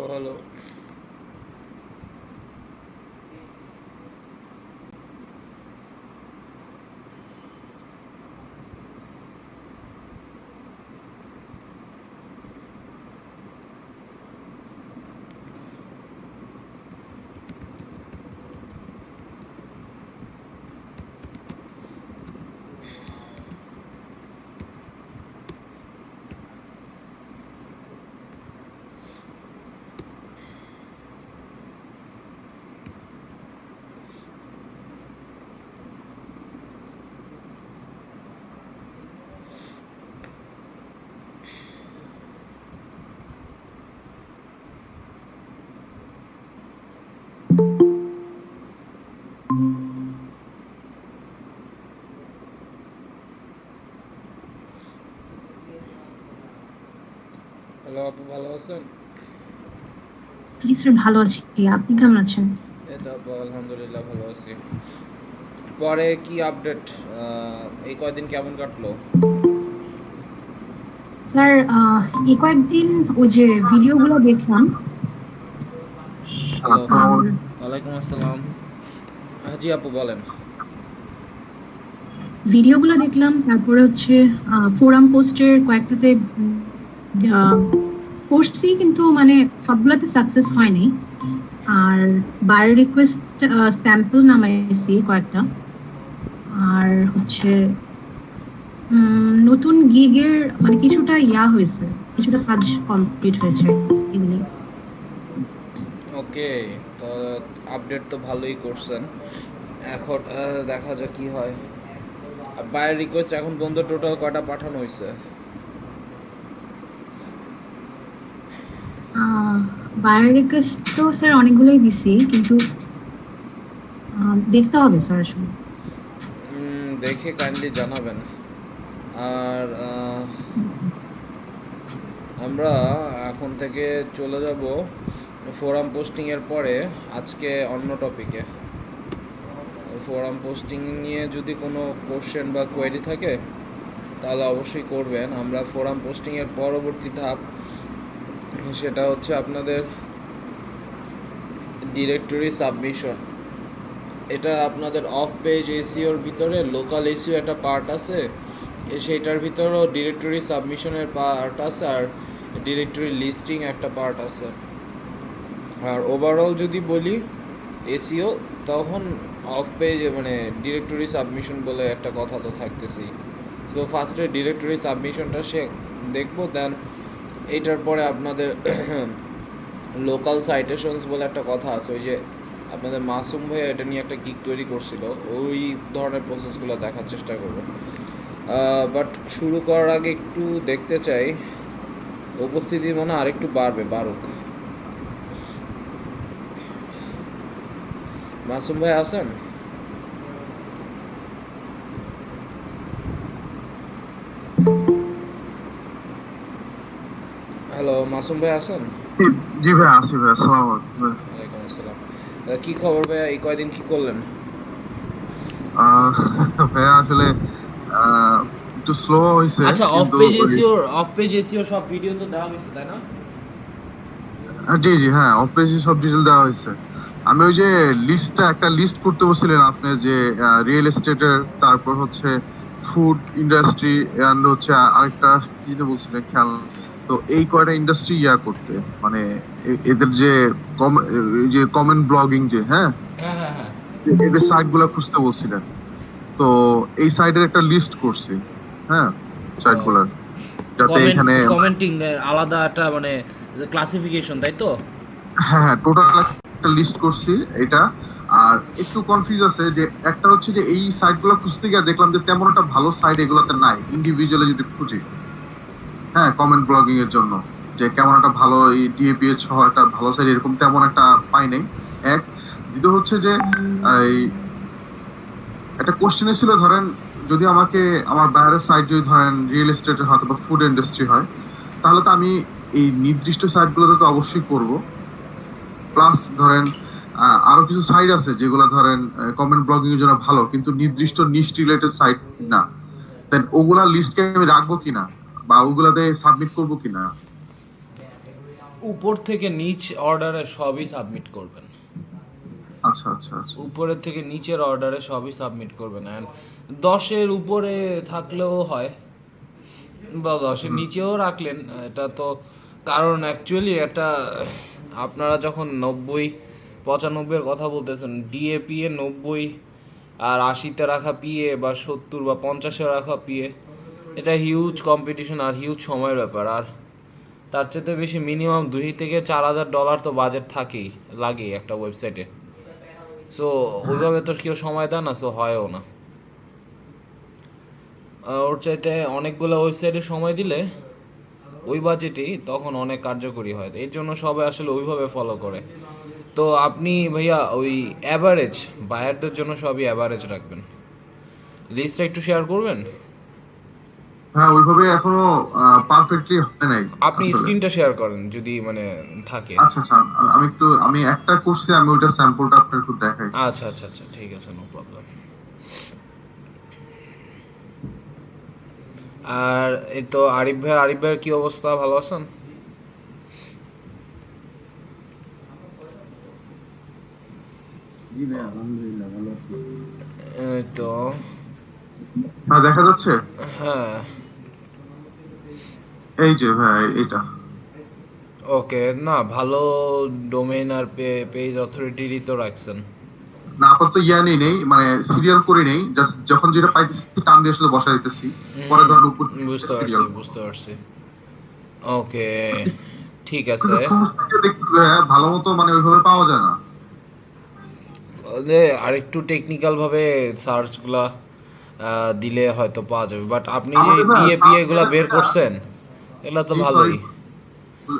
Hello. Hello আপু, ভালো আছেন? জি স্যার, ভালো আছি। আপনি কেমন আছেন? এই তো আপু, আলহামদুলিল্লাহ ভালো আছি। পরে কি আপডেট? এই কয়দিন কেমন কাটলো? স্যার, এই কয়েকদিন ওই যে ভিডিওগুলো দেখলাম। হ্যালো। আর ওয়ালাইকুম আসসালাম। হ্যাঁ জি আপু, বলেন। ভিডিওগুলো দেখলাম, তারপরে হচ্ছে ফোরাম পোস্টের কয়েকটাতে আহ, করছি, কিন্তু মানে সবগুলোতে সাকসেস হয়নি। আর বায়ো রিকোয়েস্ট স্যাম্পল নামাইছি কয়েকটা। আর হচ্ছে নতুন গিগের মানে কিছুটা হয়েছে, কিছুটা কাজ কমপ্লিট হয়েছে এগুলি। ওকে, তো আপডেট তো ভালোই করছেন। এখন দেখা যাক কি হয়। বায়ের রিকোয়েস্ট এখন পর্যন্ত টোটাল কয়টা পাঠানো হয়েছে? বায়ো রিকোয়েস্ট তো স্যার অনেকগুলোই দিছি, কিন্তু দেখতে হবে স্যার আসলে। দেখে কাইন্ডলি জানাবেন। আর আমরা এখন থেকে চলে যাব ফোরাম পোস্টিংয়ের পরে আজকে অন্য টপিকে। ফোরাম পোস্টিং নিয়ে যদি কোনো কোশ্চেন বা কোয়েরি থাকে তাহলে অবশ্যই করবেন। আমরা ফোরাম পোস্টিংয়ের পরবর্তী ধাপ, সেটা হচ্ছে আপনাদের ডিরেক্টরি সাবমিশন। এটা আপনাদের অফ পেজ এসিওর ভিতরে লোকাল এসিও একটা পার্ট আছে, সেইটার ভিতরেও ডিরেক্টরি সাবমিশনের পার্ট আছে, আর ডিরেক্টরি লিস্টিং একটা পার্ট আছে। আর ওভারঅল যদি বলি এসিও, তখন অফ পেজ মানে ডিরেক্টরি সাবমিশন বলে একটা কথা তো থাকতেছেই। সো ফার্স্টে ডিরেক্টরি সাবমিশনটা দেখবো, দেন এইটার পরে আপনাদের লোকাল সাইটেশনস বলে একটা কথা আছে, ওই যে আপনাদের মাসুম ভাইয়া এটা নিয়ে একটা গিগ তৈরি করছিল, ওই ধরনের প্রসেসগুলো দেখার চেষ্টা করবো। বাট শুরু করার আগে একটু দেখতে চাই, উপস্থিতি মনে হয় আরেকটু বাড়বে, বাড়ুক। মাসুম ভাই আছেন? হ্যালো, মাসুম ভাই আছেন? জি ভাই, আসি ভাই। আসসালামু আলাইকুম ভাই। ওয়ালাইকুম আসসালাম। কি খবর ভাইয়া, এই কয়দিন কি করলেন? আহ, ভাইয়া আসলে আহ, একটু স্লো হয়েছে, আচ্ছা, কিন্তু ওই অফ পেজ এসিও সব ভিডিও তো দেওয়া হয়েছে, তাই না? জি জি, হ্যাঁ, অফিসে সব ডিটেল দেওয়া হয়েছে। আমি ওই যে একটা লিস্ট করতে বলছিলেন আপনি, যে রিয়েল এস্টেটের, তারপর হচ্ছে ফুড ইন্ডাস্ট্রি, এন্ড হচ্ছে আরেকটা কি যেন বলছিলেন, খেয়াল। তো এই কয়টা ইন্ডাস্ট্রি করতে, মানে এদের যে এই যে কমেন্ট ব্লগিং, যে হ্যাঁ, হ্যাঁ হ্যাঁ হ্যাঁ। এদের সাইট গুলা খুঁজতে বলছিলেন। তো এই সাইডের একটা লিস্ট করছি, হ্যাঁ, সাইট গুলার, যাতে এখানে কমেন্টিং আলাদা একটা মানে ক্লাসিফিকেশন, তাই তো? হ্যাঁ হ্যাঁ, টোটাল একটা লিস্ট করছি এটা। আর একটু কনফিউজ আছে, যে একটা হচ্ছে যে এই সাইট গুলো খুঁজতে গিয়ে দেখলাম যে তেমন একটা ভালো সাইট এগুলোতে নাই, ইন্ডিভিজুয়ালি যদি খুঁজি, হ্যাঁ, কমেন্ট ব্লগিং এর জন্য, যে কেমন একটা ভালো এই ডিএপিএইচ সহ একটা ভালো সাইট এরকম তেমন একটা পাই নাই। এক, দ্বিতীয় হচ্ছে যে এই একটা কোশ্চেন ছিল, ধরেন যদি আমাকে আমার বাইরের সাইট যদি ধরেন রিয়েল এস্টেটের হয় বা ফুড ইন্ডাস্ট্রি হয়, তাহলে তো আমি এই নির্দিষ্ট সাইটগুলোতে তো অবশ্যই করব। প্লাস ধরেন আরো কিছু সাইট আছে যেগুলো ধরেন কমেন্ট ব্লগিং এর জন্য ভালো, কিন্তু নির্দিষ্ট নিশ রিলেটেড সাইট না। দেন ওগুলা লিস্টকে আমি রাখবো কিনা, বা ওগুলাতে সাবমিট করবো কিনা। উপর থেকে নিচ অর্ডারে সবই সাবমিট করবেন। আচ্ছা আচ্ছা আচ্ছা উপরের থেকে নিচের অর্ডারে সবই সাবমিট করবেন। অ্যান্ড 10-এর উপরে থাকলেও হয় বা 10-এর নিচেও রাখলেন, এটা তো কারণ অ্যাকচুয়ালি এটা আপনারা যখন 90-95-এর কথা বলতেছেন, ডিএপি এ 90 আর 80-তে রাখা পিএ বা 70 বা 50-এ রাখা পিএ, এটা হিউজ কম্পিটিশন আর হিউজ সময়ের ব্যাপার। আর তার চেয়ে বেশি মিনিমাম $2,000 তো বাজেট থাকেই, লাগেই একটা ওয়েবসাইটে। সো ওইভাবে তো কেউ সময় দেয় না, সো হয়ও না। ওর চাইতে অনেকগুলো ওয়েবসাইটে সময় দিলে ওই বাজেটেই তখন অনেক কার্যকরী হয়, এর জন্য সবাই আসলে ওইভাবে ফলো করে। তো আপনি ভাইয়া ওই অ্যাভারেজ বায়ারদের জন্য সবই অ্যাভারেজ রাখবেন। লিস্টটা একটু শেয়ার করবেন? হ্যাঁ ওইভাবে এখনো পারফেক্টলি হয় নাই আপনি আসলে। স্ক্রিনটা শেয়ার করেন যদি মানে থাকে। আচ্ছা আচ্ছা আমি একটা করছি, আমি ওইটা স্যাম্পলটা আপনার একটু দেখাই। আচ্ছা আচ্ছা আচ্ছা, ঠিক আছে, নো প্রবলেম। আর এই তো আরিফ ভাইয়ের কি অবস্থা, ভালো আছেন? জি ভাই আলহামদুলিল্লাহ ভালো আছি। এই তো হ্যাঁ দেখা যাচ্ছে, হ্যাঁ, এই যে ভাই এটা। ওকে। না, ভালো ডোমেইন আর পেজ অথরিটিরই তো রাখছেন। না আপাতত নেই, মানে সিরিয়াল করে নেই, জাস্ট যখন যেটা পাইতেছি টান দিয়ে আসলে বসা দিতেছি, পরে ধর উপর বুঝতে পারছি সিরিয়াল। বুঝতে পারছি। ওকে, ঠিক আছে। ভালো মতো মানে ওইভাবে পাওয়া যায় না। আরেকটু টেকনিক্যাল ভাবে সার্চগুলা দিলে হয়তো পাওয়া যাবে, বাট আপনি যে আমাদের না ডিএপি এগুলা বের করছেন এগুলা তো জি ভালোই। সরি,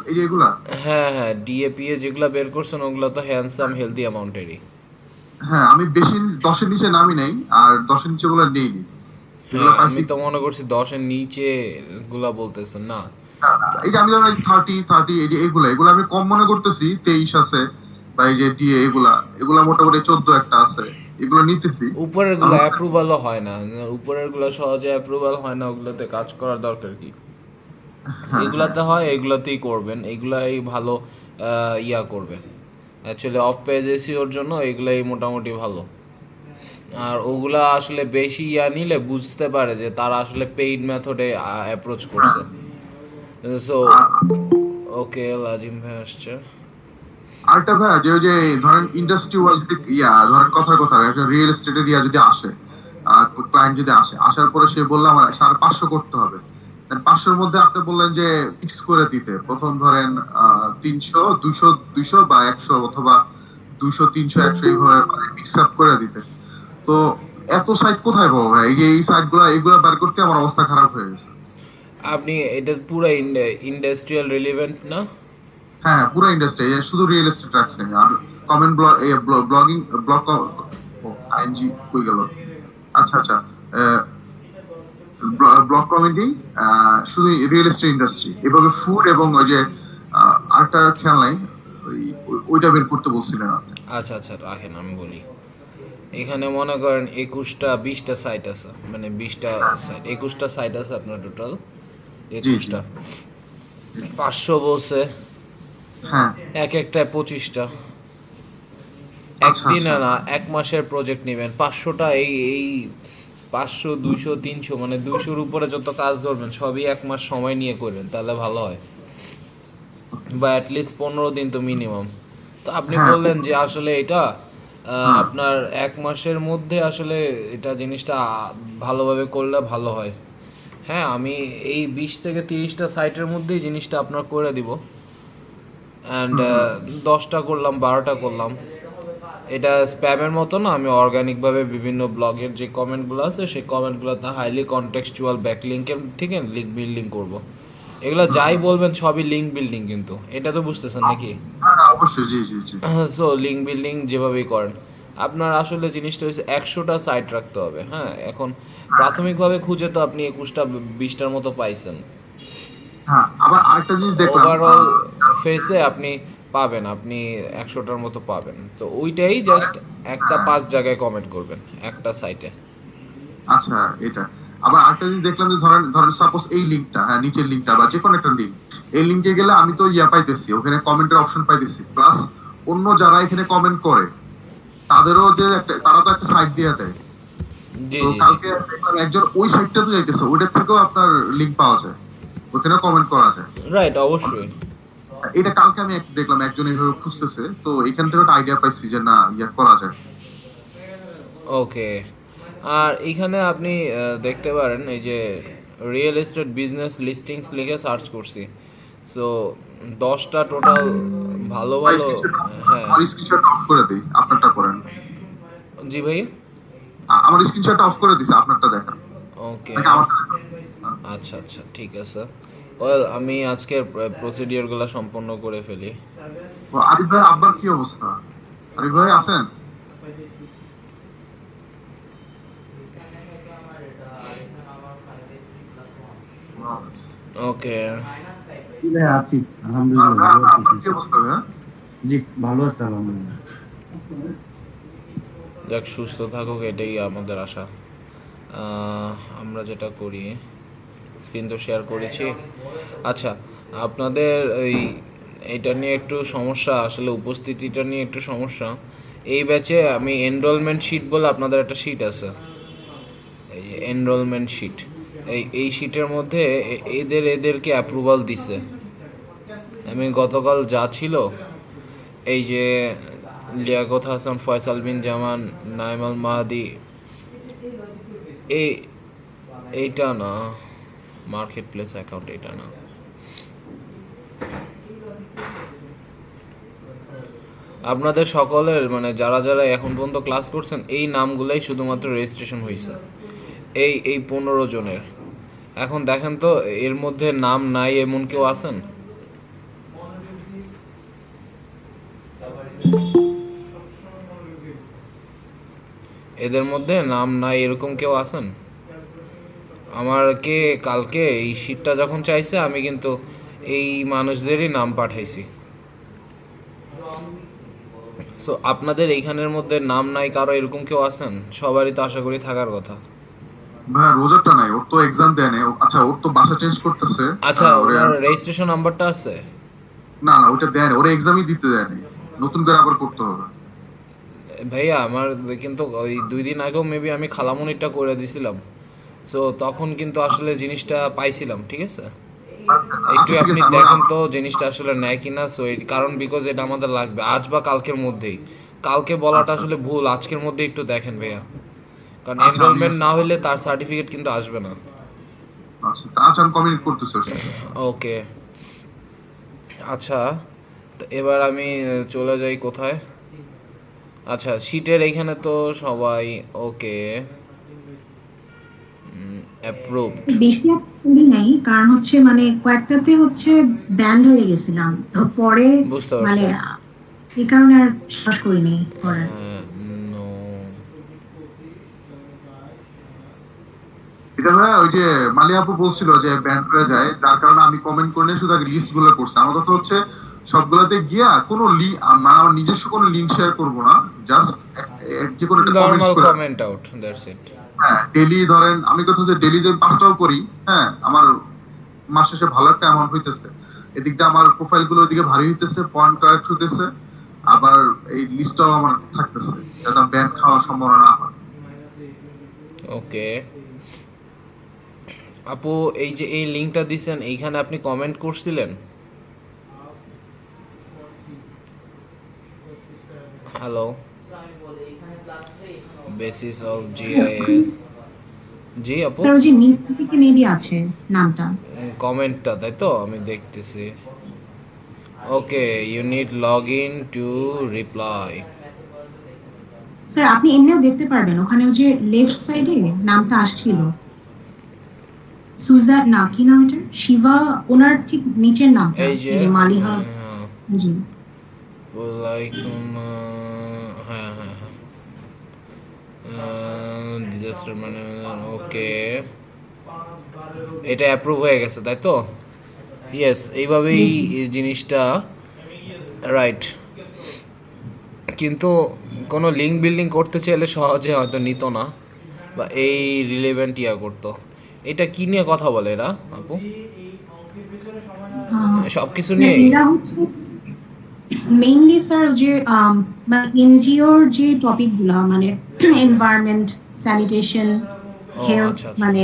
এই যে এগুলা। হ্যাঁ হ্যাঁ, ডিএপি যেগুলা বের করছেন ওগুলা তো হ্যান্ডসাম হেলদি অ্যামাউন্টেরই। হ্যাঁ আমি বেশি 10-এর নিচে নামি নাই, আর 10-এর নিচে গুলো নেইনি, এগুলো হ্যাঁ, পাইছি। আমি তো মনে করছি 10-এর নিচে গুলা বলতেছেন না। এই যে আমি ধরেন 30 এই যে এগুলা এগুলা আমি কম মনে করতেছি, 23 আছে বা এই যে ডিএ এগুলা এগুলা মোটামুটি 14 একটা আছে, এগুলো নিতেছি। উপরের গুলো অ্যাপ্রুভালও হয় না, উপরের গুলো সহজে অ্যাপ্রুভাল হয় না, ওগুলোতে কাজ করার দরকার কি? এগুলাতে হয়, এগুলাতেই করবেন, এগুলাই ভালো ইয়া করবে। অ্যাকচুয়ালি অফ পেজ এসিওর জন্য এগুলাই মোটামুটি ভালো। আর ওগুলা আসলে বেশি ইয়া নিলে বুঝতে পারে যে তারা আসলে পেইড মেথডে অ্যাপ্রোচ করছে। সো ওকে, লাজিম ভাই আসছে। আরেকটা ভাই যে ওই যে ধরেন ইন্ডাস্ট্রি ওয়াইজ ধরেন কথার কথা একটা রিয়েল এস্টেটের ইয়া যদি আসে, ক্লায়েন্ট যদি আসার পরে সে বললো আমার 550 করতে হবে, 500-এর মধ্যে আপনি বললেন যে ফিক্স করে দিতে, প্রথম ধরেন 300 200 200 বা 100 অথবা 200 300 100 এইভাবে মিক্স আপ করে দিতে। তো এত সাইট কোথায় পাবো ভাই? এই সাইট এগুলা বের করতে আমার অবস্থা খারাপ হয়ে গেছে। আপনি এটা পুরো ইন্ডাস্ট্রিয়াল রিলেভেন্ট না? হ্যাঁ পুরো ইন্ডাস্ট্রি, শুধু রিয়েল এস্টেট রাখছে আর কমেন্ট ব্লগিং ব্লগ আইএনজি কই গেল। আচ্ছা আচ্ছা, ব্লগ কমেন্টিং, শুধু রিয়েল এস্টেট ইন্ডাস্ট্রি, এভাবে ফুড এবং ওই যে আরেকটা খেয়াল নাই, ওইটা বের করতে বলছিলেন আপনি। আচ্ছা আচ্ছা, রাখেন আমি বলি। এখানে মনে করেন 21-20টা সাইট আছে, মানে 20টা সাইট 21টা সাইট আছে আপনার টোটাল জি জি 21টা। 500 বলছে, হ্যাঁ এক একটায় 25টা। আচ্ছা একদিনে আচ্ছা না, এক মাসের প্রজেক্ট নেবেন 500টা। এই 500 200 300 মানে 200-র উপরে যত কাজ ধরবেন সবই এক মাস সময় নিয়ে করবেন, তাহলে ভালো হয়, বা অ্যাটলিস্ট 15 দিন তো মিনিমাম। তো আপনি হ্যাঁ বললেন যে আসলে এটা হ্যাঁ আপনার এক মাসের মধ্যে আসলে এটা জিনিসটা ভালোভাবে করলে ভালো হয়। হ্যাঁ, আমি এই 20 থেকে 30টা সাইটের মধ্যেই জিনিসটা আপনার করে দিব। অ্যান্ড হুম হুম 10টা করলাম 12টা করলাম, এটা স্প্যামের মতো না। আমি অর্গানিকভাবে বিভিন্ন ব্লগের যে কমেন্টগুলো আছে সেই কমেন্টগুলোতে হাইলি কনটেক্সচুয়াল ব্যাকলিঙ্কের থেকে লিঙ্ক বিল্ডিং করব। এগুলো যাই বলবেন সবই লিঙ্ক বিল্ডিং, কিন্তু এটা তো বুঝতেছেন নাকি? হ্যাঁ, অবশ্যই জি জি জি। সো লিঙ্ক বিল্ডিং যেভাবেই করেন, আপনার আসলে জিনিসটা হচ্ছে 100টা সাইট রাখতে হবে। হ্যাঁ, এখন প্রাথমিকভাবে খুঁজে তো আপনি 21টা 20টার মতো পাইছেন, হ্যাঁ আবার আরেকটা জিনিস দেখলাম, ওভারঅল ফেসে আপনি পাবেন, আপনি 100টার মতো পাবেন। তো ওইটাই জাস্ট একটা 5 জায়গায় কমেন্ট করবেন একটা সাইটে। আচ্ছা এটা আবার আরেকটা জিনিস দেখলাম যে ধরেন ধরেন সাপোজ এই লিঙ্কটা, হ্যাঁ নিচের লিঙ্কটা বা যে কোনো একটা লিঙ্ক, এই লিংকে গেলে আমি তো পাইতেছি, ওখানে কমেন্টের অপশন পাইতেছি, প্লাস অন্য যারা এখানে কমেন্ট করে তাদেরও যে তারা তো একটা সাইট দিয়ে দেয়। জি তো জি কালকে দেখলাম একজন ওই সাইটটা তো যাইতেছে, ওইটার থেকেও আপনার লিংক পাওয়া যায়, ওখানে কমেন্ট করা যায়। রাইট, অবশ্যই। এটা কালকে আমি দেখলাম একজন এইভাবে খুঁজতেছে, তো এখান থেকে একটা আইডিয়া পাইছি যে না করা যায়। ওকে, আর এখানে আপনি দেখতে পারেন এই যে রিয়েল এস্টেট বিজনেস লিস্টিংস লিখে সার্চ করছি, সো 10টা টোটাল ভালো ভাই ভালো। হ্যাঁ, আমার স্ক্রিনশট অফ করে দেই, আপনারটা করেন। জি ভাই। আমার স্ক্রিনশট অফ করে দিছি, আপনারটা দেখেন। ওকে, নাকি আমারটা দেখেন? আচ্ছা আচ্ছা, ঠিক আছে। ওয়েল, আমি আজকের প্রসিডিওরগুলো সম্পন্ন করে ফেলি। আরিফ ভাই আব্বার কি অবস্থা? আরিফ ভাই আছেন? ওকে, জি ভাইয়া আছি, আলহামদুলিল্লাহ ভালো আপনার আছি। কি অবস্থা ভাইয়া? জি ভালো আছে আলহামদুলিল্লাহ। যাক, সুস্থ থাকুক, এটাই আমাদের আশা। আমরা যেটা করি, স্ক্রিন তো শেয়ার করেছি। আচ্ছা, আপনাদের এইটা নিয়ে একটু সমস্যা, আসলে উপস্থিতিটা নিয়ে একটু সমস্যা। এই ব্যাচে আমি এনরোলমেন্ট শিট বলে আপনাদের একটা শিট আছে, এই এনরোলমেন্ট শিট, এই শিটের মধ্যে এদেরকে অ্যাপ্রুভাল দিছে। আমি গতকাল যা ছিল, এই যে লিয়াকত হাসান, ফয়সাল বিন জামান, নাইমাল মাহাদি, এই এইটা না, মার্কেট প্লেস অ্যাকাউন্ট এটা না, আপনাদের সকলের মানে যারা যারা এখন পর্যন্ত ক্লাস করছেন এই নামগুলাই শুধুমাত্র রেজিস্ট্রেশন হয়েছে, এই 15 জনের। এখন দেখেন তো এর মধ্যে নাম নাই এমন কেউ আছেন? এদের মধ্যে নাম নাই এরকম কেউ আছেন? আমাকে কালকে এই শীটটা যখন চাইছে আমি কিন্তু এই মানুষদেরই নাম পাঠাইছি। সো আপনাদের এইখানের মধ্যে নাম নাই কারো এরকম কেউ আছেন? সবারই তো আশা করি থাকার কথা। ভাইয়া রোজারটা নাই, ওর তো এক্সাম দেয় নাই। আচ্ছা, ওর তো বাসা চেঞ্জ করতেছে। আচ্ছা, ওরে ওনার রেজিস্ট্রেশন নাম্বারটা আছে? না না, ওইটা দেয় না, ওরে এক্সামই দিতে দেয় নাই, নতুন করে আবার করতে হবে। ভাইয়া আমার কিন্তু ওই 2 দিন আগেও মেবি আমি খালামুনিটা করে দিছিলাম, সো তখন কিন্তু আসলে জিনিসটা পাইছিলাম, ঠিক আছে? একটু আচ্ছা ঠিক আপনি আছে, দেখেন তো জিনিসটা আসলে নেয় কিনা। সো কারণ বিকজ এটা আমাদের লাগবে আজ বা কালকের মধ্যেই। কালকে বলাটা আচ্ছা আসলে ভুল, আজকের মধ্যে একটু দেখেন ভাইয়া, কারণ আচ্ছা আমি এনরোলমেন্ট না হলে তার সার্টিফিকেট কিন্তু আসবে না। আচ্ছা আমি কমিউনিকেট করতেছি ওর সাথে। ওকে, আচ্ছা, তো এবার আমি চলে যাই কোথায়। আচ্ছা, শিটের এইখানে তো সবাই ওকে, অ্যাপ্রুভড। বেশি একটা করি নাই, কারণ হচ্ছে মানে কয়েকটাতে হচ্ছে ব্যান্ড হয়ে গেছিলাম, তো পরে বুঝতে মানে পারছি। এই কারণে আর শ্বাস করিনি করার। নো, এটা ভাইয়া ওই যে মালি আপু বলছিল যে ব্যান্ড হয়ে যায়, যার কারণে আমি কমেন্ট করে নিয়ে শুধু আগে লিস্ট গুলো করছি। আমার কথা হচ্ছে সবগুলাতে গিয়া কোনো লিঙ্ক, মানে আমার নিজস্ব কোনো লিঙ্ক শেয়ার করবো না, জাস্ট যে কোনো একটা কমেন্টস নর্মাল করে। Comment out, that's it. হ্যাঁ, ডেইলি ধরেন আমি কথা হচ্ছে ডেইলি যে 5টাও করি, হ্যাঁ আমার মাস শেষে ভালো একটা অ্যামাউন্ট হইতেছে, এদিক দিয়ে আমার প্রোফাইল গুলো ওইদিকে ভারী হইতেছে, পয়েন্ট কালেক্ট হইতেছে, আবার এই লিস্টটাও আমার থাকতেছে, যাতে ব্যান্ড খাওয়ার সম্ভাবনা না হয়। ওকে আপু, এই যে এই লিঙ্কটা দিছেন, এইখানে আপনি কমেন্ট করছিলেন? Hello, basis of GIL. জি আপু, স্যার ওই যে নিচের দিকে মেবি আছে নামটা। কমেন্টটা তাই তো আমি দেখতেছি। Okay, you need log in to reply. Sir আপনি এমনিও দেখতে পারবেন, ওখানে ওই যে লেফট সাইডে নামটা আসছিল, সুজা না কি নাম এটা, শিবা, ওনার ঠিক নিচের নামটা, এই এই যে মালিহা। জি লাইক হ্যাঁ হ্যাঁ হ্যাঁ, ডিজাস্টার মানে ওকে, এটা অ্যাপ্রুভ হয়ে গেছে তাই তো? ইয়েস, এইভাবেই জি স্যার। এই জিনিসটা রাইট। কিন্তু কোনো লিঙ্ক বিল্ডিং করতে চাইলে সহজে হয়তো নিত না, বা এই রিলেভেন্ট করতো। এটা কি নিয়ে কথা বলে এরা আপু? সবকিছু স্যার নিয়ে এরা হচ্ছে মেইনলি স্যার যে মানে এনজিওর যে টপিকগুলা মানে এনভায়রনমেন্ট, স্যানিটেশন, ও হেলথ, আচ্ছা আচ্ছা মানে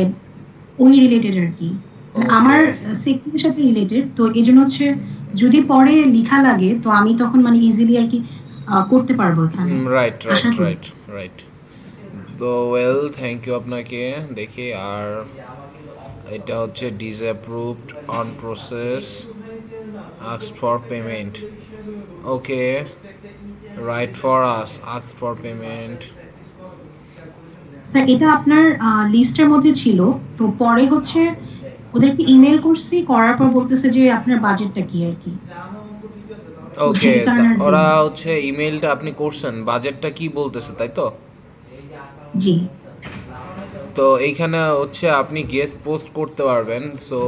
ওই রিলেটেড আর কি। মানে ওকে আমার সেক্টরের সাথে রিলেটেড, তো এই জন্য হচ্ছে যদি পরে লেখা লাগে তো আমি তখন মানে ইজিলি আর কি করতে পারবো এখানে, রাইট আশা রাইট করি। রাইট রাইট তো ওয়েল থ্যাংক ইউ আপনাকে দেখি আর এটা হচ্ছে disapproved on process asked for payment okay right for us asked for payment sir এটা আপনার লিস্টের মধ্যে ছিল, তো পরে হচ্ছে ওদেরকে ইমেল করছি, করার পর বলতেছে যে আপনার বাজেটটা কি আর কি, তো ওকে এই কারণে আর ওরা দেয়নি। হচ্ছে ইমেলটা আপনি করছেন বাজেটটা কি বলতেছে তাই তো জি তো এইখানে হচ্ছে আপনি গেস্ট পোস্ট করতে পারবেন সো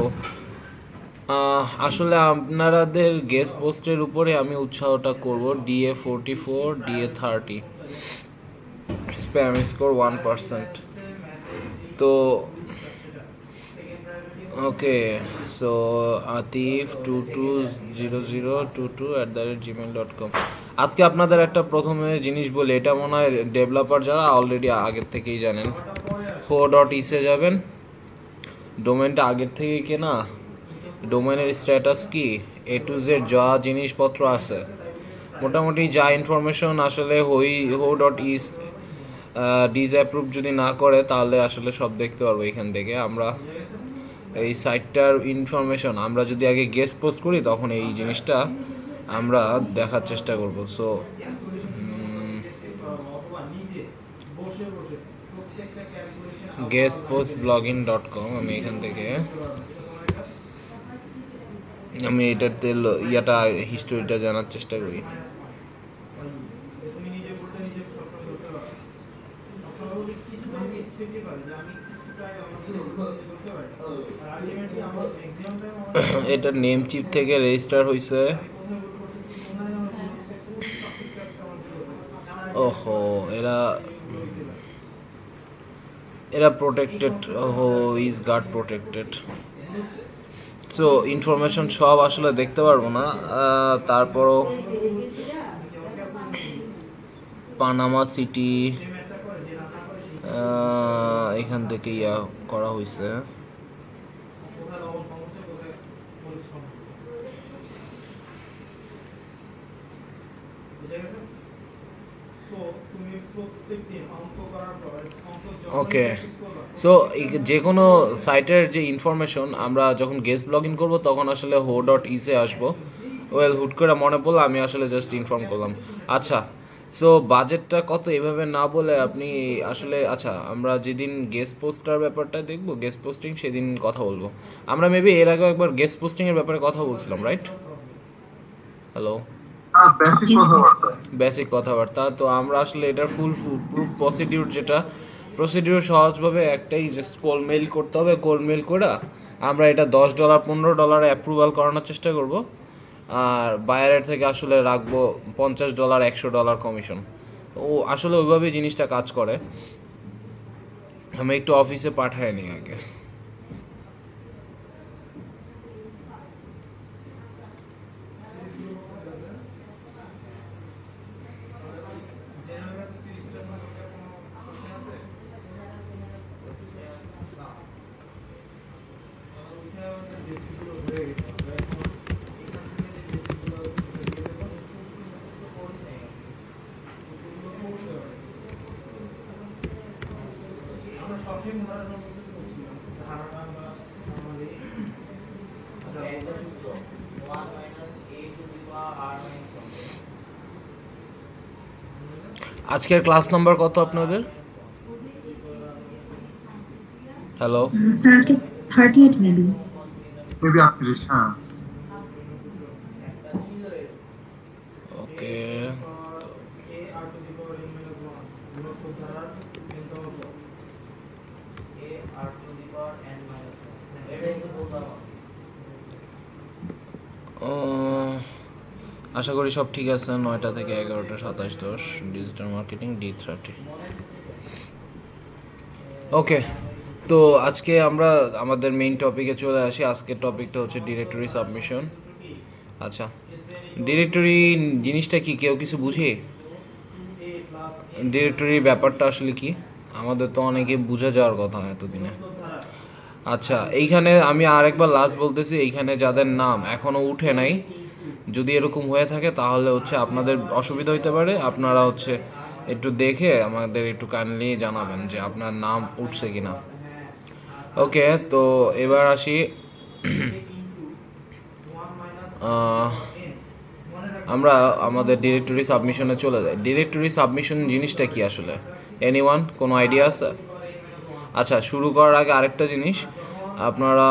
আসলে আপনাদের গেস্ট পোস্টের উপরে আমি উৎসাহটা করব DA44 DA30 স্প্যাম স্কোর 1% তো ওকে সো atif220022@gmail.com আজকে আপনাদের একটা প্রথমে জিনিস বলি এটা মনে হয় ডেভেলপার যারা অলরেডি আগের থেকেই জানেন ho.is এ যাবেন ডোমেনটা আগের থেকে কেনা ডোমেনের স্ট্যাটাস কি A to Z যা জিনিসপত্র আছে মোটামুটি যা ইনফরমেশন আসলে ho.is ডিসঅ্যাপ্রুভ যদি না করে তাহলে আসলে সব দেখতে পারবো এখান থেকে আমরা এই সাইটটার ইনফরমেশন আমরা যদি আগে গেস্ট পোস্ট করি তখন এই জিনিসটা আমরা দেখার চেষ্টা করব সো guestpostblogging.com আমি এখান থেকে আমি এটাতে ইয়াটা হিস্টোরিটা জানার চেষ্টা করি এটা নেম চিপ থেকে রেজিস্টার হইছে ওহো এরা এরা প্রোটেক্টেড ওহো is guard protected so information সব আসলে দেখতে পারবো না তারপরও পানামা সিটি এখান থেকে ইয়া করা হয়েছে ওকে সো যে কোনো সাইটের যে ইনফরমেশন আমরা যখন গেস্ট ব্লগ ইন করবো তখন আসলে ho.is এ আসবো ওয়েল হুট করে মনে পড়লো আমি আসলে জাস্ট ইনফর্ম করলাম আচ্ছা সো বাজেটটা কত এভাবে না বলে আপনি আসলে আচ্ছা আমরা যেদিন গেস্ট পোস্টার ব্যাপারটা দেখবো গেস্ট পোস্টিং সেদিন কথা বলবো আমরা মেবি এর আগে একবার গেস্ট পোস্টিংয়ের ব্যাপারে কথা বলছিলাম রাইট হ্যালো বেসিক কথাবার্তা বেসিক কথাবার্তা তো আমরা আসলে এটার ফুল প্রুফ প্রসিডিউর যেটা প্রসিডিউর সহজভাবে একটাই জাস্ট কল মেল করতে হবে কল মেল করে আমরা এটা $10 $15 অ্যাপ্রুভাল করানোর চেষ্টা করব আর বায়ারের থেকে আসলে রাখবো $50 $100 কমিশন ও আসলে ওইভাবেই জিনিসটা কাজ করে আমি একটু অফিসে পাঠাই নি আগে আজকের ক্লাস নাম্বার কত আপনাদের হ্যালো স্যার আজকে 38 মেবি। মেবি 38 হ্যাঁ ওকে আশা করি সব ঠিক আছে 9টা থেকে 11টা 27:10 ডিজিটাল মার্কেটিং D30 ওকে তো আজকে আমরা আমাদের মেইন টপিকে চলে আসি। আজকের টপিকটা হচ্ছে ডিরেক্টরি সাবমিশন। আচ্ছা, ডিরেক্টরি জিনিসটা কি কেউ কিছু বুঝে? ডিরেক্টরি ব্যাপারটা আসলে কি আমাদের তো অনেকে বুঝে যাওয়ার কথা এতদিনে। আচ্ছা, এইখানে আমি আরেকবার লাস্ট বলতেছি, এইখানে যাদের নাম এখনও উঠে নাই, যদি এরকম হয়ে থাকে তাহলে হচ্ছে আপনাদের অসুবিধা হইতে পারে। আপনারা হচ্ছে একটু দেখে আমাদের একটু কাইন্ডলি জানাবেন যে আপনার নাম উঠছে কিনা। ওকে, তো এবার আসি। আমরা আমাদের ডিরেক্টরি সাবমিশনে চলে যাই। ডিরেক্টরি সাবমিশন জিনিসটা কি আসলে? এনিওয়ান কোনো আইডিয়া আছে? আচ্ছা, শুরু করার আগে আরেকটা জিনিস, আপনারা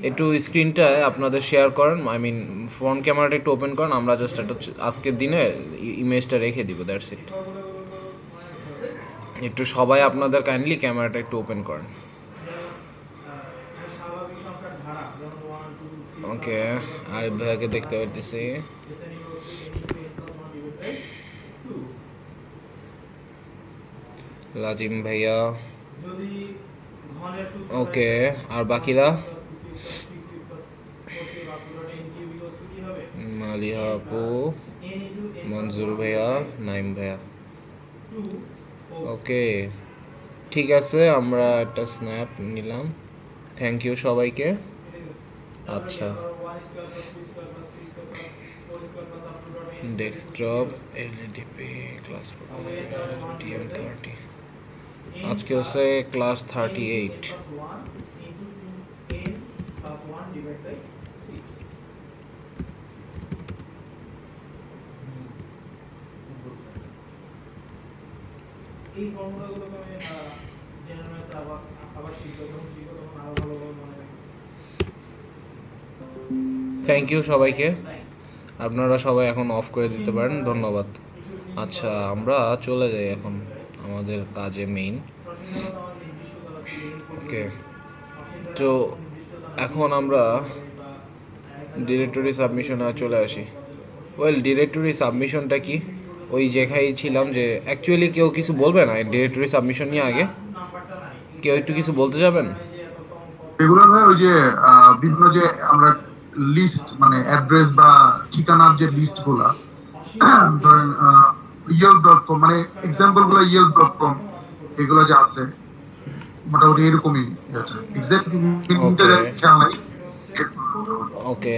একটু স্ক্রিনটায় আপনাদের শেয়ার করেন, আই মিন ফ্রন্ট ক্যামেরাটা একটু ওপেন করেন। আমরা জাস্ট একটা আজকের দিনে ইমেজটা রেখে দিব, দ্যাটস ইট। একটু সবাই আপনাদের কাইন্ডলি ক্যামেরাটা একটু ওপেন করেন। ওকে, আর ভাইয়াকে দেখতে পাইতেছি। লাজিম ভাইয়া, ওকে, আর বাকিরা? মালিহা আপু, মঞ্জুর ভাইয়া, নাইম ভাইয়া। ওকে, ঠিক আছে, আমরা একটা স্ন্যাপ নিলাম। থ্যাংক ইউ সবাইকে। আচ্ছা, ডেস্কটপ এলইডিপি ক্লাস TM30, আজকে হচ্ছে ক্লাস 38। এই ফর্মুলাগুলোকে আমি জেনে নয়তো আবার শিখবো, যখন শিখবো তখন আরো ভালোভাবে মনে রাখবো। থ্যাংক ইউ সবাইকে। আপনারা সবাই এখন অফ করে দিতে পারেন, ধন্যবাদ। আচ্ছা, আমরা চলে যাই এখন আমাদের কাজে মেইন। ওকে, তো এখন আমরা ডিরেক্টরি সাবমিশনে চলে আসি। ওয়েল, ডিরেক্টরি সাবমিশনটা কি? ওই যেখানেই ছিলাম, যে অ্যাকচুয়ালি কেউ কিছু বলবে না ডিরেক্টরি সাবমিশন নিয়ে? আগে কেউ একটু কিছু বলতে যাবেন? এগুলো ভাই ওই যে বিভিন্ন যে আমরা লিস্ট মানে অ্যাড্রেস বা ঠিকানার যে লিস্ট গুলা ধরেন yelp.com মানে এক্সাম্পল গুলো yelp.com এগুলো যে আছে মোটামুটি এরকমই এক্সাক্ট মিনিংটা খেয়াল নাই। ওকে,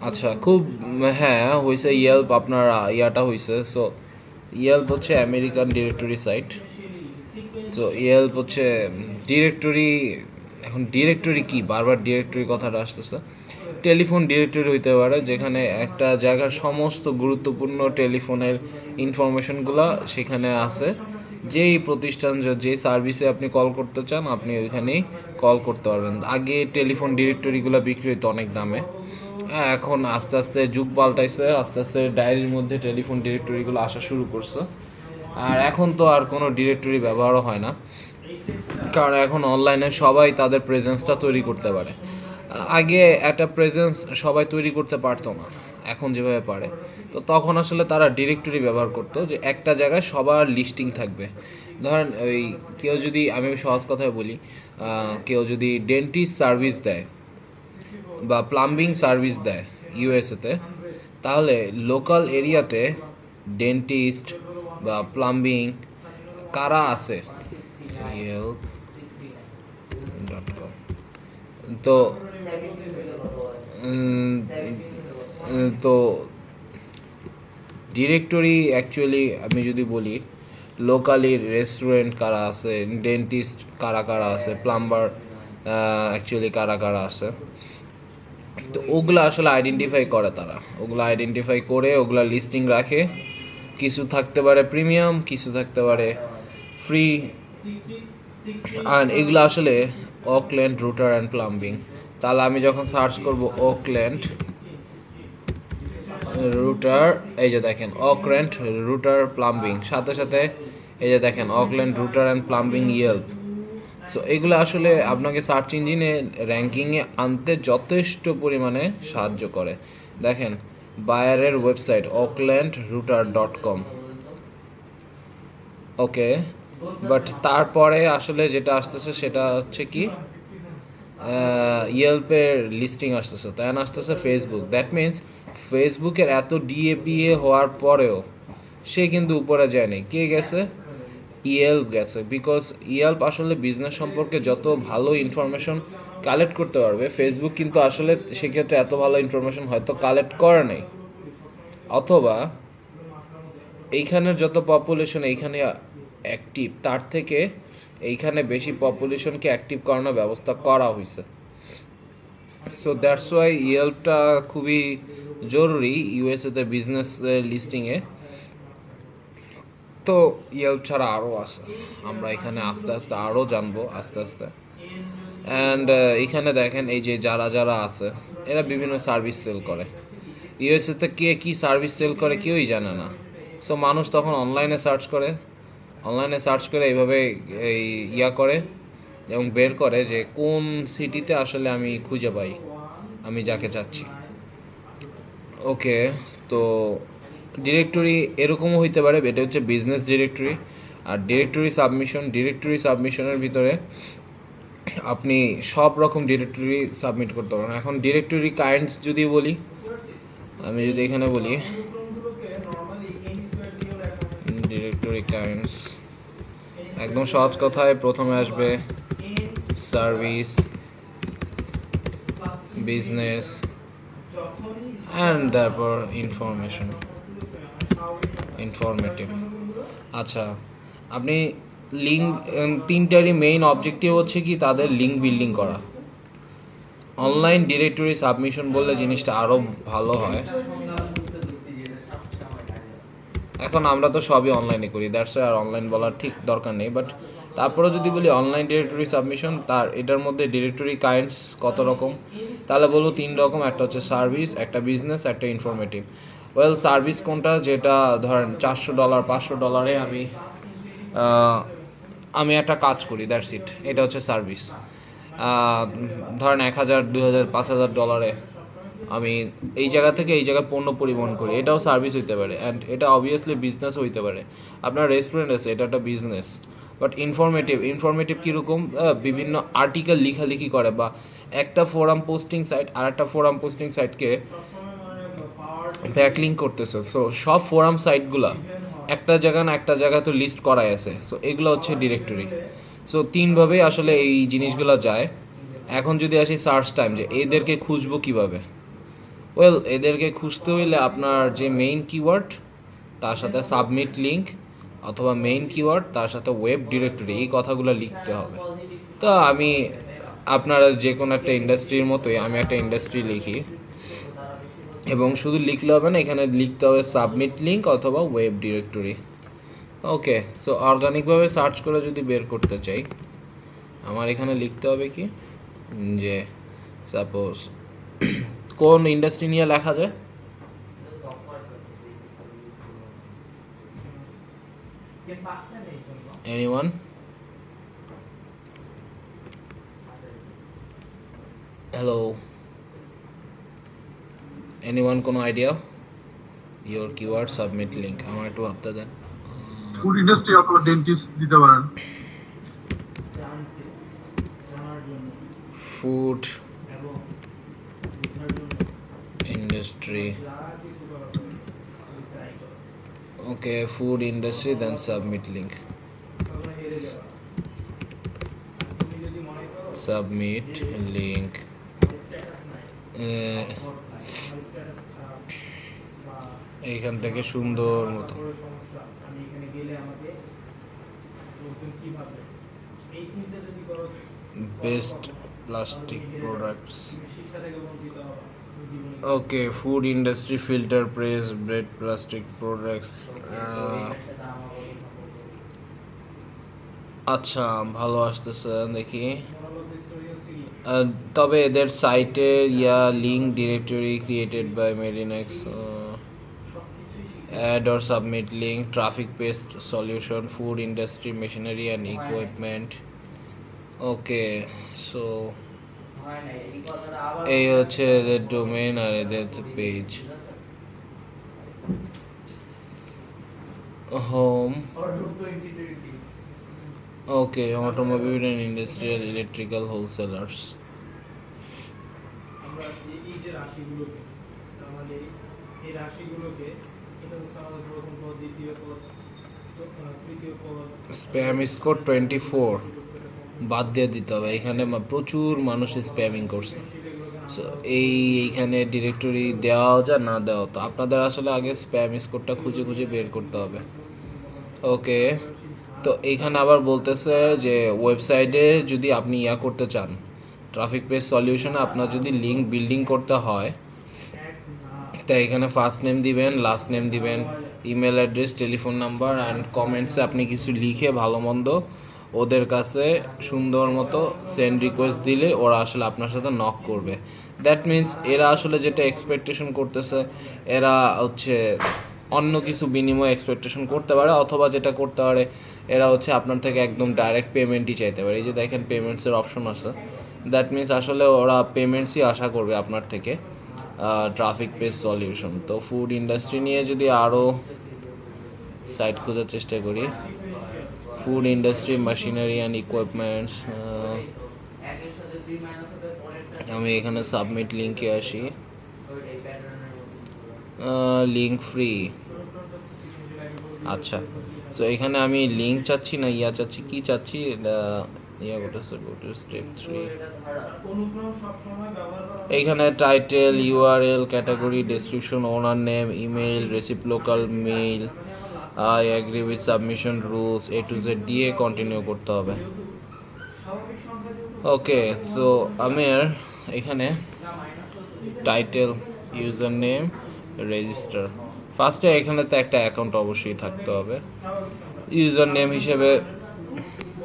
আচ্ছা, খুব হ্যাঁ হয়েছে। ইয়েল্প আপনার ইয়াটা হয়েছে। সো ইয়েল্প হচ্ছে American directory site. So Yelp হচ্ছে ডিরেক্টরি। এখন ডিরেক্টরি কি, বারবার ডিরেক্টরি কথাটা আসতেছে। টেলিফোন ডিরেক্টরি হইতে পারে, যেখানে একটা জায়গার সমস্ত গুরুত্বপূর্ণ টেলিফোনের ইনফরমেশনগুলো সেখানে আছে। যেই প্রতিষ্ঠান যে সার্ভিসে আপনি কল করতে চান, আপনি ওইখানেই কল করতে পারবেন। আগে টেলিফোন ডিরেক্টরিগুলো বিক্রি হতো অনেক দামে। হ্যাঁ, এখন আস্তে আস্তে যুগ পাল্টাইছে, আস্তে আস্তে ডায়েরির মধ্যে টেলিফোন ডিরেক্টরিগুলো আসা শুরু করছে। আর এখন তো আর কোনো ডিরেক্টরি ব্যবহারও হয় না, কারণ এখন অনলাইনে সবাই তাদের প্রেজেন্সটা তৈরি করতে পারে। আগে একটা প্রেজেন্স সবাই তৈরি করতে পারতো না, এখন যেভাবে পারে। তো তখন আসলে তারা ডিরেক্টরি ব্যবহার করতো, যে একটা জায়গায় সবার লিস্টিং থাকবে। ধরেন ওই কেউ যদি, আমি সহজ কথায় বলি, কেউ যদি ডেন্টিস্ট সার্ভিস দেয় বা প্লাম্বিং সার্ভিস দেয় ইউএসএতে, তাহলে লোকাল এরিয়াতে ডেন্টিস্ট বা প্লাম্বিং কারা আছে yelp.com। তো তো ডিরেক্টরি অ্যাকচুয়ালি আমি যদি বলি, লোকালি রেস্টুরেন্ট কারা আছে, ডেন্টিস্ট কারা কারা আছে, প্লাম্বার অ্যাকচুয়ালি কারা কারা আছে, তো ওগুলো আসলে আইডেন্টিফাই করে তারা। ওগুলো আইডেন্টিফাই করে ওগুলা লিস্টিং রাখে। কিছু থাকতে পারে প্রিমিয়াম, কিছু থাকতে পারে ফ্রি। আর এগুলো আসলে অকল্যান্ড রুটার অ্যান্ড প্লাম্বিং। তাহলে আমি যখন সার্চ করব অকল্যান্ড রুটার, এই যে দেখেন অকল্যান্ড রুটার প্লাম্বিং, সাথে সাথে এই যে দেখেন Auckland rotor and plumbing Yelp. So এগুলো আসলে আপনাকে সার্চ ইঞ্জিনে র্যাঙ্কিংয়ে আনতে যথেষ্ট পরিমাণে সাহায্য করে। দেখেন বায়ারের ওয়েবসাইট oaklandrouter.com। ওকে, বাট তারপরে আসলে যেটা আসতেছে সেটা হচ্ছে কি ইয়েলপের লিস্টিং আসতেছে, তাই না আসতেছে ফেসবুক। দ্যাট মিনস ফেসবুকের এত ডিএপিএ হওয়ার পরেও সে কিন্তু উপরে যায়নি। কে গেছে? ইয়েলপ গেছে। বিকজ ইয়েলপ আসলে বিজনেস সম্পর্কে যত ভালো ইনফরমেশন কালেক্ট করতে পারবে, ফেসবুক কিন্তু আসলে সেক্ষেত্রে এত ভালো ইনফরমেশন হয়তো কালেক্ট করে নাই, অথবা এইখানের যত পপুলেশন এইখানে অ্যাক্টিভ তার থেকে এইখানে বেশি পপুলেশনকে অ্যাক্টিভ করানোর ব্যবস্থা করা হয়েছে। সো দ্যাটস ওয়াই ইয়েলপটা খুবই জরুরি ইউএসএতে বিজনেস লিস্টিংয়ে। তো ইয়েলপ ছাড়া আরও আছে, আমরা এখানে আস্তে আস্তে আরও জানবো আস্তে আস্তে। অ্যান্ড এখানে দেখেন এই যে যারা যারা আছে এরা বিভিন্ন সার্ভিস সেল করে। ইউএসএতে কে কী সার্ভিস সেল করে কেউই জানে না। সো মানুষ তখন অনলাইনে সার্চ করে এইভাবে এই করে এবং বের করে যে কোন সিটিতে আসলে আমি খুঁজে পাই আমি যাকে চাচ্ছি। ওকে, তো ডিরেক্টরি এরকমও হইতে পারে, এটা হচ্ছে বিজনেস ডিরেক্টরি। আর ডিরেক্টরি সাবমিশনের ভিতরে আপনি সব রকম ডিরেক্টরি সাবমিট করতে পারেন। এখন ডিরেক্টরি কাইন্ডস যদি বলি, আমি যদি এখানে বলি ডিরেক্টরি কাইন্ডস, একদম সহজ কথায় প্রথমে আসবে সার্ভিস, বিজনেস অ্যান্ড তারপর ইনফরমেটিভ। আচ্ছা, আপনি লিঙ্ক, তিনটারই মেইন অবজেক্টিভ হচ্ছে কি তাদের লিঙ্ক বিল্ডিং করা। অনলাইন ডিরেক্টরি সাবমিশন বললে জিনিসটা আরও ভালো হয়। এখন আমরা তো সবই অনলাইনে করি, দ্যাটস আর অনলাইন বলার ঠিক দরকার নেই। বাট তারপরে যদি বলি অনলাইন ডিরেক্টরি সাবমিশন, তার এটার মধ্যে ডিরেক্টরি কাইন্ডস কত রকম, তাহলে বলবো 3 রকম। একটা হচ্ছে সার্ভিস, একটা বিজনেস, একটা ইনফরমেটিভ। ওয়েল, সার্ভিস কোনটা? যেটা ধরেন $400 $500 আমি একটা কাজ করি, দ্যাটস ইট, এটা হচ্ছে সার্ভিস। ধরেন $1000 $2000 $5000 আমি এই জায়গা থেকে এই জায়গায় পণ্য পরিবহন করি, এটাও সার্ভিস হইতে পারে। অ্যান্ড এটা অবভিয়াসলি বিজনেস হইতে পারে। আপনার রেস্টুরেন্ট আছে, এটা একটা বিজনেস। বাট ইনফরমেটিভ কীরকম? বিভিন্ন আর্টিকেল লেখালেখি করে, বা একটা ফোরাম পোস্টিং সাইট আর একটা ফোরাম পোস্টিং সাইটকে ব্যাকলিঙ্ক করতেছে। সো সব ফোরাম সাইটগুলা একটা জায়গা না একটা জায়গায় তো লিস্ট করাই আছে। সো এগুলো হচ্ছে ডিরেক্টরি। সো 3ভাবেই আসলে এই জিনিসগুলো যায়। এখন যদি আসি সার্চ টাইম, যে এদেরকে খুঁজবো কিভাবে? ওয়েল, এদেরকে খুঁজতে হইলে আপনার যে মেইন কিওয়ার্ড তার সাথে সাবমিট লিঙ্ক, অথবা মেইন কিওয়ার্ড তার সাথে ওয়েব ডিরেক্টরি, এই কথাগুলো লিখতে হবে। তো আমি আপনারা যে কোনো একটা ইন্ডাস্ট্রির মতোই আমি একটা ইন্ডাস্ট্রি লিখি, এবং শুধু লিখলে হবে না, এখানে লিখতে হবে সাবমিট লিঙ্ক অথবা ওয়েব ডিরেক্টরি। ওকে, সো অর্গানিকভাবে সার্চ করে যদি বের করতে চাই, আমার এখানে লিখতে হবে কি, যে সাপোজ কোন ইন্ডাস্ট্রি নিয়ে লেখা যায়? এনিওয়ান? হ্যালো, এনিওয়ান, কোনো idea? Your keyword submit link, আমার একটু ভাবতে দেন। ফুড ইন্ডাস্ট্রি অথবা ডেন্টিস্ট দিতে পারেন। Food industry, okay, food industry, then submit link, submit link. এইখান থেকে সুন্দর মতো best plastic products, okay, food industry, filter press, bread plastic products. আচ্ছা, ভালো আসতেছে দেখি। তবে এদের সাইটের link directory created by Merinex, add or submit link, traffic based solution, food industry, machinery and equipment. Okay, so এই হচ্ছে এদের ডোমেইন আর এদের page. Home, okay, automobile and industrial electrical wholesalers. আমরা এই যে রাশিগুলোকে, আমাদের এই রাশিগুলোকে, এটা হচ্ছে আমাদের প্রথম পদ, দ্বিতীয় পদ, তৃতীয় পদ। স্প্যাম স্কোর 24 বাদ দিয়ে দিতে হবে, এখানে প্রচুর মানুষ স্প্যামিং করছে। সো এইখানে ডিরেক্টরি দেওয়া যায় না দেওয়া, তো আপনাদের আসলে আগে স্প্যাম স্কোরটা খুঁজে খুঁজে বের করতে হবে। ওকে, তো এইখানে আবার বলতেছে যে ওয়েবসাইটে যদি আপনি করতে চান, ট্রাফিক পেজ সলিউশনে আপনার যদি লিঙ্ক বিল্ডিং করতে হয়, তাই এখানে ফার্স্ট নেম দিবেন, লাস্ট নেম দিবেন, email address, telephone number and কমেন্টসে আপনি কিছু লিখে ভালো মন্দ ওদের কাছে সুন্দর মতো সেন্ড রিকোয়েস্ট দিলে ওরা আসলে আপনার সাথে নক করবে। দ্যাট মিন্স এরা আসলে যেটা এক্সপেকটেশন করতেছে, এরা হচ্ছে অন্য কিছু বিনিময়ে এক্সপেকটেশন করতে পারে, অথবা যেটা করতে পারে এরা হচ্ছে আপনার থেকে একদম ডাইরেক্ট পেমেন্টই চাইতে পারে। এই যে দেখেন পেমেন্টসের অপশন আছে, দ্যাট মিন্স আসলে ওরা পেমেন্টসই আশা করবে আপনার থেকে। Traffic page solution. তো ফুড ইন্ডাস্ট্রি নিয়ে যদি আরও সাইট খোঁজার চেষ্টা করি, food industry machinery and equipments, আমি এখানে সাবমিট লিঙ্কে আসি, লিঙ্ক ফ্রি। আচ্ছা, সো এখানে আমি লিঙ্ক চাচ্ছি না চাচ্ছি, কি চাচ্ছি, স্টেপ 3। অনুক্রম সবসময় ব্যবহার করা হয়। এইখানে title, URL, category, description, owner name, email, reciprocal mail, I agree with submission rules, A to Z দিয়ে কন্টিনিউ করতে হবে। স্বাভাবিক সংখ্যা যেহেতু ওকে, সো আমার এখানে টাইটেল, ইউজার নেম, রেজিস্টার, ফার্স্টে এখানে তো একটা অ্যাকাউন্ট অবশ্যই থাকতে হবে। ইউজার নেম হিসেবে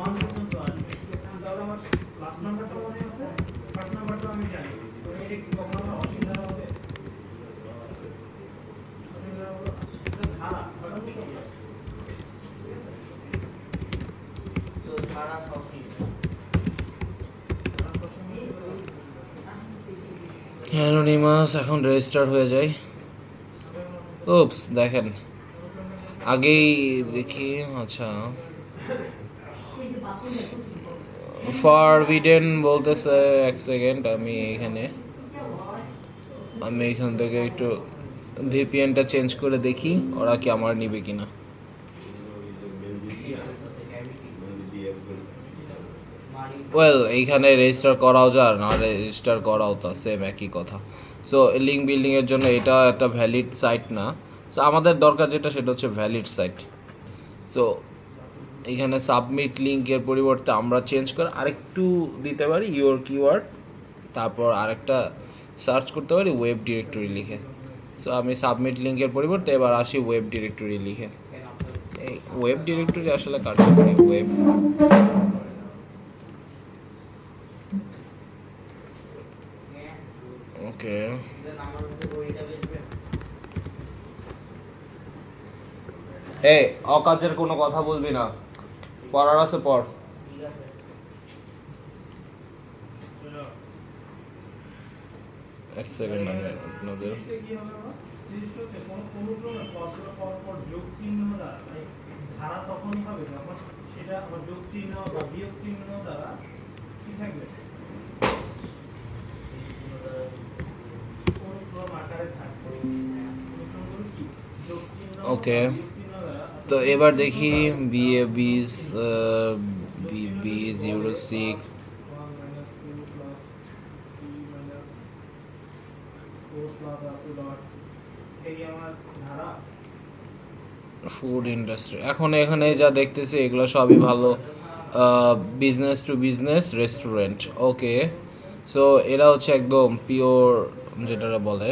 1 পর্যন্ত আসবে। তাহলে আমার লাস্ট নাম্বারটা মনে আছে, ফার্স্ট নাম্বারটা আমি জানি। তো এটা কি কখনো আমার অসুবিধা হবে? এটা ধারা, কথা বুঝতে হবে। অ্যানোনিমাস এখন রেজিস্টার হয়ে যায়। উপস, দেখেন আগেই দেখি। আচ্ছা, ফরবিডেন বলতেছে, এক সেকেন্ড, আমি এখান থেকে একটু ভিপিএনটা চেঞ্জ করে দেখি ওরা কি আমার নিবে কিনা। ওয়েল, এইখানে রেজিস্টার করাও যায় না রেজিস্টার করাও, তা সেম একই কথা। সো লিঙ্ক বিল্ডিংয়ের জন্য এটা একটা ভ্যালিড সাইট না। সো আমাদের দরকার যেটা সেটা হচ্ছে ভ্যালিড সাইট। সো এখানে সাবমিট লিঙ্কের পরিবর্তে আমরা চেঞ্জ করে আরেকটু দিতে পারি ইওর কিওয়ার্ড, তারপর আরেকটা সার্চ করতে পারি ওয়েব ডিরেক্টরি লিখে। সো আমি সাবমিট লিঙ্কের পরিবর্তে এবার আসি ওয়েব ডিরেক্টরি লিখে। এই ওয়েব ডিরেক্টরি আসলে কার্যকরী, ওয়েব। ওকে, এই অকাজের কোনো কথা বলবি না, পড়ার আছে পড়। এক সেকেন্ড, আমি আপনাদের সৃষ্টি কি হবে আমার? সৃষ্টি হচ্ছে কোন অনুক্রমে পদগুলো পরপর যোগ চিহ্ন দ্বারা, মানে ধারা তখনই হবে যখন সেটা আমার যোগ চিহ্ন বা বিয়োগ চিহ্ন দ্বারা কি থাকবে, অনুক্রম আকারে থাকবে। অনুক্রমগুলো কি যোগ চিহ্ন বা ওকে, বিয়োগ চিহ্ন দ্বারা। তো এবার দেখি বিএবিস, বিএবিস euro 6, 1 minus 2 plus 3 minus 4 plus up dot, এই আমার ধারা। Food industry. এখন এখানে যা দেখতেছি এগুলো সবই ভালো business to business restaurant. Okay, so এরা হচ্ছে একদম পিওর যেটা বলে।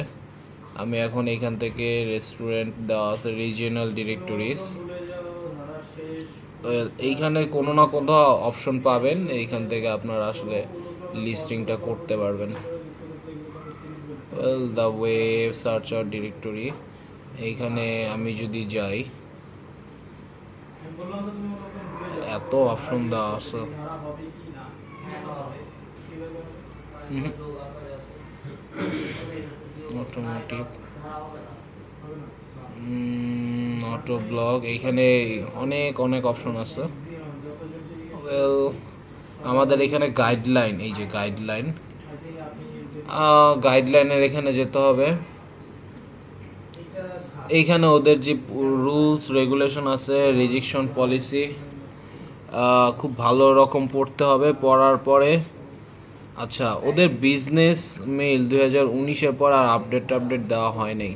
আমি এখন এখান থেকে রেস্টুরেন্ট দেওয়া আছে, রিজিওনাল ডিরেক্টরিজ। ভুলে যাও ধারা শেষ। এইখানে কোনো না কোনো অপশন পাবেন, এইখান থেকে আপনারা আসলে লিস্টিংটা করতে পারবেন। ওয়েল, দ্য ওয়েব সার্চ আর ডিরেক্টরি, এইখানে আমি যদি যাই, আমি বললাম তো তুমি অনুক্রম ভুলে যাও, এত অপশন দেওয়া আছে। ধারা হবে কি না, হবে কিভাবে হবে? অটোমোটিভ, হবে না। অটো ব্লগ, এইখানে অনেক অপশন আছে। যত জলদি ওয়েল আমাদের এখানে গাইডলাইন, এই যে গাইডলাইন, গাইডলাইনের এখানে যেতে হবে। এইখানে ওদের যে রুলস রেগুলেশন আছে, রিজেকশন পলিসি, খুব ভালো রকম পড়তে হবে। পড়ার পরে আচ্ছা, ওদের বিজনেস মেইল 2019-এর পর আর আপডেট দেওয়া হয় নাই।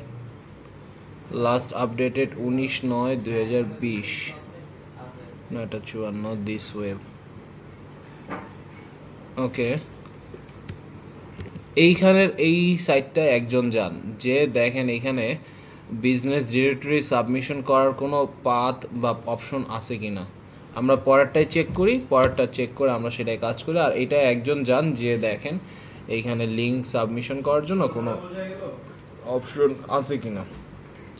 লাস্ট আপডেটেড 19/9/2020, না এটা 54 দিস ওয়েব। ওকে, এইখানের এই সাইটটা একজন যান, যে দেখেন এখানে বিজনেস ডিরেক্টরি সাবমিশন করার কোনো পাথ বা অপশন আছে কি না। আমরা পরেরটাই চেক করি, পরেরটা চেক করে আমরা সেটাই কাজ করি। আর এটা একজন যান যে দেখেন এইখানে লিঙ্ক সাবমিশন করার জন্য কোনো অপশন আছে কি না।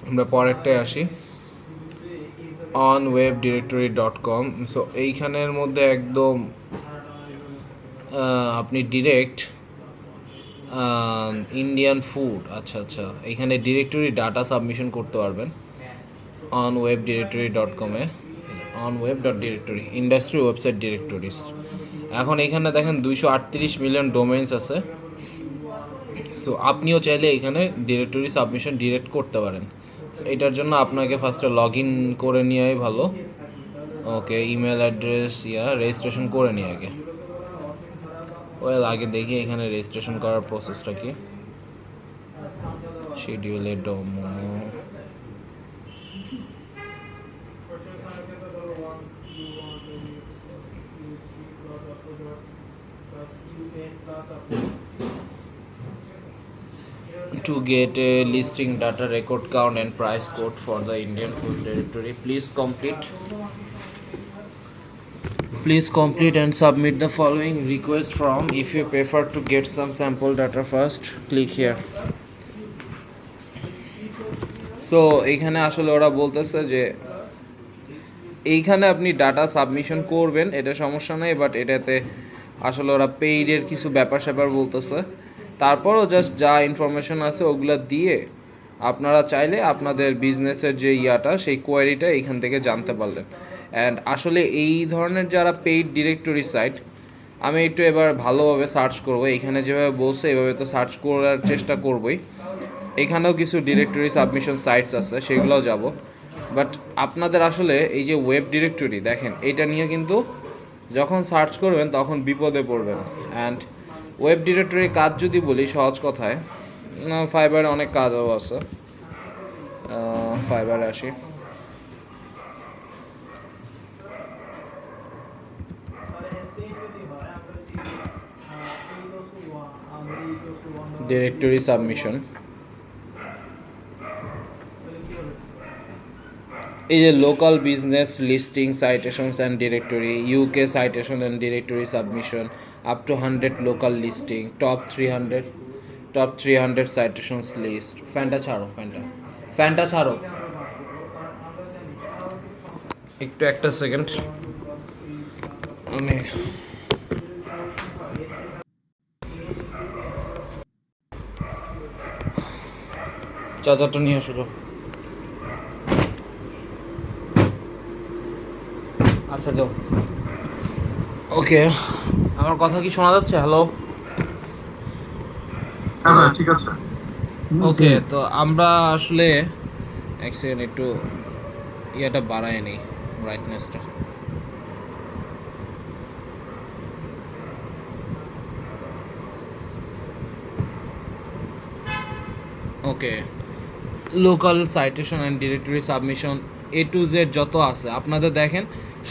আমরা পরেরটায় আসি, onwebdirectory.com। সো এইখানের মধ্যে একদম আপনি ডিরেক্ট ইন্ডিয়ান ফুড, আচ্ছা এখানে ডিরেক্টরি ডাটা সাবমিশন করতে পারবেন onwebdirectory.com-এ, onweb.directory ইন্ডাস্ট্রি ওয়েবসাইট ডিরেক্টরিজ। এখন এখানে দেখেন 238 মিলিয়ন ডোমেইনস আছে। সো আপনিও চাইলে এখানে ডিরেক্টরি সাবমিশন ডিরেক্ট করতে পারেন। এটার জন্য আপনাকে ফার্স্টে লগ ইন করে নেওয়াই ভালো। ওকে, ইমেল অ্যাড্রেস রেজিস্ট্রেশন করে নিই আগে। ওয়েল আগে দেখি এখানে রেজিস্ট্রেশন করার প্রসেসটা কি। শিডিউলে ডোমো, to get a listing data record count and price code for the Indian food directory, please complete and submit the following request form. If you prefer to get some sample data first, click here. So এখানে আসলে ওরা বলতেছে যে এইখানে আপনি data submission করবেন, এটা সমস্যা নেই, বাট এটাতে আসলে ওরা পেইডের কিছু ব্যাপার স্যাপার বলতেছে। তারপরও জাস্ট যা ইনফরমেশন আছে ওগুলো দিয়ে আপনারা চাইলে আপনাদের বিজনেসের যে সেই কোয়ারিটা এইখান থেকে জানতে পারলেন। অ্যান্ড আসলে এই ধরনের যারা পেইড ডিরেক্টরি সাইট, আমি একটু এবার ভালোভাবে সার্চ করব। এখানে যেভাবে বলছে এভাবে তো সার্চ করার চেষ্টা করবই। এখানেও কিছু ডিরেক্টরি সাবমিশন সাইটস আছে, সেগুলোও যাব। বাট আপনাদের আসলে এই যে ওয়েব ডিরেক্টরি দেখেন, এটা নিয়ে কিন্তু যখন সার্চ করবেন তখন বিপদে পড়বেন। অ্যান্ড ওয়েব ডিরেক্টরির কাজ যদি বলি সহজ কথায়, ফাইবারে অনেক কাজও আছে। ফাইবারে আসি, ডিরেক্টরি সাবমিশন, এই যে local business listing citations and directory, UK citation and directory submission, up to 100 local listing, top 300 citations list. ফ্যানটা ছাড়ো একটু, একটা সেকেন্ড। আমি চার্জারটা নিয়ে আসো। আচ্ছা যাও। ওকে, আমার কথা কি শোনা যাচ্ছে? হ্যালো, হ্যাঁ ঠিক আছে। ওকে, তো আমরা আসলে এক সেকেন্ড একটু ইয়েটা বাড়ায় নিই, ব্রাইটনেসটা। Okay, local citation and directory submission A to Z যত আছে আপনাদের দেখেন,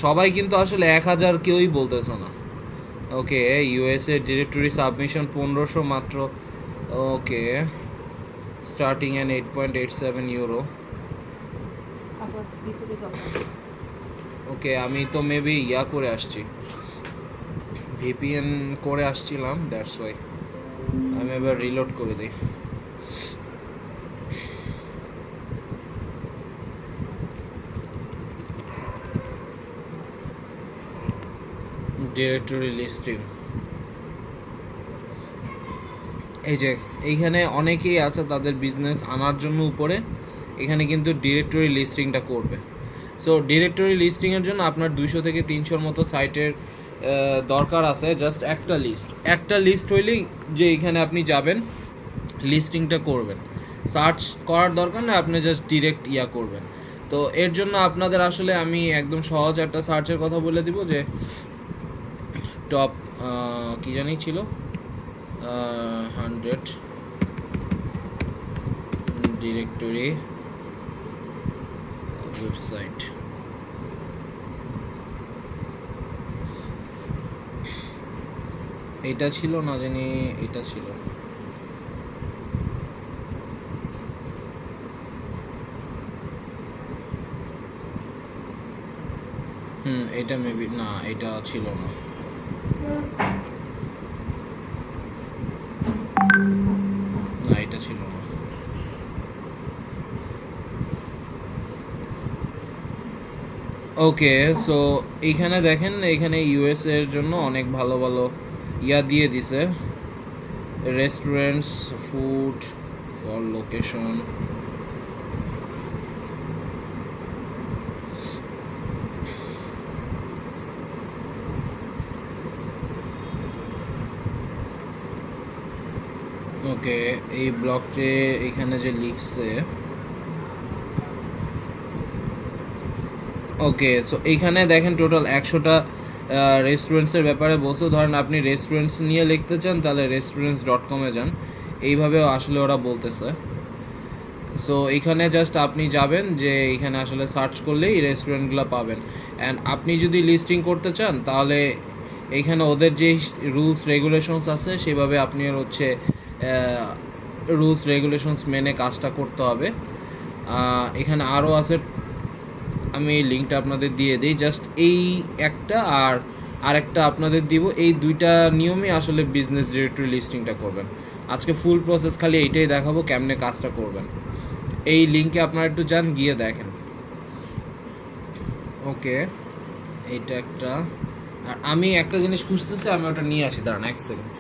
সবাই কিন্তু আসলে 1000 কেউই বলতেছে না। ওকে, ইউএসএ ডিরেক্টরি সাবমিশন 1500 মাত্র। ওকে, স্টার্টিং অ্যান্ড 8.87 ইউরো। ওকে, আমি তো মেবি করে আসছি, ভিপিএন করে আসছিলাম, দ্যাটস ওয়াই। আমি এবার রিলোড করে দিই। ডিরেক্টরি লিস্টিং, এই যে এইখানে অনেকেই আছে তাদের বিজনেস আনার জন্য উপরে, এখানে কিন্তু ডিরেক্টরি লিস্টিংটা করবে। সো ডিরেক্টরি লিস্টিংয়ের জন্য আপনার 200 থেকে 300-র মতো সাইটের দরকার আছে। জাস্ট একটা লিস্ট হইলেই যে এখানে আপনি যাবেন লিস্টিংটা করবেন, সার্চ করার দরকার না, আপনি জাস্ট ডিরেক্ট করবেন। তো এর জন্য আপনাদের আসলে আমি একদম সহজ একটা সার্চের কথা বলে দিব, যে টপ কি জানি ছিল 100 ডিরেক্টরি ওয়েবসাইট। এটা ছিল না জানি, এটা ছিল এটা মেবি না, এটা ছিল না। না এটা ছিল না। ওকে, সো এইখানে দেখেন, এখানে ইউএস এর জন্য অনেক ভালো ভালো দিয়ে দিছে, রেস্টুরেন্টস, ফুড ফর লোকেশন। ওকে, এই ব্লগটি এখানে যে লিখছে, ওকে, সো এইখানে দেখেন টোটাল 100টা রেস্টুরেন্টসের ব্যাপারে বলছে। ধরেন আপনি রেস্টুরেন্টস নিয়ে লিখতে চান, তাহলে restaurants.com-এ যান, এইভাবে আসলে ওরা বলতেছে। সো এইখানে জাস্ট আপনি যাবেন, যে এইখানে আসলে সার্চ করলেই রেস্টুরেন্টগুলো পাবেন। অ্যান্ড আপনি যদি লিস্টিং করতে চান, তাহলে এইখানে ওদের যে রুলস রেগুলেশনস আছে সেভাবে আপনি হচ্ছে রুলস রেগুলেশনস মেনে কাজটা করতে হবে। এখানে আরও আছে, আমি এই লিঙ্কটা আপনাদের দিয়ে দিই। জাস্ট এই একটা আর আরেকটা আপনাদের দিব, এই দুইটা নিয়মে আসলে বিজনেস ডিরেক্টরি লিস্টিংটা করবেন। আজকে ফুল প্রসেস খালি এইটাই দেখাবো কেমনে কাজটা করবেন। এই লিঙ্কে আপনারা একটু যান, গিয়ে দেখেন। ওকে, এইটা একটা, আর আমি একটা জিনিস খুঁজতেছি, আমি ওটা নিয়ে আসি, দাঁড়ান 1 সেকেন্ড।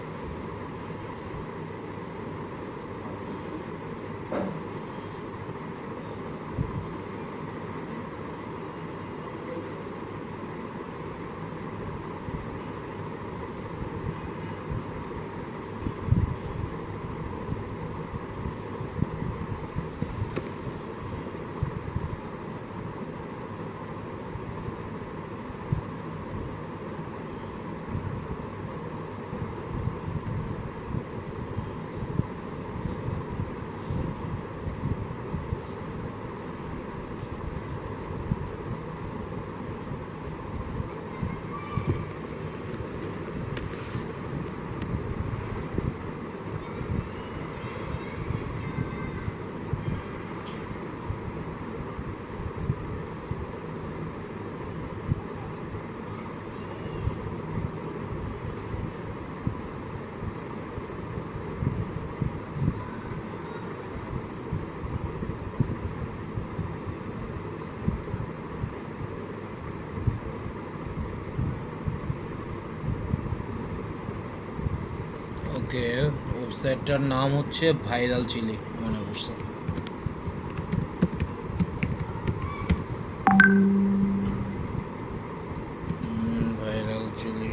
ওকে, ওয়েবসাইটটার নাম হচ্ছে ভাইরাল চিলি, মনে করছে। ভাইরাল চিলি,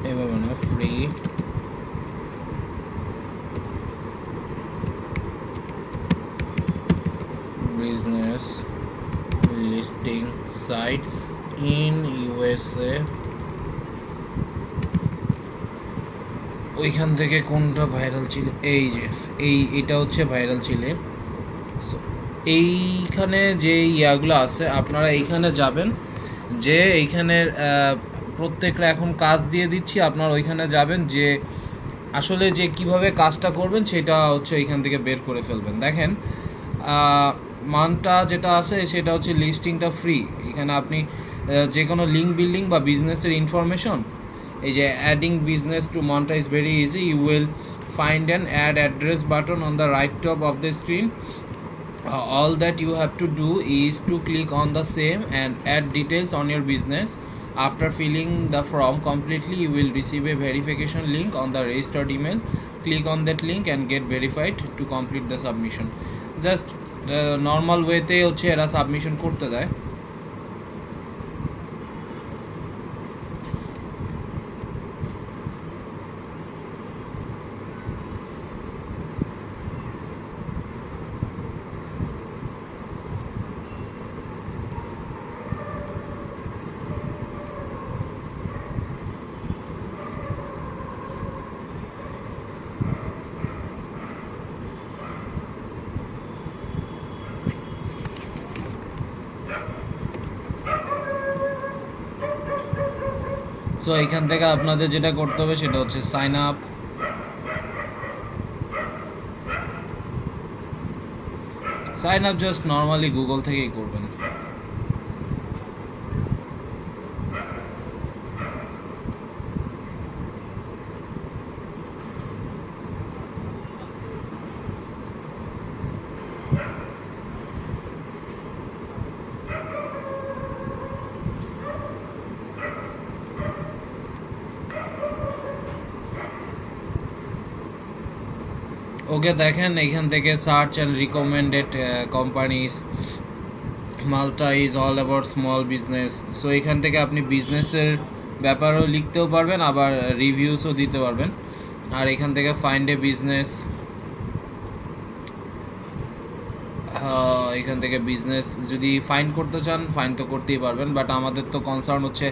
এভাবে না, free business listing sites in USA. ওইখান থেকে কোনটা ভাইরাল ছিল, এই যে এটা হচ্ছে ভাইরাল চিলি। এইখানে যে ইয়াগুলো আছে, আপনারা এইখানে যাবেন, যে এইখানের প্রত্যেকটা এখন কাজ দিয়ে দিচ্ছি, আপনারা ওইখানে যাবেন, যে আসলে যে কিভাবে কাজটা করবেন সেটা হচ্ছে এইখান থেকে বের করে ফেলবেন। দেখেন মানটা যেটা আছে সেটা হচ্ছে লিস্টিংটা ফ্রি। এখানে আপনি যে কোনো লিঙ্ক বিল্ডিং বা বিজনেসের ইনফরমেশন এই যে adding business to Manta is very easy, you will find an add address button on the right top of the screen. All that you have to do is to click on the same and add details on your business. After filling the form completely, you will receive a verification link on the registered email. Click on that link and get verified to complete the submission. Just normal way te hocche era submission korte deয়. So এখান থেকে আপনাদের যেটা করতে হবে সেটা হচ্ছে sign up. Sign up just normally Google থেকেই করবেন। ওকে দেখেন এখান থেকে search and recommended companies, Manta is all about small business. So এখান থেকে আপনি বিজনেসের ব্যাপারেও লিখতেও পারবেন, আবার রিভিউসও দিতে পারবেন। আর এখান থেকে ফাইন্ড এ বিজনেস, এখান থেকে বিজনেস যদি ফাইন্ড করতে চান ফাইন্ড তো করতেই পারবেন, বাট আমাদের তো কনসার্ন হচ্ছে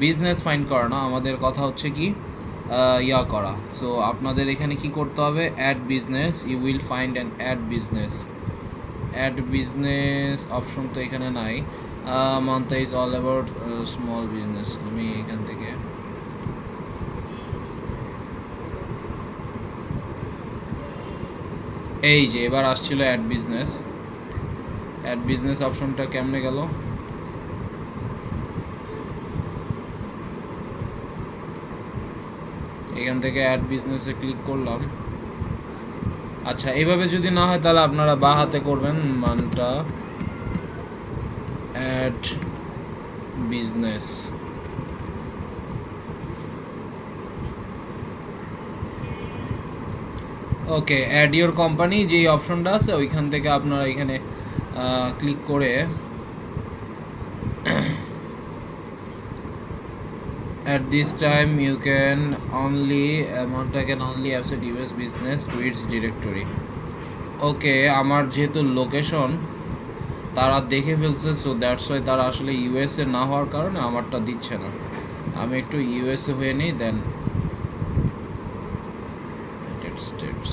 বিজনেস ফাইন্ড করা না, আমাদের কথা হচ্ছে কি ইয়া করা। সো আপনাদের এখানে কি করতে হবে, add business, you will find an add business. Add business option তো এখানে নাই। Manta is all about small business, আমি এখান থেকে এই যে এবার আসছিল অ্যাড বিজনেস। অ্যাড বিজনেস অপশনটা কেমনে গেল, এখান থেকে অ্যাড বিজনেসে ক্লিক করলাম। আচ্ছা এইভাবে যদি না হয় তাহলে আপনারা বাঁ হাতে করবেন Manta add business. Okay add your company যেই অপশনটা আছে ওইখান থেকে আপনারা এখানে ক্লিক করে at this time you can only Monta can only access US business to its directory. ওকে আমার যেহেতু লোকেশন তারা দেখে ফেলছে, সো দ্যাটস ওয়াই তারা আসলে ইউএসএ না হওয়ার কারণে আমারটা দিচ্ছে না। আমি একটু ইউএসএ হয়ে নিই, দেন ইউনাইটেড স্টেটস।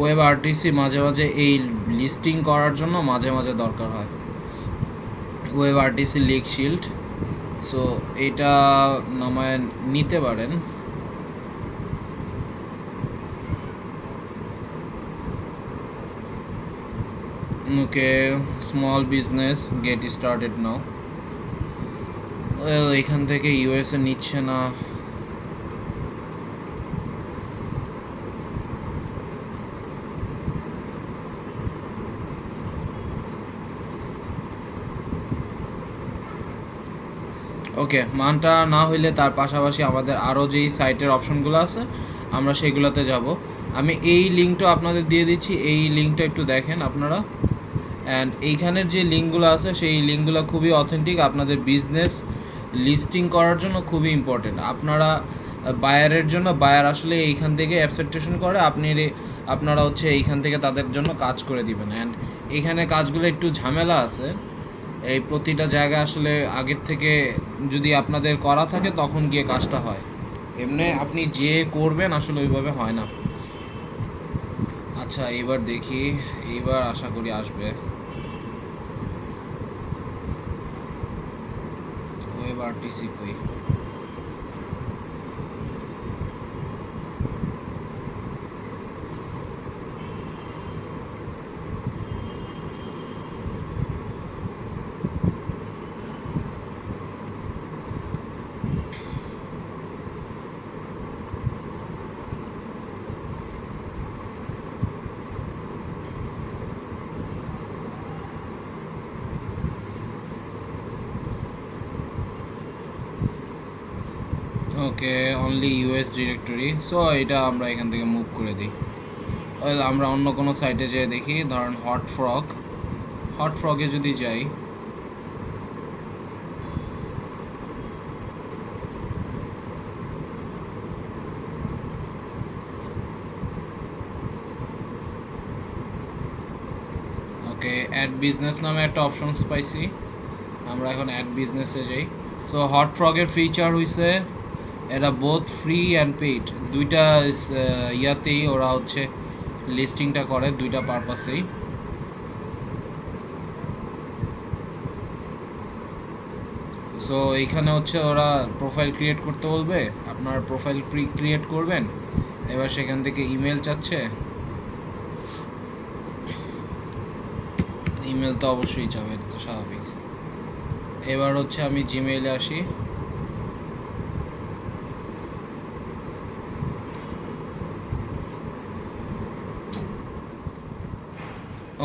ওয়েব আরটিসি মাঝে মাঝে এই লিস্টিং করার জন্য মাঝে মাঝে দরকার হয়, web RTC leak shield. So এটা নামায় নিতে পারেন। Okay small business get started now. এখান থেকে ইউএসএ নিচ্ছে না, ওকে মানটা না হইলে তার পাশাপাশি আমাদের আরও যেই সাইটের অপশনগুলো আছে আমরা সেইগুলোতে যাব। আমি এই লিঙ্কটা আপনাদের দিয়ে দিচ্ছি, এই লিঙ্কটা একটু দেখেন আপনারা। অ্যান্ড এইখানের যে লিঙ্কগুলো আছে সেই লিঙ্কগুলো খুবই অথেন্টিক, আপনাদের বিজনেস লিস্টিং করার জন্য খুবই ইম্পর্টেন্ট। আপনারা বায়ারের জন্য, বায়ার আসলে এইখান থেকে অ্যাকসেপ্টেশন করে, আপনারা হচ্ছে এইখান থেকে তাদের জন্য কাজ করে দিবেন। অ্যান্ড এইখানে কাজগুলো একটু ঝামেলা আছে, এই প্রতিটা জায়গা আসলে আগের থেকে যদি আপনাদের করা থাকে তখন গিয়ে কাজটা হয়, এমনি আপনি যে করবেন আসলে ওইভাবে হয় না। আচ্ছা এবার দেখি, এইবার আশা করি আসবে। ওয়েব আরটিসি কই? ওকে, অনলি ইউএস ডিরেক্টরি। সো এটা আমরা এখান থেকে মুভ করে দিই। আমরা অন্য কোনো সাইটে যেয়ে দেখি, ধরেন হট ফ্রগে যদি যাই, ওকে অ্যাড বিজনেস নামে একটা অপশনস পাইছি। আমরা এখন অ্যাড বিজনেসে যাই। সো হট ফ্রগের ফিচার হইছে এরা বোথ ফ্রি অ্যান্ড পেইড, দুইটা ইয়াতেই ওরা হচ্ছে লিস্টিংটা করে, দুইটা পারপাসেই। সো এইখানে হচ্ছে ওরা প্রোফাইল ক্রিয়েট করতে বলবে, আপনার প্রোফাইল ক্রিয়েট করবেন। এবার সেখান থেকে ইমেল চাচ্ছে, ইমেল তো অবশ্যই চাবে, এটা তো স্বাভাবিক। এবার হচ্ছে আমি জিমেইলে আসি।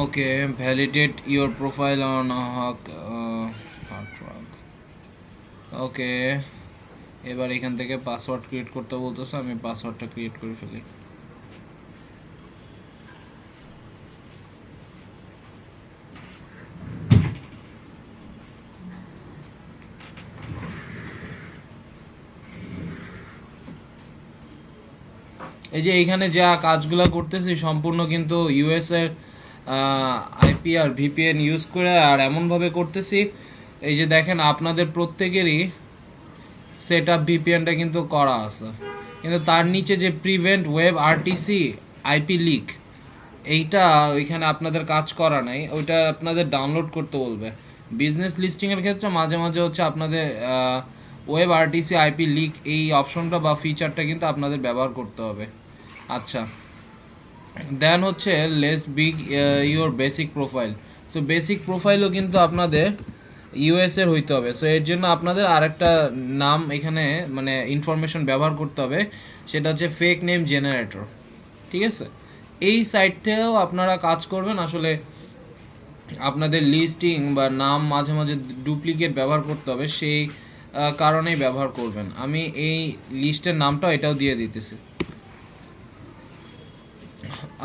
Okay, validate your profile on okay, এবার এখান থেকে পাসওয়ার্ড ক্রিয়েট করতে বলতেছে, আমি পাসওয়ার্ডটা ক্রিয়েট করে ফেলি। এই যে এইখানে যা কাজগুলো করতেছি সম্পূর্ণ কিন্তু ইউএস এর আইপি আর ভিপিএন ইউজ করে, আর এমনভাবে করতেছি এই যে দেখেন আপনাদের প্রত্যেকেরই সেট আপ ভিপিএনটা কিন্তু করা আছে, কিন্তু তার নিচে যে prevent web RTC IP leak, এইটা ওইখানে আপনাদের কাজ করা নাই, ওইটা আপনাদের ডাউনলোড করতে বলবে। বিজনেস লিস্টিংয়ের ক্ষেত্রে মাঝে মাঝে হচ্ছে আপনাদের ওয়েব আরটিসি আইপি লিক এই অপশনটা বা ফিচারটা কিন্তু আপনাদের ব্যবহার করতে হবে। আচ্ছা, দেন হচ্ছে less big your basic profile. So basic প্রোফাইলও কিন্তু আপনাদের ইউএস এর হইতে হবে। সো এর জন্য আপনাদের আরেকটা নাম এখানে মানে ইনফরমেশন ব্যবহার করতে হবে, সেটা হচ্ছে ফেক নেম জেনারেটর। ঠিক আছে, এই সাইটটাও আপনারা কাজ করবেন। আসলে আপনাদের লিস্টিং বা নাম মাঝে মাঝে ডুপ্লিকেট ব্যবহার করতে হবে, সেই কারণেই ব্যবহার করবেন। আমি এই লিস্টের নামটা এটাও দিয়ে দিতেছি।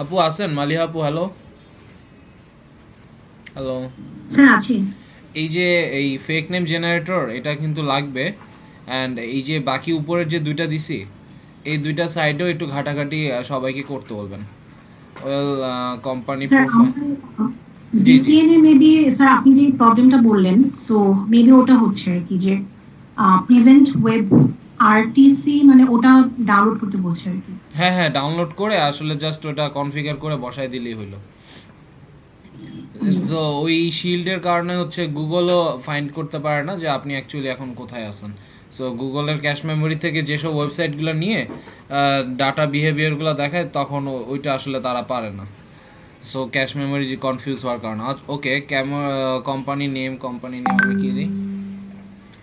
আপু আছেন? মালিহা আপু, হ্যালো হ্যালো। স্যার আছি। এই যে এই ফেক নেম জেনারেটর এটা কিন্তু লাগবে, অ্যান্ড এই যে বাকি উপরের যে দুইটা দিছি, এই দুইটা সাইডেও একটু ঘাটাঘাটি সবাইকে করতে বলবেন। ওয়েল কোম্পানি স্যার প্রোফাইল, জি জি ভিপিএন এ মেবি স্যার আপনি যে প্রবলেমটা বললেন, তো মেবি ওটা হচ্ছে আর কি যে প্রিভেন্ট ওয়েব আরটিসি মানে ওটা ডাউনলোড করতে বলছে আর কি। হ্যাঁ হ্যাঁ, ডাউনলোড করে আসলে জাস্ট ওটা কনফিগার করে বসাই দিলেই হলো। তো ওই শিল্ডের কারণে হচ্ছে গুগলও ফাইন্ড করতে পারে না যে আপনি অ্যাকচুয়ালি এখন কোথায় আছেন। সো গুগলের ক্যাশ মেমোরি থেকে যেসব ওয়েবসাইটগুলো নিয়ে ডাটা বিহেভিয়ারগুলো দেখায়, তখন ওইটা আসলে তারা পারে না। সো ক্যাশ মেমোরি কনফিউজ হওয়ার কারণে। ওকে, কোম্পানি নেম আমি কি দিই?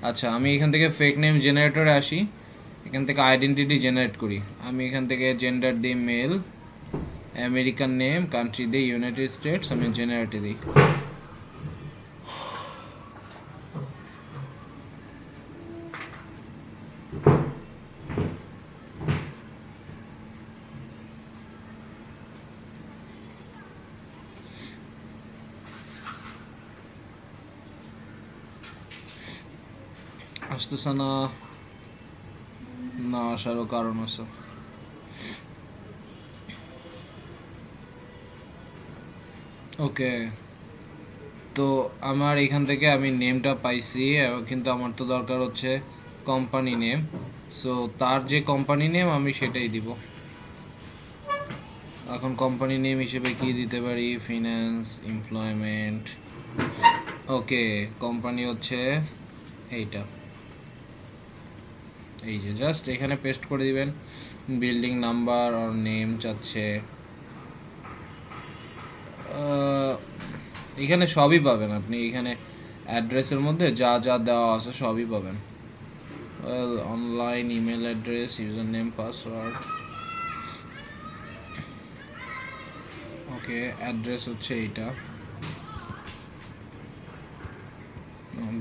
আচ্ছা, আমি এখান থেকে ফেক নেম জেনারেটরে আসি, এখান থেকে আইডেন্টিটি জেনারেট করি। আমি এখান থেকে জেন্ডার দিই মেল, আমেরিকান নেম, কান্ট্রি দিই ইউনাইটেড স্টেটস, আমি জেনারেটে দিই। আসতেছে না, না আসারও কারণ আছে। ওকে, তো আমার এখান থেকে আমি নেমটা পাইছি, কিন্তু আমার তো দরকার হচ্ছে কোম্পানি নেম। সো তার যে কোম্পানি নেম আমি সেটাই দিব। এখন কোম্পানি নেম হিসেবে কি দিতে পারি, ফিন্যান্স এমপ্লয়মেন্ট। ওকে, কোম্পানি হচ্ছে এইটা, এই যে জাস্ট এখানে পেস্ট করে দিবেন। বিল্ডিং নাম্বার আর নেম চাচ্ছে, এখানে সবই পাবেন আপনি, এখানে অ্যাড্রেসের মধ্যে যা যা দেওয়া আছে সবই পাবেন। Online email address, user name, password. Okay, address হচ্ছে এইটা,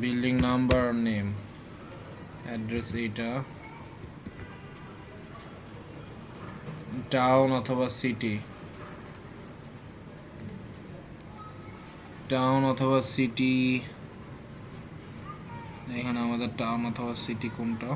বিল্ডিং নাম্বার আর নেম, অ্যাড্রেস এইটা, টাউন অথবা সিটি, টাউন অথবা সিটি, এখানে আমাদের টাউন অথবা সিটি কোনটা,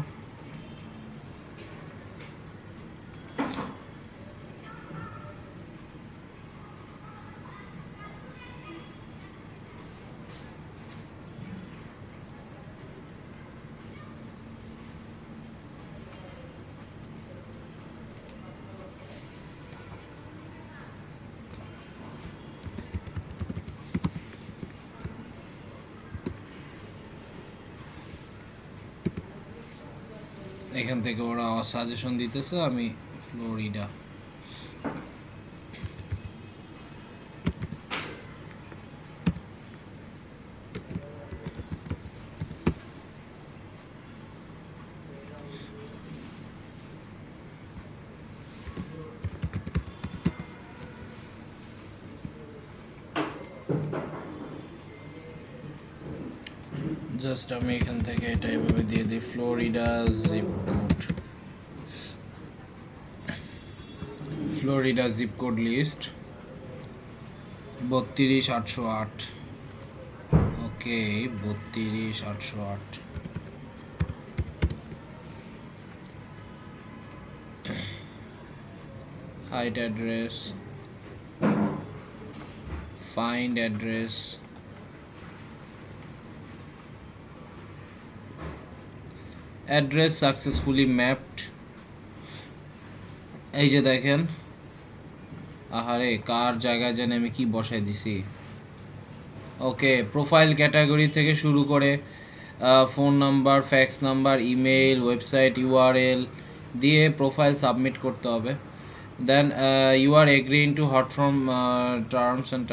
এখান থেকে ওরা সাজেশন দিতেছে, আমি ফ্লোরিডা। জাস্ট আমি এখান থেকে এটা এভাবে দিয়ে দিই, Florida zip code, Florida zip code list 32808। Okay, 32808। হাইট address, find address, address successfully mapped. এই যে দেখেন, আহারে কার জায়গায় জানি আমি কি বসাই দিছি। ওকে, প্রোফাইল ক্যাটাগরি থেকে শুরু করে phone number, fax number, email, website URL দিয়ে প্রোফাইল সাবমিট করতে হবে। Then you are agreeing to Hotfrog terms and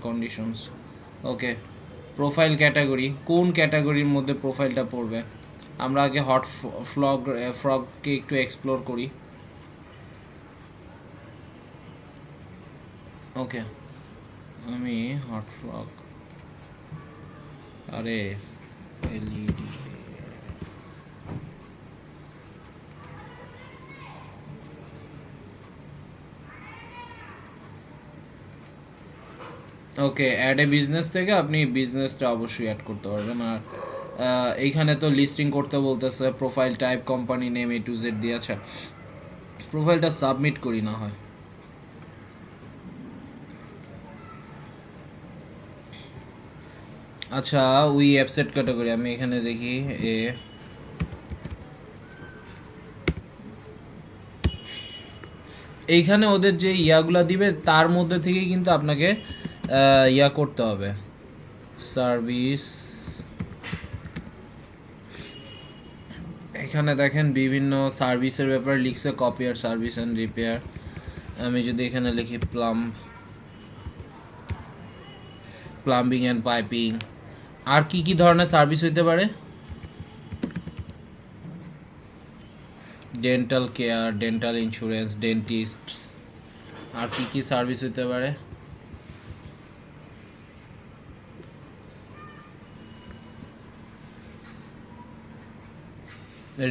conditions. Okay, profile category, কোন ক্যাটাগরির মধ্যে প্রোফাইলটা পড়বে? আমরা আগে হট ফ্রগকে একটু এক্সপ্লোর করি। ওকে, আমি হট ফ্রগ, আরে LED, okay, add a business থেকে আপনি বিজনেসটা অবশ্যই অ্যাড করতে পারবেন। আর এইখানে তো লিস্টিং করতে বলতেছে, profile type, company name, A to Z দিয়ে। আচ্ছা, প্রোফাইলটা সাবমিট করি না হয়। আচ্ছা, উই অ্যাপসেট ক্যাটাগরি, আমি এখানে দেখি এইখানে ওদের যে ইয়াগুলা দিবে তার মধ্যে থেকেই কিন্তু আপনাকে ইয়া করতে হবে, সার্ভিস। এখানে দেখেন বিভিন্ন সার্ভিসের ব্যাপারে লিখছে, কপিয়ার সার্ভিস অ্যান্ড রিপেয়ার। আমি যদি এখানে লিখি প্লাম্বিং অ্যান্ড পাইপিং, আর কি কি ধরনের সার্ভিস হইতে পারে? Dental care, dental insurance, dentist, আর কি কি সার্ভিস হইতে পারে?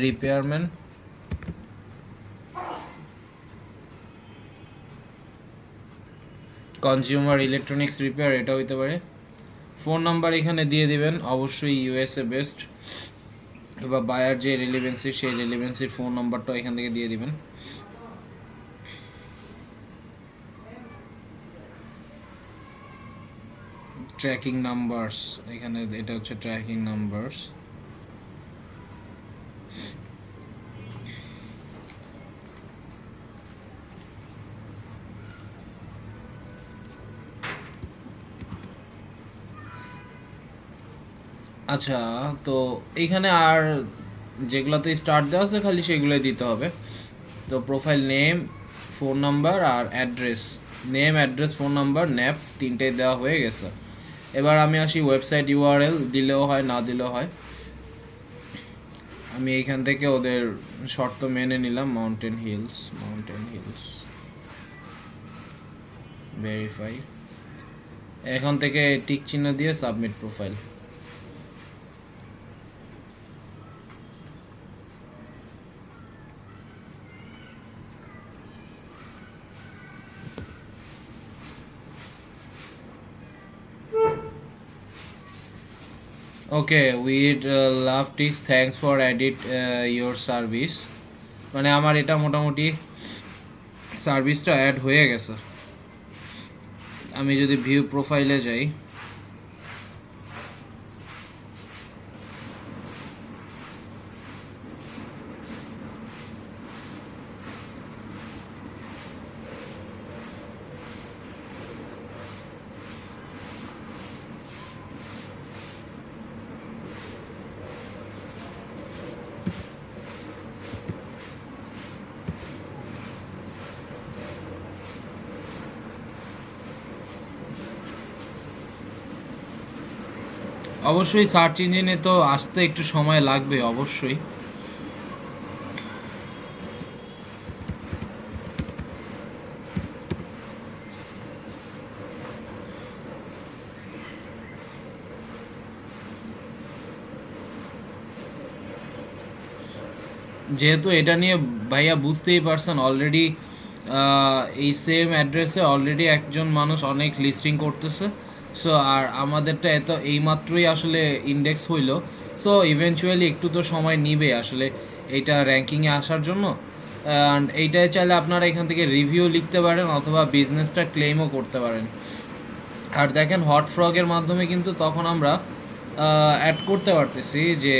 রিপেয়ারম্যান, কনজিউমার ইলেকট্রনিক্স রিপেয়ার, এটা হইতে পারে। ফোন নাম্বার এখানে দিয়ে দিবেন, অবশ্যই ইউএসএ বেস্ট, বা বায়ার যে রেলিভেন্সি সেই রেলিভেন্সির ফোন নাম্বারটা এখান থেকে দিয়ে দিবেন। ট্র্যাকিং নাম্বারস, এখানে এটা হচ্ছে ট্র্যাকিং নাম্বারস। আচ্ছা, তো এইখানে আর যেগুলোতে স্টার্ট দেওয়া আছে খালি সেগুলোই দিতে হবে। তো প্রোফাইল নেম, ফোন নাম্বার আর address, name address phone number NAP তিনটেই দেওয়া হয়ে গেছে। এবার আমি আসি ওয়েবসাইট ইউআরএল, দিলেও হয় না দিলেও হয়। আমি এইখান থেকে ওদের শর্ত মেনে নিলাম, মাউন্টেন হিলস ভেরিফাই। এখন থেকে টিক চিহ্ন দিয়ে submit profile. Okay, we'd love ticks, thanks for edit your service. মানে আমার এটা মোটামুটি সার্ভিসটা অ্যাড হয়ে গেছে। আমি যদি ভিউ প্রোফাইলে যাই, অবশ্যই সার্চ ইঞ্জিনে তো আসতে একটু সময় লাগবে অবশ্যই। যেহেতু এটা নিয়ে ভাইয়া বুঝতেই পারছেন অলরেডি এই সেম অ্যাড্রেসে অলরেডি একজন মানুষ অনেক লিস্টিং করতেছে। সো আর আমাদেরটা এত এইমাত্রই আসলে ইন্ডেক্স হইলো। সো ইভেনচুয়ালি একটু তো সময় নিবে আসলে এইটা র্যাঙ্কিংয়ে আসার জন্য। অ্যান্ড এইটাই চাইলে আপনারা এখান থেকে রিভিউ লিখতে পারেন অথবা বিজনেসটা ক্লেমও করতে পারেন। আর দেখেন হট ফ্রগের মাধ্যমে কিন্তু তখন আমরা অ্যাড করতে পারতেছি যে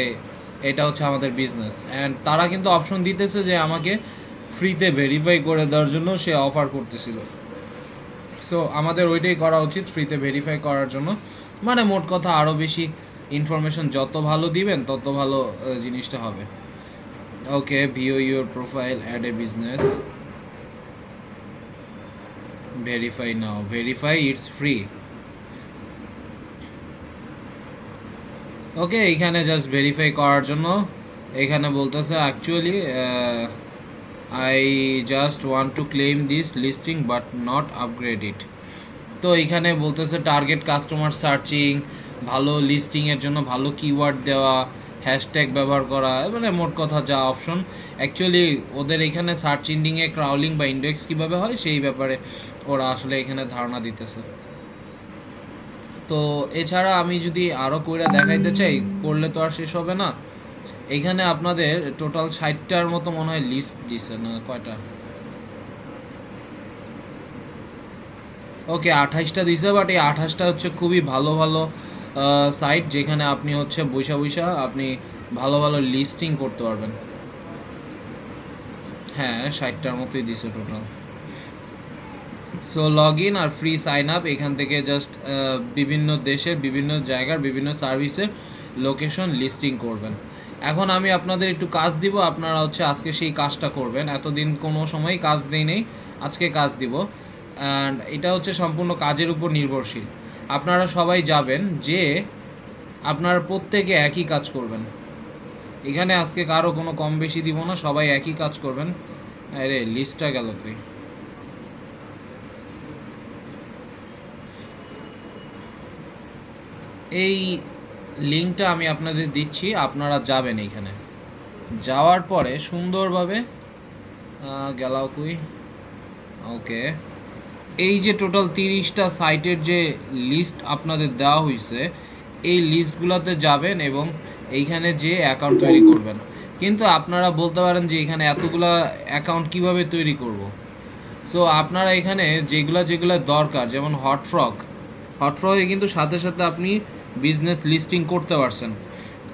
এটা হচ্ছে আমাদের বিজনেস। অ্যান্ড তারা কিন্তু অপশন দিতেছে যে আমাকে ফ্রিতে ভেরিফাই করে দেওয়ার জন্য সে অফার করতেছিল। সো আমাদের ওইটাই করা উচিত, ফ্রিতে ভেরিফাই করার জন্য। মানে মোট কথা আরও বেশি ইনফরমেশন যত ভালো দিবেন তত ভালো জিনিসটা হবে। Okay, view your profile, add a business, verify now, verify it's free. Okay, এইখানে জাস্ট ভেরিফাই করার জন্য এখানে বলতেছে actually I just want to claim this listing but not upgrade it. তো এইখানে বলতেছে টার্গেট কাস্টমার সার্চিং, ভালো লিস্টিংয়ের জন্য ভালো কিওয়ার্ড দেওয়া, হ্যাশট্যাগ ব্যবহার করা, মানে মোট কথা যা অপশন। অ্যাকচুয়ালি ওদের এখানে সার্চ ইঞ্জিনে ক্রাউলিং বা ইন্ডেক্স কীভাবে হয় সেই ব্যাপারে ওরা আসলে এখানে ধারণা দিতেছে। তো এছাড়া আমি যদি আরও কইরা দেখাইতে চাই, করলে তো আর শেষ হবে না। এইখানে আপনাদের টোটাল 60টার মতো মনে হয় লিস্ট দিছে, না কয়টা? ওকে, 28টা দিছে, বাট এই 28টা হচ্ছে খুবই ভালো ভালো সাইট যেখানে আপনি হচ্ছে বৈশা আপনি ভালো ভালো লিস্টিং করতে পারবেন। হ্যাঁ, 60টার মতোই দিছে টোটাল। সো লগ ইন আর ফ্রি সাইন আপ, এখান থেকে জাস্ট বিভিন্ন দেশের বিভিন্ন জায়গার বিভিন্ন সার্ভিসের লোকেশন লিস্টিং করবেন। এখন আমি আপনাদের একটু কাজ দিব, আপনারা হচ্ছে আজকে সেই কাজটা করবেন। এতদিন কোনো সময় কাজ নেই, আজকে কাজ দিব। অ্যান্ড এটা হচ্ছে সম্পূর্ণ কাজের উপর নির্ভরশীল। আপনারা সবাই যাবেন যে আপনারা প্রত্যেকে একই কাজ করবেন। এখানে আজকে কারো কোনো কম বেশি দিব না, সবাই একই কাজ করবেন। আরে লিস্টটা গেল কই? এই লিঙ্কটা আমি আপনাদের দিচ্ছি, আপনারা যাবেন এইখানে। যাওয়ার পরে সুন্দরভাবে গেলাও কই, ওকে, এই যে টোটাল 30টা সাইটের যে লিস্ট আপনাদের দেওয়া হয়েছে এই লিস্টগুলোতে যাবেন এবং এইখানে যে অ্যাকাউন্ট তৈরি করবেন। কিন্তু আপনারা বলতে পারেন যে এখানে এতগুলা অ্যাকাউন্ট কিভাবে তৈরি করব। সো আপনারা এখানে যেগুলো দরকার, যেমন হটফ্রগে কিন্তু সাথে সাথে আপনি বিজনেস লিস্টিং করতে পারছেন।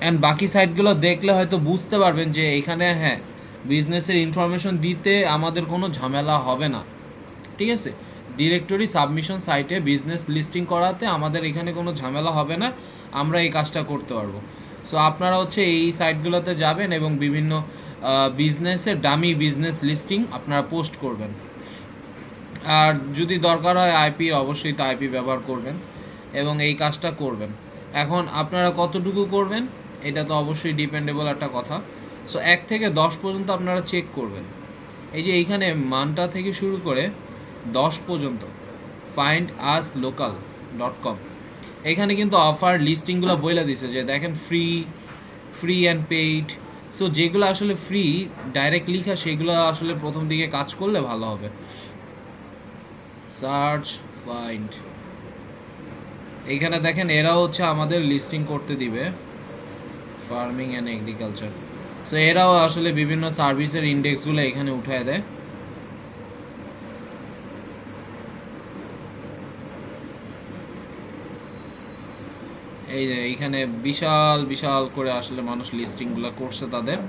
অ্যান্ড বাকি সাইটগুলো দেখলে হয়তো বুঝতে পারবেন যে এখানে হ্যাঁ বিজনেসের ইনফরমেশন দিতে আমাদের কোনো ঝামেলা হবে না। ঠিক আছে, ডিরেক্টরি সাবমিশন সাইটে বিজনেস লিস্টিং করাতে আমাদের এখানে কোনো ঝামেলা হবে না। আমরা এই কাজটা করতে পারবো। সো আপনারা হচ্ছে এই সাইটগুলোতে যাবেন এবং বিভিন্ন বিজনেসের ডামি বিজনেস লিস্টিং আপনারা পোস্ট করবেন। আর যদি দরকার হয় আইপির, অবশ্যই তো আইপি ব্যবহার করবেন এবং এই কাজটা করবেন। এখন আপনারা কতটুকু করবেন এটা তো অবশ্যই ডিপেন্ডেবল একটা কথা। সো 1 থেকে 10 পর্যন্ত আপনারা চেক করবেন। এই যে এইখানে মানটা থেকে শুরু করে 10 পর্যন্ত finduslocal.com, এখানে কিন্তু অফার লিস্টিংগুলো বইলা দিছে যে দেখেন ফ্রি অ্যান্ড পেইড। সো যেগুলো আসলে ফ্রি ডাইরেক্ট লিখা সেগুলো আসলে প্রথম দিকে কাজ করলে ভালো হবে। সার্চ ফাইন্ড, এইখানে দেখেন এরা হচ্ছে আমাদের লিস্টিং করতে দিবে ফার্মিং অ্যান্ড এগ্রিকালচার। সো এরাও আসলে বিভিন্ন সার্ভিসের ইন্ডেক্সগুলো এখানে উঠায় দেয়। এই যে এইখানে বিশাল বিশাল করে আসলে মানুষ লিস্টিংগুলো করছে তাদের।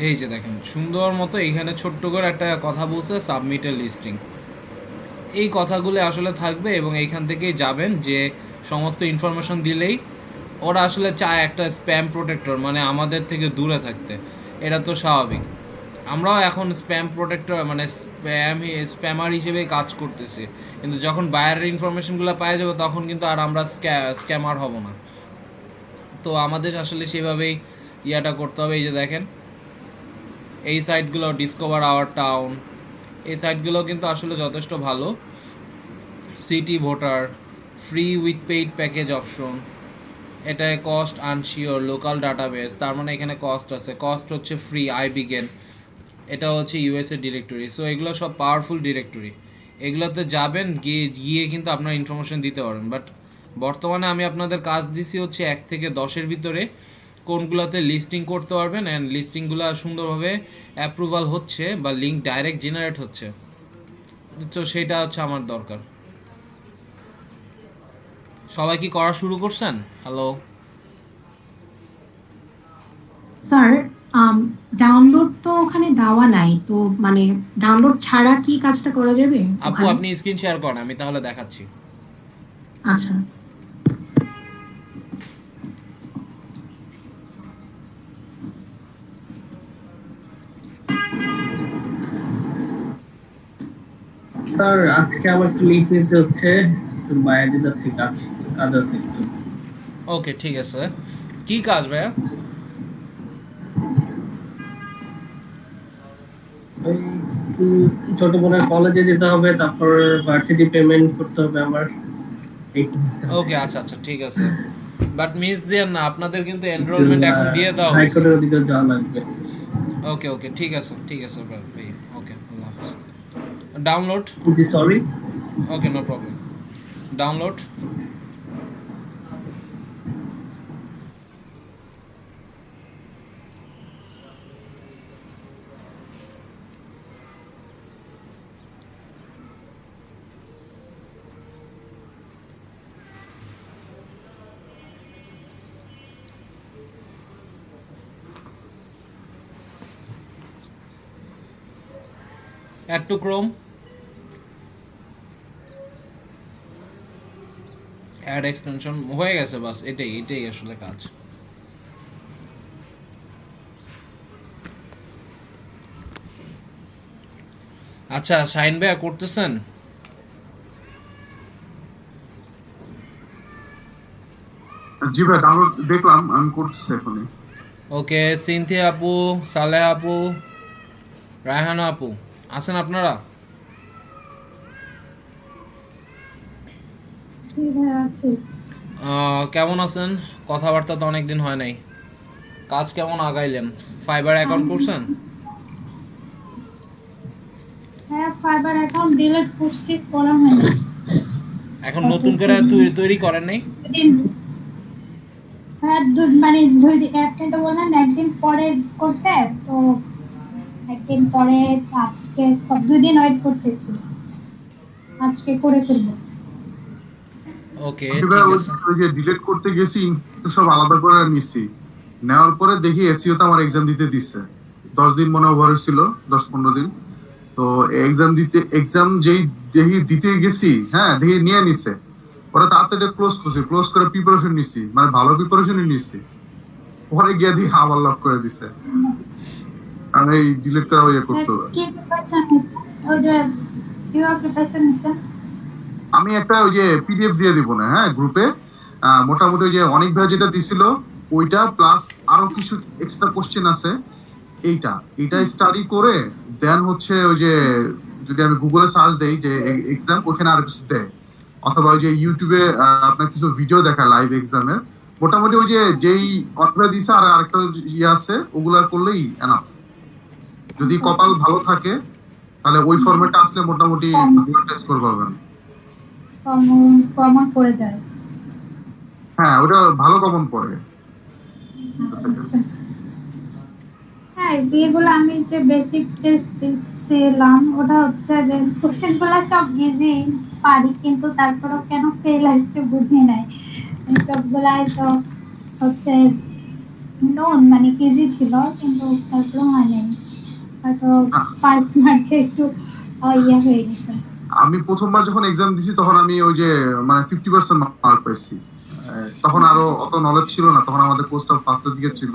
এই যে দেখেন সুন্দর মতো এইখানে ছোট্ট করে একটা কথা বলছে সাবমিটের লিস্টিং। এই কথাগুলো আসলে থাকবে এবং এইখান থেকেই যাবেন যে সমস্ত ইনফরমেশন দিলেই ওরা আসলে চায় একটা স্প্যাম প্রোটেক্টর, মানে আমাদের থেকে দূরে থাকতে। এটা তো স্বাভাবিক, আমরাও এখন স্প্যাম প্রোটেক্টর মানে স্প্যামার হিসেবে কাজ করতেছি, কিন্তু যখন বায়ারের ইনফরমেশনগুলো পাওয়া যাবে তখন কিন্তু আর আমরা স্ক্যামার হব না। তো আমাদের আসলে সেভাবেই ইয়াটা করতে হবে। এই যে দেখেন এই সাইটগুলো ডিসকভার আওয়ার টাউন, এই সাইটগুলো কিন্তু আসলে যথেষ্ট ভালো। City voter, free with paid package option, এটা কস্ট আনশিওর, লোকাল ডাটাবেস, তার মানে এখানে কস্ট আছে, কস্ট হচ্ছে ফ্রি, আই বিগেন, এটা হচ্ছে ইউএসএ ডিরেক্টরি। সো এগুলো সব পাওয়ারফুল ডিরেক্টরি, এগুলোতে যাবেন গিয়ে কিন্তু আপনার ইনফরমেশন দিতে পারেন। বাট বর্তমানে আমি আপনাদের কাজ দিছি হচ্ছে 1 থেকে 10-এর ভিতরে কোনগুলোতে লিস্টিং করতে পারবেন অ্যান্ড লিস্টিংগুলো সুন্দরভাবে অ্যাপ্রুভাল হচ্ছে বা লিঙ্ক ডাইরেক্ট জেনারেট হচ্ছে। তো সেটা হচ্ছে আমার দরকার। সবাই কি করা শুরু করছেন? হ্যালো স্যার, ডাউনলোড তো ওখানে দেওয়া নাই, তো মানে ডাউনলোড ছাড়া কি কাজটা করা যাবে আপু, ওখানে? আপনি স্ক্রিন শেয়ার করেন, আমি তাহলে দেখাচ্ছি। আচ্ছা, স্যার আজকে আমার একটু লিভ নিতে হচ্ছে, একটু বাইরে যাচ্ছি, কাজ আছে একটু। ওকে ঠিক আছে। কি কাজ ভাইয়া? ওই একটু ছোট বোনের কলেজে যেতে হবে, তারপর ভার্সিটি পেমেন্ট করতে হবে আমার। ওকে আচ্ছা আচ্ছা ঠিক আছে। বাট মিস দিয়েন না, আপনাদের কিন্তু এনরোলমেন্ট এখন দিয়ে দেওয়া হয়েছে। হাইকোর্টের ওদিকে যাওয়া লাগবে। ওকে ওকে ঠিক আছে ভাই। ওকে আল্লাহ হাফেজ। ডাউনলোড, জি sorry. Okay no problem. Download, add to Chrome, add extension হয়ে গেছে, বাস এটাই আসলে কাজ। আচ্ছা শাইন ভাইয়া করতেছেন? জি ভাই, ডাউনলোড দেখলাম, আমি করতেছি এখনই। ওকে, সিনথিয়া আপু, সালেহ আপু, রায়হানা আপু আছেন আপনারা? কেমন আছেন? কথাবার্তা তো অনেকদিন হয় নাই। কাজ কেমন আগাইলেন? ফাইবার অ্যাকাউন্ট করছেন? হ্যাঁ, ফাইবার অ্যাকাউন্ট ডিলিট করছি, করা হয়নি। এখন নতুন করে তৈরি করেন নাই? হ্যাঁ, মানে 2 দিন, আপনি তো বললেন একদিন পরে করতে, তো একদিন পরে আজকে 2 দিন ওয়েট করতেছি, আজকে করে ফেলবো। ওকে, আমি ভাই ঠিক আছে। ওই যে ডিলিট করতে গেছি সব আলাদা করে নিছি, নেওয়ার পরে দেখি এসইও তে আমার এক্সাম দিতে দিচ্ছে 10 দিন মনে ওভার হয়েছিল, 10-15 দিন। তো এক্সাম যেই দেখি দিতে গেছি, হ্যাঁ দেখি নিয়ে নিছে, ওরা তাড়াতাড়ি ক্লোজ করছে, ক্লোজ করে প্রিপারেশন নিছি, মানে ভালো প্রিপারেশনই নিছি, পরে গিয়ে দেখি আবার লক করে দিছে। আমি এই ডিলিট করা ইয়ে করতে হবে। কি প্রিপারেশন নিছেন? ওই যে কিভাবে প্রিপারেশন নিছেন? আমি একটা ওই যে পিডিএফ দিয়ে দিব না, হ্যাঁ গ্রুপে, মোটামুটি ওই যে অনেক ভাই যেটা দিছিল ওইটা প্লাস আরো কিছু এক্সট্রা কোশ্চেন আছে, এইটা স্টাডি করে দেন হচ্ছে ওই যে যদি আমি গুগলে সার্চ দেই যে এক্সাম, ওখানে আর কিছু দেয়, অথবা ওই যে ইউটিউবে আপনার কিছু ভিডিও দেখা লাইভ এক্সামের, মোটামুটি ওই যে যেই অথবা দিছে আর আরেকটা ইয়ে আছে ওগুলা করলেই এনাফ। যদি কপাল ভালো থাকে তাহলে ওই ফরম্যাটটা আসলে মোটামুটি টেস্ট করতে পারবেন। কমন করে যায়। হ্যাঁ ওটা ভালো কমন পড়ে। আচ্ছা। হ্যাঁ, এগুলো আমি যে বেসিক টেস্ট দিচ্ছিলাম, ওটা হচ্ছে যে কোশ্চেনগুলো সব ইজি পারি, কিন্তু তারপরেও কেন ফেল আসছে বুঝি নাই। সবগুলাই তো হচ্ছে নোন, মানে ইজি ছিল, কিন্তু তারপরেও হয় নাই, হয়তো 5 মার্কে একটু ইয়ে হয়ে গেছে। আমি প্রথমবার যখন এক্সাম দিছি তখন আমি ওই যে মানে 50% মার্ক পাইছি, তখন আরো অত নলেজ ছিল না, তখন আমাদের পোস্টটা ফার্স্টের দিকে ছিল।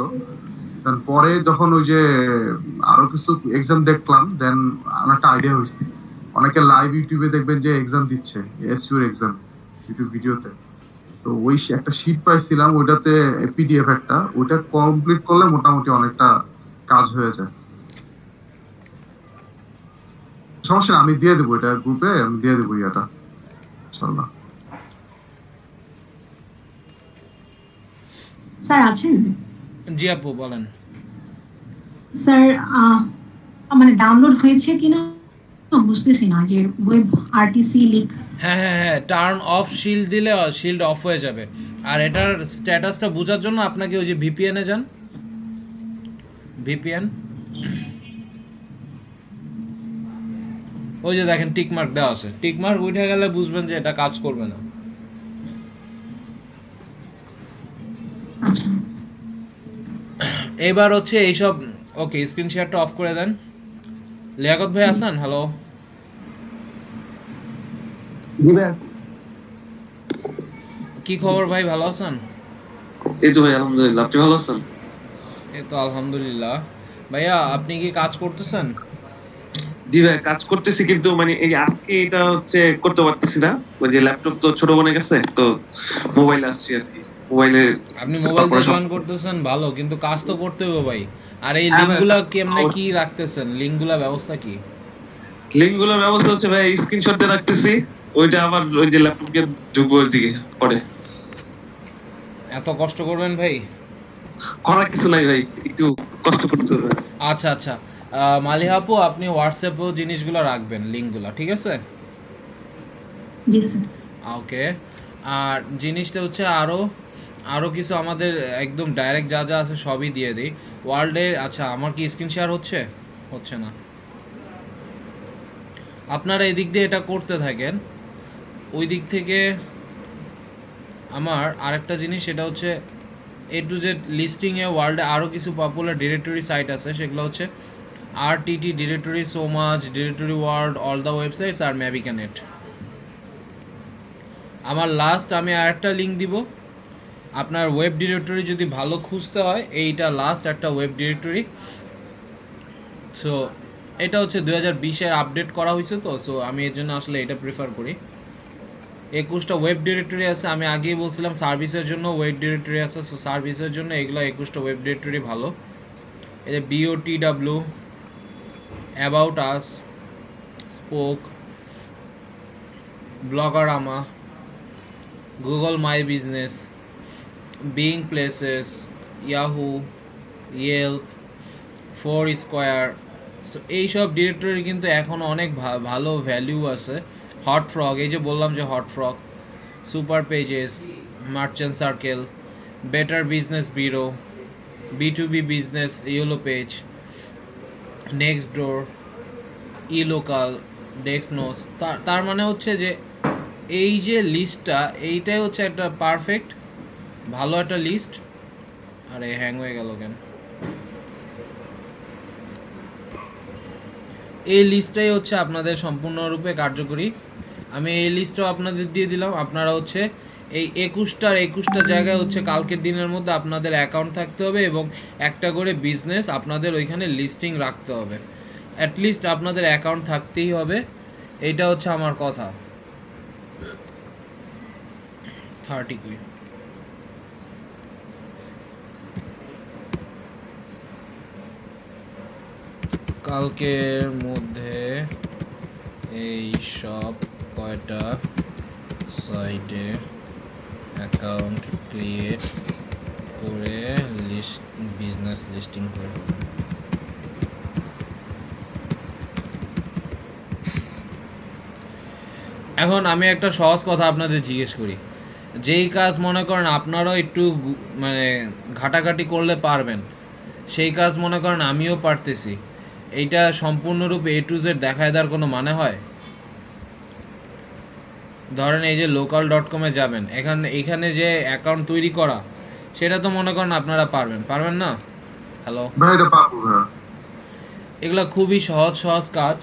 দেন পরে যখন ওই যে আরো কিছু এক্সাম দেখলাম, দেন আমার একটা আইডিয়া হয়েছে। অনেকে লাইভ ইউটিউবে দেখবেন যে এক্সাম দিচ্ছে, এসইউর এক্সাম ইউটিউব ভিডিওতে, তো ওই একটা শীট পাইছিলাম, ওইটাতে পিডিএফ একটা, ওইটা কমপ্লিট করলে মোটামুটি অনেকটা কাজ হয়ে যায়। সমস্যা না, আমি দিয়ে দেবো এটা গ্রুপে, আমি দিয়ে দেবো এটা ইনশাআল্লাহ। স্যার আছেন? জি আপু বলেন। স্যার মানে ডাউনলোড হয়েছে কিনা বুঝতেছি না, যে ওয়েব আরটিসি লিক। হ্যাঁ হ্যাঁ হ্যাঁ, টার্ন অফ শিল্ড দিলে শিল্ড অফ হয়ে যাবে। আর এটার স্ট্যাটাসটা বোঝার জন্য আপনাকে ওই যে ভিপিএনে যান, ভিপিএন, ওই যে দেখেন টিক মার্ক দেওয়া আছে, টিক মার্ক উঠে গেলে বুঝবেন যে এটা কাজ করবে না। আচ্ছা, এবার হচ্ছে এইসব, ওকে স্ক্রিন শেয়ারটা অফ করে দেন। লিয়াকত ভাই আছেন? হ্যালো, কি খবর ভাই, ভালো আছেন? এই তো ভাই আলহামদুলিল্লাহ, আপনি ভালো আছেন? এই তো আলহামদুলিল্লাহ। ভাইয়া আপনি কি কাজ করতেছেন? জি ভাই কাজ করতেছি, কিন্তু মানে এই আজকে এটা হচ্ছে করতে পারতেছি না, ওই যে ল্যাপটপ তো ছোট বোনের কাছে, তো মোবাইল আসছি আর কি, মোবাইলে। আপনি মোবাইল দিয়ে জয়েন করতেছেন ভালো, কিন্তু কাজ তো করতে হবে ভাই। আর এই হ্যাঁ ভাই, লিঙ্কগুলা কেমনে কি রাখতেছেন, লিঙ্কগুলা ব্যবস্থা কি? লিঙ্কগুলোর ব্যবস্থা হচ্ছে ভাই স্ক্রিনশট দিয়ে রাখতেছি, ওইটা আবার ওই যে ল্যাপটপকে ঢুকবো ওই দিকে পরে। এত কষ্ট করবেন ভাই? করার কিছু নাই ভাই, একটু কষ্ট করতে হবে। আচ্ছা আচ্ছা, মালিহা আপু আপনি হোয়াটসঅ্যাপেও জিনিসগুলো রাখবেন, লিঙ্কগুলো, ঠিক আছে? জি স্যার। ওকে। আর জিনিসটা হচ্ছে আরও কিছু আমাদের একদম ডাইরেক্ট যা যা আছে সবই দিয়ে দিই ওয়ার্ল্ডে। আচ্ছা, আমার কি স্ক্রিন শেয়ার হচ্ছে না? আপনারা এদিক দিয়ে এটা করতে থাকেন, ওই দিক থেকে আমার আরেকটা জিনিস, সেটা হচ্ছে এ টু জেড লিস্টিংয়ে ওয়ার্ল্ডে আরও কিছু পপুলার ডিরেক্টরি সাইট আছে, সেগুলো হচ্ছে RTT directory, so much directory, world, all the websites আর ম্যাভিকানেট। আমার লাস্ট আমি আরেকটা লিঙ্ক দিব, আপনার ওয়েব ডিরেক্টরি যদি ভালো খুঁজতে হয়, এইটা লাস্ট একটা ওয়েব ডিরেক্টরি। সো এটা হচ্ছে 2020-এর আপডেট করা হয়েছে, তো সো আমি এর জন্য আসলে এটা প্রেফার করি। 21টা ওয়েব ডিরেক্টরি আছে, আমি আগেই বলছিলাম সার্ভিসের জন্য ওয়েব ডিরেক্টরি আছে, সো সার্ভিসের জন্য এগুলো 21টা ওয়েব ডিরেক্টরি ভালো। এই যে BOTW, about us, Spoke, Blogarama, Google My Business, Bing Places, Yahoo, Yelp, Foursquare. So এইসব ডিরেক্টরি কিন্তু এখন অনেক ভালো ভ্যালু আছে। হট ফ্রগ, এই যে বললাম যে Hotfrog, Superpages, Merchant Circle, Better Business Bureau, B2B business, Yellow Page, Nextdoor, eLocal, DexKnows. তার মানে হচ্ছে যে এই যে লিস্টটা, এইটাই হচ্ছে একটা পারফেক্ট ভালো একটা লিস্ট। আরে হ্যাং হয়ে গেল কেন? এই লিস্টটাই হচ্ছে আপনাদের সম্পূর্ণরূপে কার্যকরী। আমি এই লিস্টটাও আপনাদের দিয়ে দিলাম। আপনারা হচ্ছে এই 21টা জায়গায় হচ্ছে কালকের দিনের মধ্যে আপনাদের অ্যাকাউন্ট থাকতে হবে এবং একটা করে বিজনেস আপনাদের ওইখানে লিস্টিং রাখতে হবে। অ্যাটলিস্ট আপনাদের অ্যাকাউন্ট থাকতেই হবে, এইটা হচ্ছে আমার কথা। 30 কুইট কালকের মধ্যে এই সব কয়টা সাইটে অ্যাকাউন্ট ক্রিয়েট করে বিজনেস লিস্টিং করে। এখন আমি একটা সহজ কথা আপনাদের জিজ্ঞেস করি, যেই কাজ মনে করেন আপনারাও একটু মানে ঘাটাঘাটি করলে পারবেন, সেই কাজ মনে করেন আমিও পারতেছি, এইটা সম্পূর্ণরূপে A to Z দেখায় দেওয়ার কোনো মানে হয়? ধরেন এই যে local.com-এ যাবেন, এখানে যে অ্যাকাউন্ট তৈরি করা, সেটা তো মনে করেন আপনারা পারবেন না? হ্যালো ভাই এটা পারবো ভাই। এগুলো খুবই সহজ কাজ,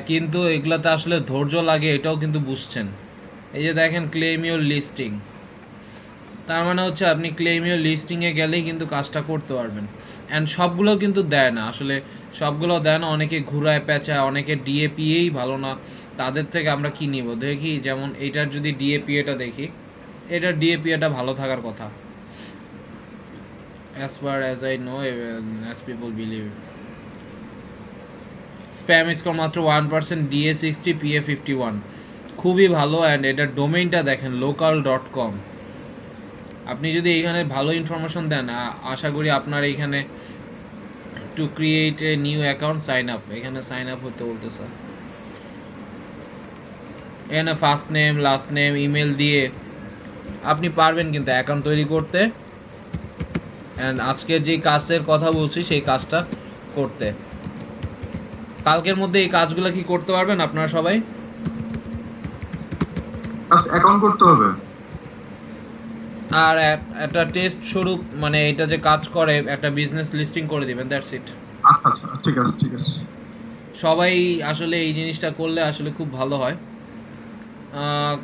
কিন্তু এগুলাতে আসলে ধৈর্য লাগে, এটাও কিন্তু বুঝছেন। এই যে দেখেন ক্লেম ইউর লিস্টিং, তার মানে হচ্ছে আপনি ক্লেম ইউর লিস্টিংয়ে গেলেই কিন্তু কাজটা করতে পারবেন। অ্যান্ড সবগুলো কিন্তু দেয় না, আসলে সবগুলো দেয় না, অনেকে ঘুরায় পেঁচায়, অনেকে ডিএপিএই ভালো না, তাদের থেকে আমরা কি নিব? দেখি যেমন এইটার যদি ডিএপিএটা দেখি, এটার ডিএপিএটা ভালো থাকার কথা, as far as I know, as people believe. Spam score মাত্র 1%, DA60, PA51, খুবই ভালো। অ্যান্ড এটার ডোমেইনটা দেখেন local.com। আপনি যদি এইখানে ভালো ইনফরমেশন দেন, আশা করি আপনার এইখানে to create a new account sign up, এখানে সাইন আপ হতে বলতেছে। এখানে first name, last name, email দিয়ে আপনি পারবেন কিন্তু অ্যাকাউন্ট তৈরি করতে। অ্যান্ড আজকের যেই কাজের কথা বলছি সেই কাজটা করতে, কালকের মধ্যে এই কাজগুলো কি করতে পারবেন আপনারা সবাই? জাস্ট অ্যাকাউন্ট করতে হবে। আর একটা টেস্ট স্বরূপ, মানে এটা যে কাজ করে একটা বিজনেস লিস্টিং করে দিবেন, দ্যাটস ইট। আচ্ছা আচ্ছা ঠিক আছে ঠিক আছে। সবাই আসলে এই জিনিসটা করলে আসলে খুব ভালো হয়,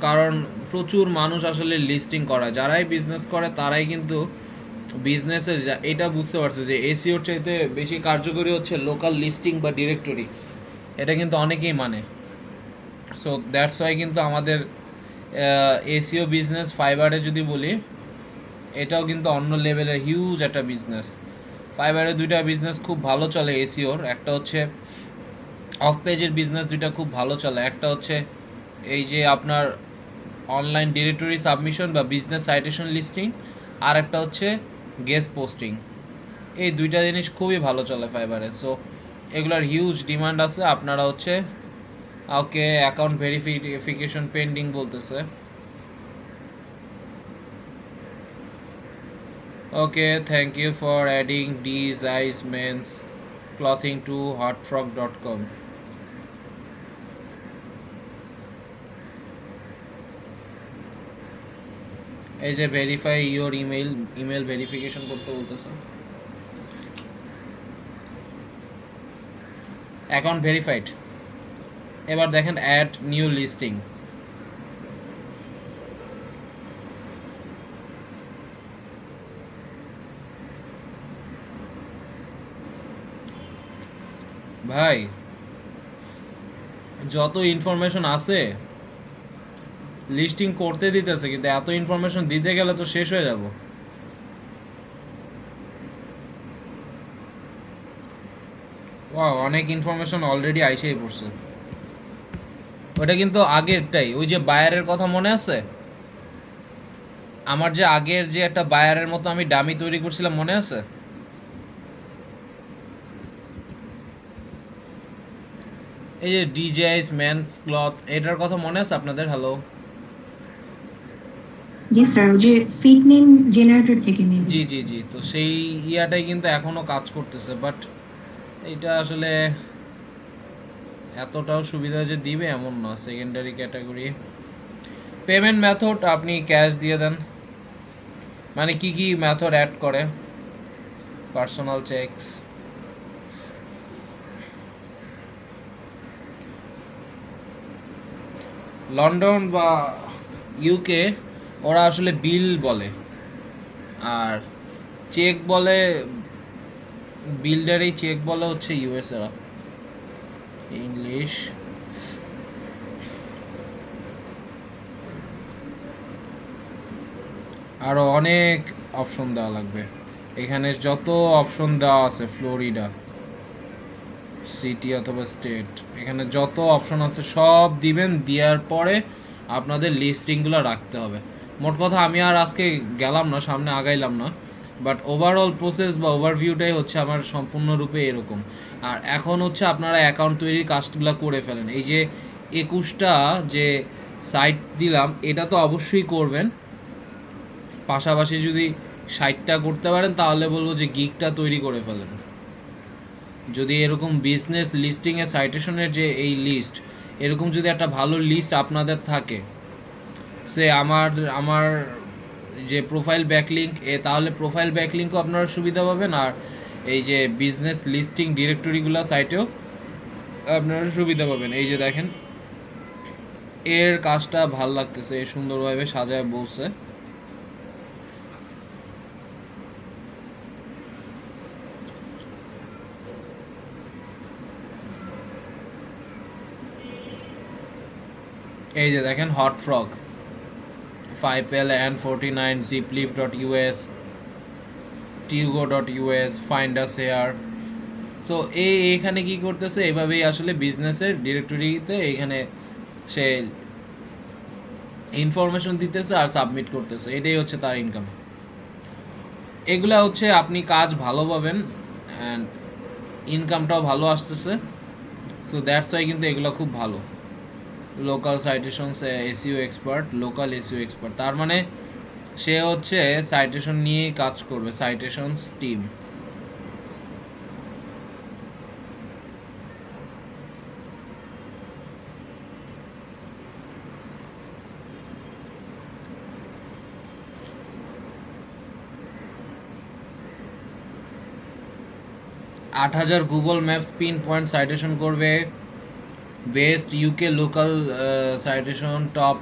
কারণ প্রচুর মানুষ আসলে লিস্টিং করায়, যারাই বিজনেস করে তারাই কিন্তু বিজনেসে এটা বুঝতে পারছে যে এসইওর চাইতে বেশি কার্যকরী হচ্ছে লোকাল লিস্টিং বা ডিরেক্টরি, এটা কিন্তু অনেকেই মানে। সো দ্যাটস ওয়াই কিন্তু আমাদের এসইও বিজনেস ফাইবারে যদি বলি, এটাও কিন্তু অন্য লেভেলের হিউজ একটা বিজনেস। ফাইবারে দুইটা বিজনেস খুব ভালো চলে এসইওর, একটা হচ্ছে অফ পেজের বিজনেস, দুইটা খুব ভালো চলে। একটা হচ্ছে এই যে আপনার অনলাইন ডিরেক্টরি সাবমিশন বা বিজনেস সাইটেশন লিস্টিং, আর একটা হচ্ছে গেস্ট পোস্টিং। এই দুইটা জিনিস খুবই ভালো চলে ফাইবারে। সো এগুলার হিউজ ডিমান্ড আছে। আপনারা হচ্ছে ওকে অ্যাকাউন্ট ভেরিফিকেশন পেন্ডিং বলতেছে। Okay, thank you for adding ডিজাইজ মেন্স ক্লথিং টু hotfrog.com। এই যে ভেরিফাই ইওর ইমেল ভেরিফিকেশন করতে বলতেছে। Account verified. এবার দেখেন অ্যাড নিউ লিস্টিং। ভাই যত ইনফরমেশন আছে লিস্টিং করতে দিতেছে, কিন্তু এত ইনফরমেশন দিতে গেলে তো শেষ হয়ে যাব। ওয়াও, অনেক ইনফরমেশন অলরেডি আইসেই পড়ছে। ওটা কিন্তু আগেরটাই, ওই যে বায়ারের কথা মনে আছে? আমার যে আগের যে একটা বায়ারের মতো আমি ডামি তৈরি করছিলাম, মনে আছে? এই যে ডিজাইস মেন্স ক্লথ, এটার কথা মনে আছে আপনাদের? হ্যালো, জি স্যার, ওই যে ফেক নেম জেনারেটর থেকে মেবি। জি জি জি, তো সেই ইয়াটাই কিন্তু এখনও কাজ করতেছে, বাট এটা আসলে এতটাও সুবিধা যে দিবে এমন না। সেকেন্ডারি ক্যাটাগরি পেমেন্ট মেথড আপনি ক্যাশ দিয়ে দেন। মানে কি কি মেথড অ্যাড করে, পার্সোনাল চেকস, লন্ডন বা ইউকে ওরা আসলে বিল বলে, আর চেক বলে, বিল্ডারই চেক বলে হচ্ছে ইউএস এরা। ইংলিশ আরও অনেক অপশন দেওয়া লাগবে। এখানে যত অপশন দেওয়া আছে, ফ্লোরিডা সিটি অথবা স্টেট, এখানে যত অপশন আছে সব দিবেন, দেওয়ার পরে আপনাদের লিস্টিংগুলো রাখতে হবে। মোট কথা আমি আর আজকে গেলাম না, সামনে আগাইলাম না, বাট ওভারঅল প্রসেস বা ওভারভিউটাই হচ্ছে আমার সম্পূর্ণরূপে এরকম। আর এখন হচ্ছে আপনারা অ্যাকাউন্ট তৈরির কাজগুলো করে ফেলেন। এই যে 21টা যে সাইট দিলাম, এটা তো অবশ্যই করবেন। পাশাপাশি যদি 60টা করতে পারেন তাহলে বলবো যে গিগটা তৈরি করে ফেলেন। যদি এরকম বিজনেস লিস্টিংয়ে সাইটেশনের যে এই লিস্ট, এরকম যদি একটা ভালো লিস্ট আপনাদের থাকে, সে আমার যে প্রোফাইল ব্যাকলিঙ্ক, তাহলে প্রোফাইল ব্যাকলিঙ্কও আপনারা সুবিধা পাবেন, আর এই যে বিজনেস লিস্টিং ডিরেক্টরিগুলো সাইটেও আপনারা সুবিধা পাবেন। এই যে দেখেন, এর কাজটা ভাল লাগতেছে, এ সুন্দরভাবে সাজায় বলছে। এই যে দেখেন, hot frog, 5L and 49, zipleaf.us, tugo.us, find us here। So এইখানে কি করতেছে, এইভাবেই আসলে বিজনেসের ডিরেক্টরিতে এইখানে সে ইনফরমেশন দিতেছে আর সাবমিট করতেছে, এটাই হচ্ছে তার ইনকাম। এগুলা হচ্ছে আপনি কাজ ভালো পাবেন অ্যান্ড ইনকামটাও ভালো আসতেছে। সো দ্যাটস ওয়াই কিন্তু এগুলো খুব ভালো। Local citations SEO expert, local SEO expert, তার মানে সে হচ্ছে সাইটেশন নিয়েই কাজ করবে, সাইটেশনস টিম। আট 8000 Google Maps pin point citation করবে। Best UK local citation, top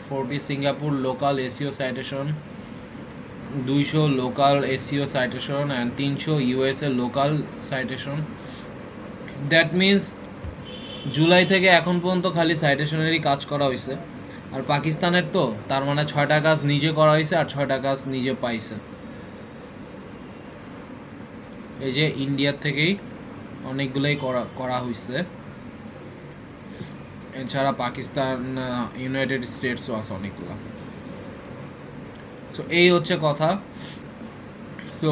40 Singapore local SEO citation, 200 local SEO citation and 300 USA local citation. That means July থেকে এখন পর্যন্ত খালি সাইটেশনেরই কাজ করা হয়েছে। আর পাকিস্তানের তো তার মানে 6টা কাজ নিজে করা হয়েছে আর 6টা কাজ নিজে পাইছে। এই যে ইন্ডিয়ার থেকেই অনেকগুলোই করা হয়েছে, এছাড়া পাকিস্তান, ইউনাইটেড স্টেটসও আছে অনেকগুলো। সো এই হচ্ছে কথা। সো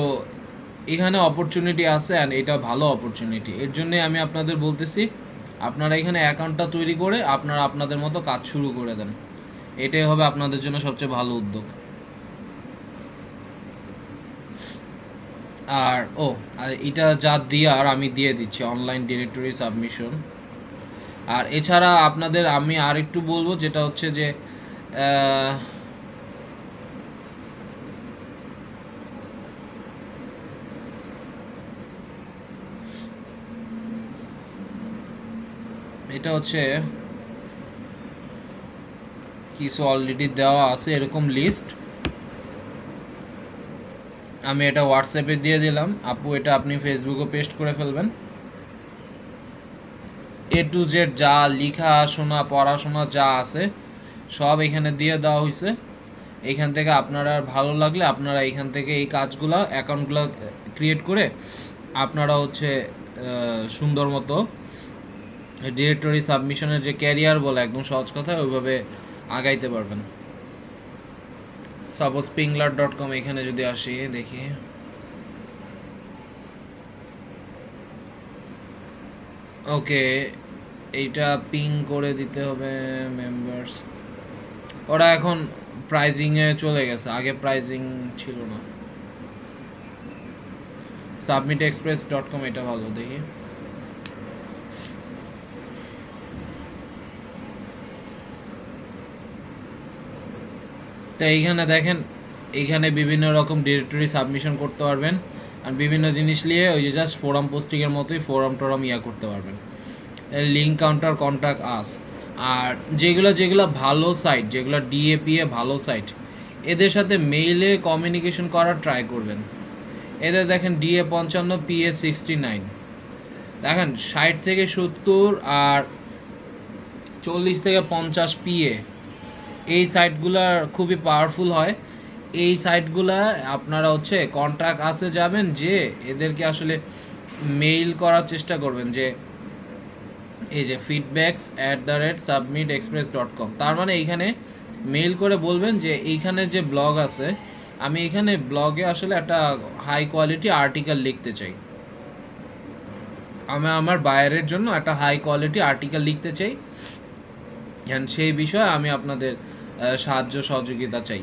এখানে অপরচুনিটি আছে অ্যান্ড এটা ভালো অপরচুনিটি। এর জন্যে আমি আপনাদের বলতেছি, আপনারা এখানে অ্যাকাউন্টটা তৈরি করে আপনারা আপনাদের মতো কাজ শুরু করে দেন, এটাই হবে আপনাদের জন্য সবচেয়ে ভালো উদ্যোগ। আর এটা যা দেওয়ার আমি দিয়ে দিচ্ছি, অনলাইন ডিরেক্টরি সাবমিশন। আর এছাড়া আপনাদের আমি আর একটু বলবো, যেটা হচ্ছে যে এটা হচ্ছে কিছু অলরেডি দেওয়া আছে এরকম লিস্ট, আমি এটা হোয়াটসঅ্যাপে দিয়ে দিলাম। আপু এটা আপনি ফেসবুকে পেস্ট করে ফেলবেন। A to Z যা লেখাশোনা পড়াশোনা যা আছে সব এখানে দিয়ে দেওয়া হয়েছে। এইখান থেকে আপনারা ভালো লাগলে আপনারা এইখান থেকে এই কাজগুলো, অ্যাকাউন্টগুলো ক্রিয়েট করে আপনারা হচ্ছে সুন্দর মতো ডিরেক্টরি সাবমিশনের যে ক্যারিয়ার বলে একদম সহজ কথা, ওইভাবে আগাইতে পারবেন। সাপোজ pingler.com, এখানে যদি আসি দেখি, ওকে এইটা পিং করে দিতে হবে মেম্বার্স। ওরা এখন প্রাইজিংয়ে চলে গেছে, আগে প্রাইজিং ছিল না। submitexpress.com এটা ভালো, দেখি। তো এইখানে দেখেন, এইখানে বিভিন্ন রকম ডিরেক্টরি সাবমিশন করতে পারবেন, আর বিভিন্ন জিনিস নিয়ে ওই যে জাস্ট ফোরাম পোস্টিংয়ের মতোই ফোরাম টোরাম করতে পারবেন। Link counter, contact us. আর যেগুলো ভালো সাইট, যেগুলো ডিএপিএ ভালো সাইট, এদের সাথে মেইলে কমিউনিকেশন করার ট্রাই করবেন। এদের দেখেন DA 55, PA 69, দেখেন 60 থেকে 70 আর 40 থেকে 50 PA। এই সাইটগুলার খুবই পাওয়ারফুল হয়। এই সাইটগুলা আপনারা হচ্ছে কন্ট্যাক্ট আসে যাবেন, যে এদেরকে আসলে মেইল করার চেষ্টা করবেন, যে এই যে feedbacks@submitexpress.com, তার মানে এইখানে মেইল করে বলবেন যে এইখানে যে ব্লগ আছে, আমি এখানে ব্লগে আসলে একটা হাই কোয়ালিটি আর্টিকেল লিখতে চাই, আমি আমার বায়ারের জন্য একটা হাই কোয়ালিটি আর্টিকেল লিখতে চাই, সেই বিষয়ে আমি আপনাদের সাহায্য সহযোগিতা চাই।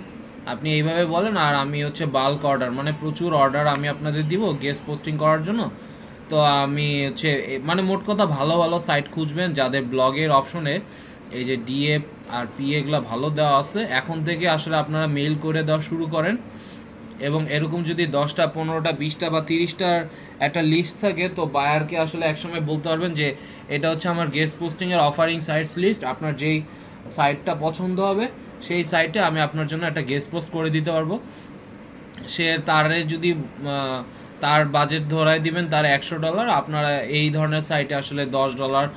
আপনি এইভাবে বলেন, আর আমি হচ্ছে বাল্ক অর্ডার, মানে প্রচুর অর্ডার আমি আপনাদের দিব গেস্ট পোস্টিং করার জন্য। তো আমি হচ্ছে মানে মোট কথা ভালো ভালো সাইট খুঁজবেন যাদের ব্লগের অপশনে এই যে ডিএফ আর পিএগুলো ভালো দেওয়া আছে। এখন থেকে আসলে আপনারা মেইল করে দেওয়া শুরু করেন, এবং এরকম যদি 10টা 15টা 20টা বা 30টার একটা লিস্ট থাকে, তো বায়ারকে আসলে একসময় বলতে পারবেন যে এটা হচ্ছে আমার গেস্ট পোস্টিংয়ের অফারিং সাইটস লিস্ট, আপনার যেই সাইটটা পছন্দ হবে সেই সাইটে আমি আপনার জন্য একটা গেস্ট পোস্ট করে দিতে পারবো। সে তারে যদি তার বাজেট ধরায় দিবেন তার $100, আপনারা এই ধরনের সাইটে আসলে $10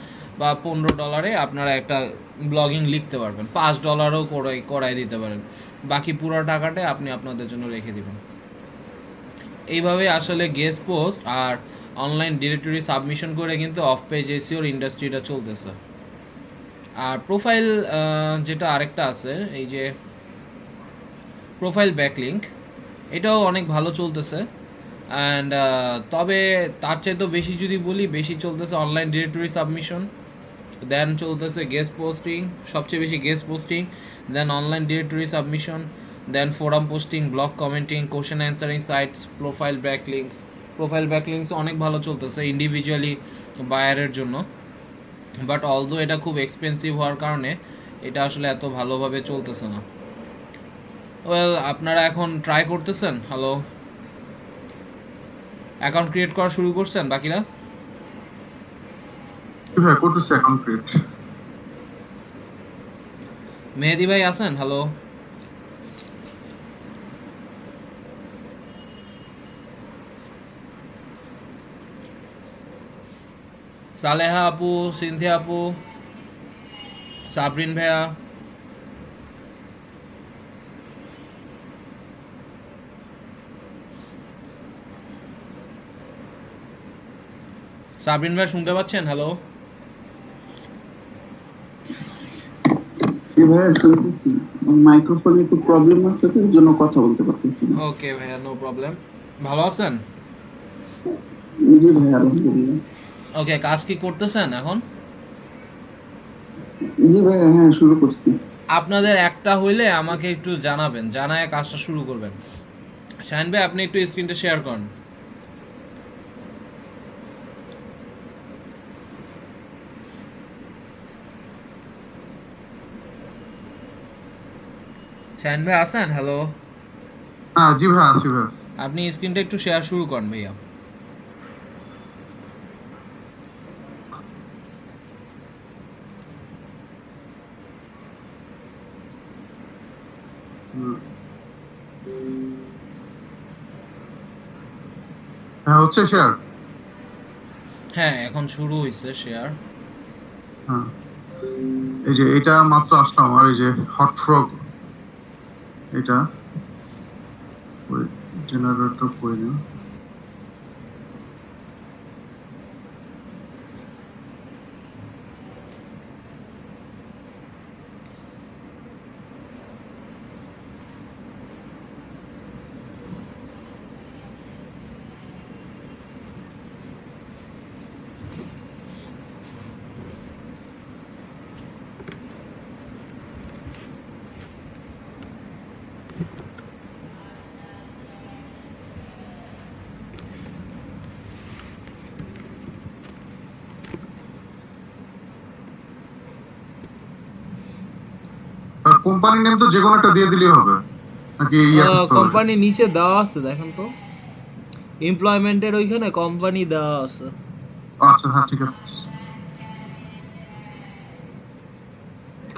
বা $15 আপনারা একটা ব্লগিং লিখতে পারবেন, $5ও করাই দিতে পারেন, বাকি পুরো টাকাটা আপনি আপনাদের জন্য রেখে দিবেন। এইভাবে আসলে গেস্ট পোস্ট আর অনলাইন ডিরেক্টরি সাবমিশন করে কিন্তু অফ পেজ এসইওর ইন্ডাস্ট্রিটা চলতেছে। আর প্রোফাইল যেটা আরেকটা আছে, এই যে প্রোফাইল ব্যাকলিঙ্ক, এটাও অনেক ভালো চলতেছে। অ্যান্ড তবে তার চাইতেও বেশি যদি বলি, বেশি চলতেছে অনলাইন ডিরেক্টরি সাবমিশন, দেন চলতেছে গেস্ট পোস্টিং, সবচেয়ে বেশি guest posting, then online directory submission, then forum posting, blog commenting, question answering sites, profile backlinks অনেক ভালো চলতেছে ইন্ডিভিজুয়ালি বায়ারের জন্য। বাট অলদো এটা খুব এক্সপেন্সিভ হওয়ার কারণে এটা আসলে এত ভালোভাবে চলতেছে না। ওয়েল, আপনারা এখন ট্রাই করতেছেন। হ্যালো, অ্যাকাউন্ট ক্রিয়েট করা শুরু করছেন বাকিরা? হ্যাঁ, করতেছি অ্যাকাউন্ট ক্রিয়েট। মেহেদি ভাই আছেন? হ্যালো, সালেহা আপু, সিনথিয়া আপু, সাবরিন ভাইয়া, সাবরিন ভাই শুনতে পাচ্ছেন? হ্যালো, ভাইয়া শুনতেছি, মাইক্রোফোনে একটু প্রবলেম আছে তো এর জন্য কথা বলতে পারতেছি না। ওকে ভাইয়া, নো প্রবলেম। ভালো আছেন? জি ভাইয়া, আলহামদুলিল্লাহ। ওকে, কাজ কি করতেছেন এখন? জি ভাইয়া, হ্যাঁ শুরু করছি। আপনাদের একটা হইলে আমাকে একটু জানাবেন, জানায় কাজটা শুরু করবেন। শাহিন ভাই, আপনি একটু স্ক্রিনটা শেয়ার করেন। শাহিন ভাই আছেন? হ্যালো, হ্যাঁ জি ভাই, আছি ভাই। আপনি স্ক্রিনটা একটু শেয়ার শুরু করেন ভাইয়া। হ্যাঁ, হচ্ছে শেয়ার। হ্যাঁ, এখন শুরু হয়েছে শেয়ার। হ্যাঁ, এই যে এটা মাত্র আসলো আমার, এই যে হট ফ্রগ, এটা জেনারেটর করে নিন। কোম্পানি নেম তো যে কোনো একটা দিয়ে দিলেই হবে নাকি ইয়া করতে হবে? কোম্পানি নিচে দেওয়া আছে, দেখেন তো এমপ্লয়মেন্টের ওইখানে কোম্পানি দেওয়া আছে। আচ্ছা হ্যাঁ ঠিক আছে।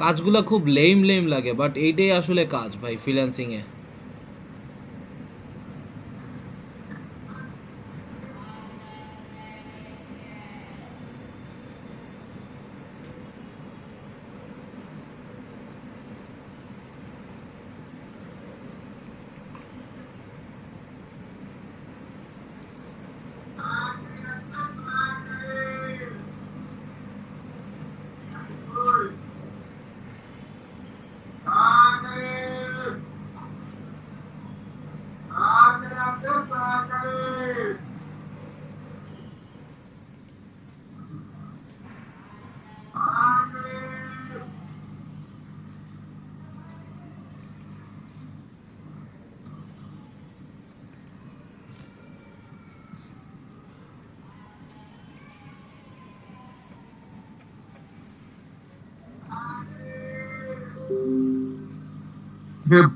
কাজগুলো খুব লেম লেম লাগে, বাট এইটাই আসলে কাজ ভাই ফ্রিল্যান্সিং এ।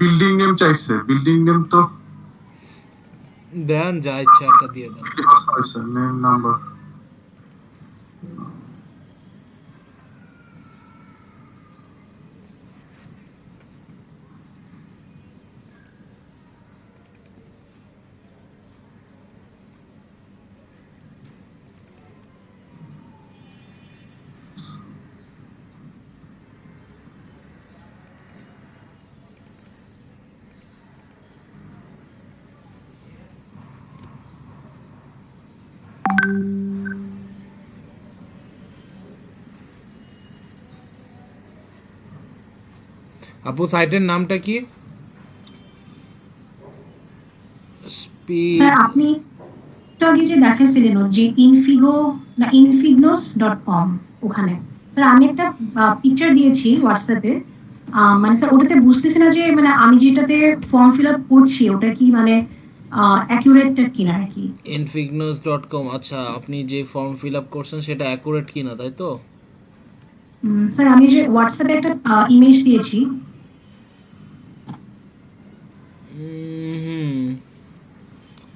বিল্ডিং নেম চাইছে, বিল্ডিং নেম তো দেন যা ইচ্ছা একটা দিয়ে দেন। Name number. আপু সাইটের নামটা কি? স্যার আপনি একটু আগে যে দেখাইছিলেন যে infignos.com ওখানে স্যার আমি একটা পিকচার দিয়েছি হোয়াটসঅ্যাপে, মানে স্যার ওটাতে বুঝতেছি না যে মানে আমি যেটাতে ফর্ম ফিল আপ করছি ওটা কি মানে অ্যাকুরেট কিনা আর কি। infignos.com, আচ্ছা আপনি যে ফর্ম ফিল আপ করছেন সেটা অ্যাকুরেট কিনা, তাই তো? স্যার আমি যে হোয়াটসঅ্যাপে একটা ইমেজ দিয়েছি।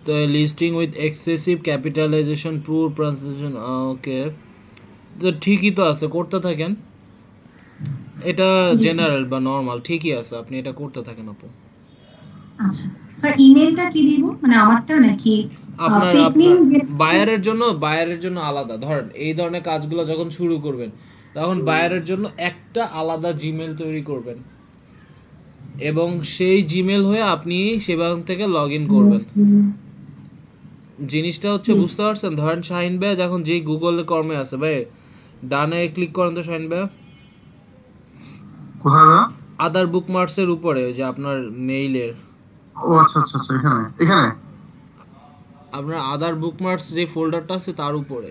তো লিস্টিং উইথ এক্সেসিভ ক্যাপিটালাইজেশন পুর প্রনাউন্সিয়েশন, ওকে তো ঠিকই তো আছে, করতে থাকেন। এটা জি, জেনারেল বা নরমাল ঠিকই আছে, আপনি এটা করতে থাকেন আপু। আচ্ছা স্যার ইমেলটা কি দিব মানে আমারটা নাকি আপনার ফেক নেম? বায়ারের জন্য আলাদা, ধরেন এই ধরনের কাজগুলো যখন শুরু করবেন তখন বায়ারের জন্য একটা আলাদা জিমেল তৈরি করবেন এবং সেই জিমেল হয়ে আপনি সেখান থেকে লগ ইন করবেন। জিনিসটা হচ্ছে Yes. বুঝতে পারছেন? ধরেন শাহিন ভাই যখন যেই গুগলের কর্মে আছে ভাই, ডানে ক্লিক করেন তো শাহিন ভাই, কোথায় ভাইয়া? আদার বুকমার্কস এর উপরে ওই যে আপনার মেইলের, ও আচ্ছা আচ্ছা আচ্ছা, এখানে এখানে আপনার আদার বুকমার্কস যে ফোল্ডারটা আছে তার উপরে,